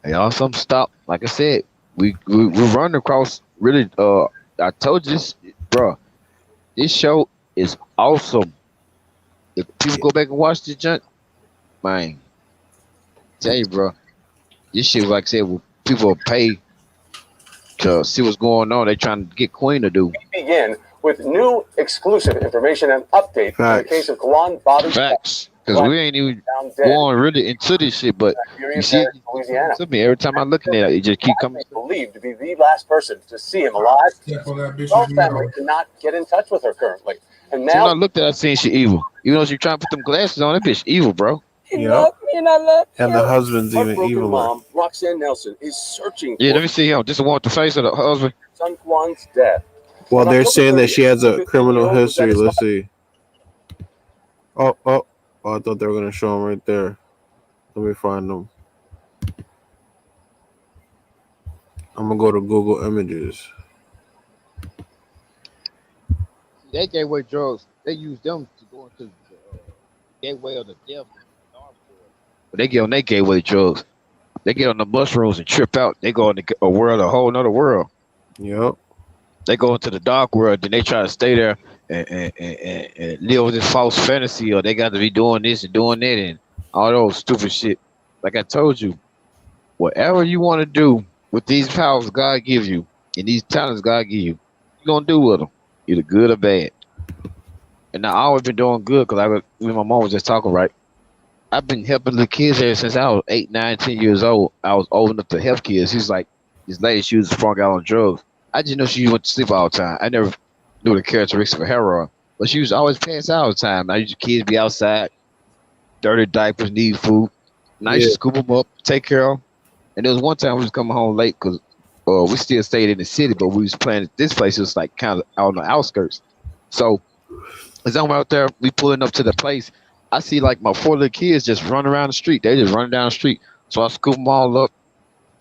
Hey, y'all, something stopped. Like I said, we're running across really. I told you this, bro. This show is awesome. If people go back and watch this junk, man, tell you, bro, this shit, like I said, people will pay to see what's going on. They trying to get Queen to do. Begin with new exclusive information and update on the case of Kawan Bobby. Facts. Because we ain't even going really into this shit, but you see it Louisiana. to me every time I'm looking at it, it just keep coming. Believed to be the last person to see him alive. Both family cannot get in touch with her currently. And So when now I looked at her, I seen she evil. Even though she trying to put them glasses on, that bitch evil, bro. he loved me and I love And the husband's even Heartbroken eviler. mom, Roxanne Nelson, is searching Yeah, for let me see him. Just want the face of the husband. son Kwan's death. Well, On they're October saying that she has a 30th, criminal 15-year-old was at history. his Let's see. Oh, I thought they were gonna show him right there. Let me find them. I'm gonna go to Google Images. They gave away drugs. They used them to go into the gateway of the devil. But they get on their gateway drugs. They get on the mushrooms and trip out. They go in a world, a whole nother world. Yep. They go into the dark world, then they try to stay there and live this false fantasy, or they got to be doing this and doing that and all those stupid shit. Like I told you, whatever you want to do with these powers God gives you and these talents God gives you, you're going to do with them, either good or bad. And I always been doing good because my mom was just talking, right? I've been helping the kids ever since I was 8, 9, 10 years old. I was old enough to help kids. She's like, this lady, she was sprung out on drugs. I just know she went to sleep all the time. I never knew the characteristics of heroin, but she was always passed out all the time. I used to kids be outside, dirty diapers, need food. And I used to scoop them up, take care of them. And there was one time we was coming home late because we still stayed in the city, but we was playing at this place. It was like kind of out on the outskirts. So as I'm out there, we pulling up to the place. I see like my 4 little kids just running around the street. They just running down the street. So I scoop them all up.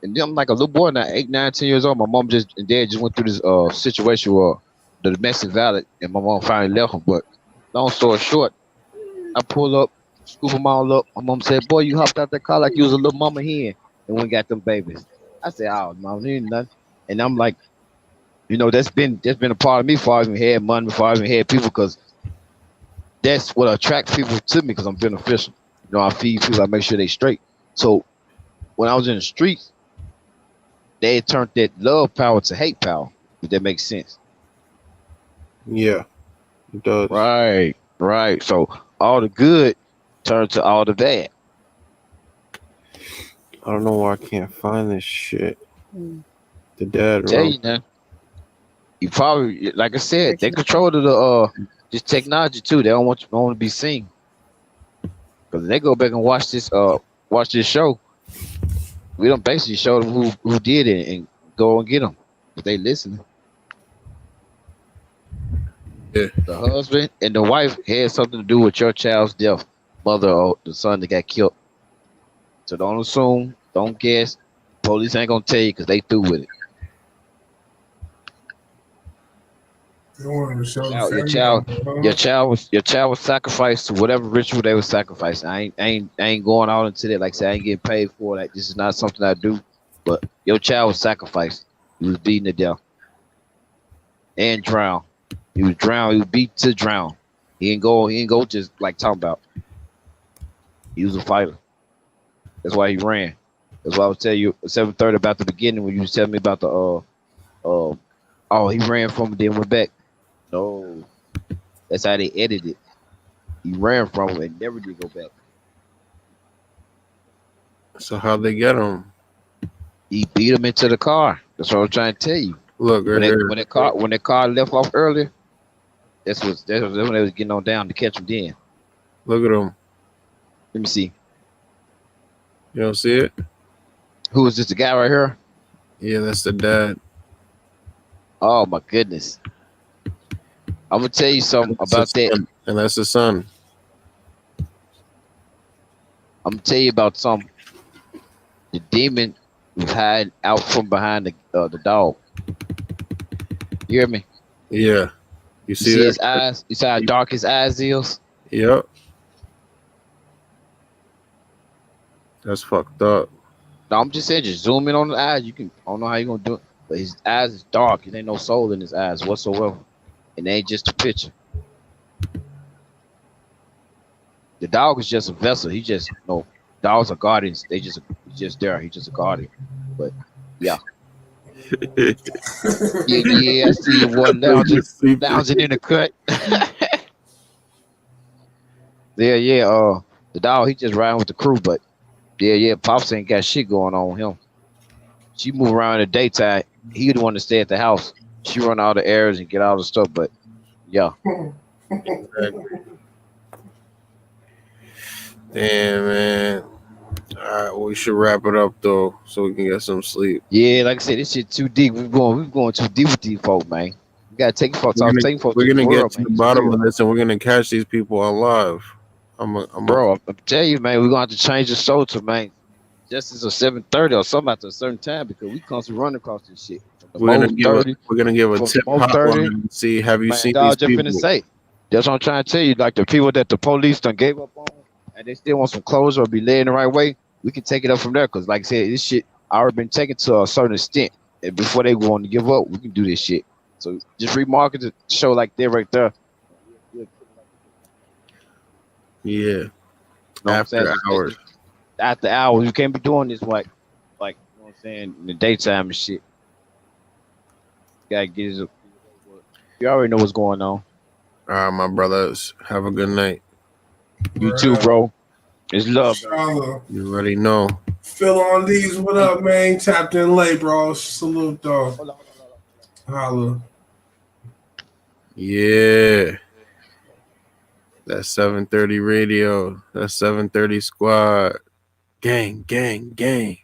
And then I'm like a little boy now, 8, 9, 10 years old. My mom and dad just went through this situation where the domestic violence, and my mom finally left them. But long story short, I pull up, scoop them all up. My mom said, "Boy, you hopped out that car like you was a little mama hen, and we got them babies." I said, "Oh, mom, there ain't nothing." And I'm like, You know, that's been a part of me before I even had money, before I even had people, because that's what attracts people to me, because I'm beneficial. You know, I feed people, I make sure they straight. So when I was in the streets, they had turned that love power to hate power, if that makes sense. Yeah, it does. Right. So all the good turned to all the bad. I don't know why I can't find this shit. The dad Tell room. you now. You probably, like I said, they control the this technology too. They don't want to be seen. Because they go back and watch this show, we don't basically show them who did it and go and get them if they listening. Yeah. The husband and the wife had something to do with your child's death, mother or the son that got killed. So don't assume, don't guess. Police ain't gonna tell you because they through with it. They wanted to show the Your family. child was sacrificed to whatever ritual they were sacrificing. I ain't going out into that. Like I said, I ain't getting paid for that. This is not something I do. But your child was sacrificed. He was beaten to death and drowned. He was drowned. He was beat to drown. He didn't go just like talking about. He was a fighter. That's why he ran. That's why I was telling you at 7:30 about the beginning when you was telling me about the he ran from it, then went back. No, that's how they edited it. He ran from it and never did go back. So how'd they get him? He beat him into the car. That's what I'm trying to tell you. Look, when the car left off earlier, that's when they was getting on down to catch him. Then look at him. Let me see. You don't see it? Who is this? The guy right here? Yeah, that's the dad. Oh my goodness! I'm gonna tell you something about that. And that's the son. I'm gonna tell you about something. The demon was hiding out from behind the dog. You hear me? Yeah. You see his eyes? You see how dark his eyes is? Yep. That's fucked up. No, I'm just saying, just zoom in on the eyes. I don't know how you gonna do it, but his eyes is dark. There ain't no soul in his eyes whatsoever, and they ain't just a picture. The dog is just a vessel. He just dogs are guardians. He's just there. He's just a guardian. But yeah. yeah, I see you one lounging in the cut. yeah. The dog, he just riding with the crew, but yeah. Pops ain't got shit going on with him. She move around in the daytime. He the one to stay at the house. She run all the errands and get all the stuff, but yeah. Damn, man. All right, well, we should wrap it up though, so we can get some sleep. Yeah, like I said, this shit too deep. We're going too deep with these folks, man. We gotta take folks off. We're gonna get to the bottom of this, and we're gonna catch these people on live. I'm telling you, man, we're gonna have to change the show to, man, just as a 7:30 or something after a certain time, because we constantly run across this shit. We're gonna give a tip hotline and see. Have you seen these people? Say. That's what I'm trying to tell you. Like the people that the police done gave up on, and they still want some closure or be led the right way, we can take it up from there. Because, like I said, this shit already been taken to a certain extent, and before they want to give up, we can do this shit. So just remarket the show like that right there. Yeah. You know After hours. After hours, you can't be doing this like you know what I'm saying, in the daytime and shit. Gotta get his. You already know what's going on. All right, my brothers. Have a good night. You too, bro. It's love. You already know. Phil on these, what up, man? Tapped in late, bro. Salute, dog. Holla. Yeah. That's 7:30 radio. That's 7:30 squad. Gang.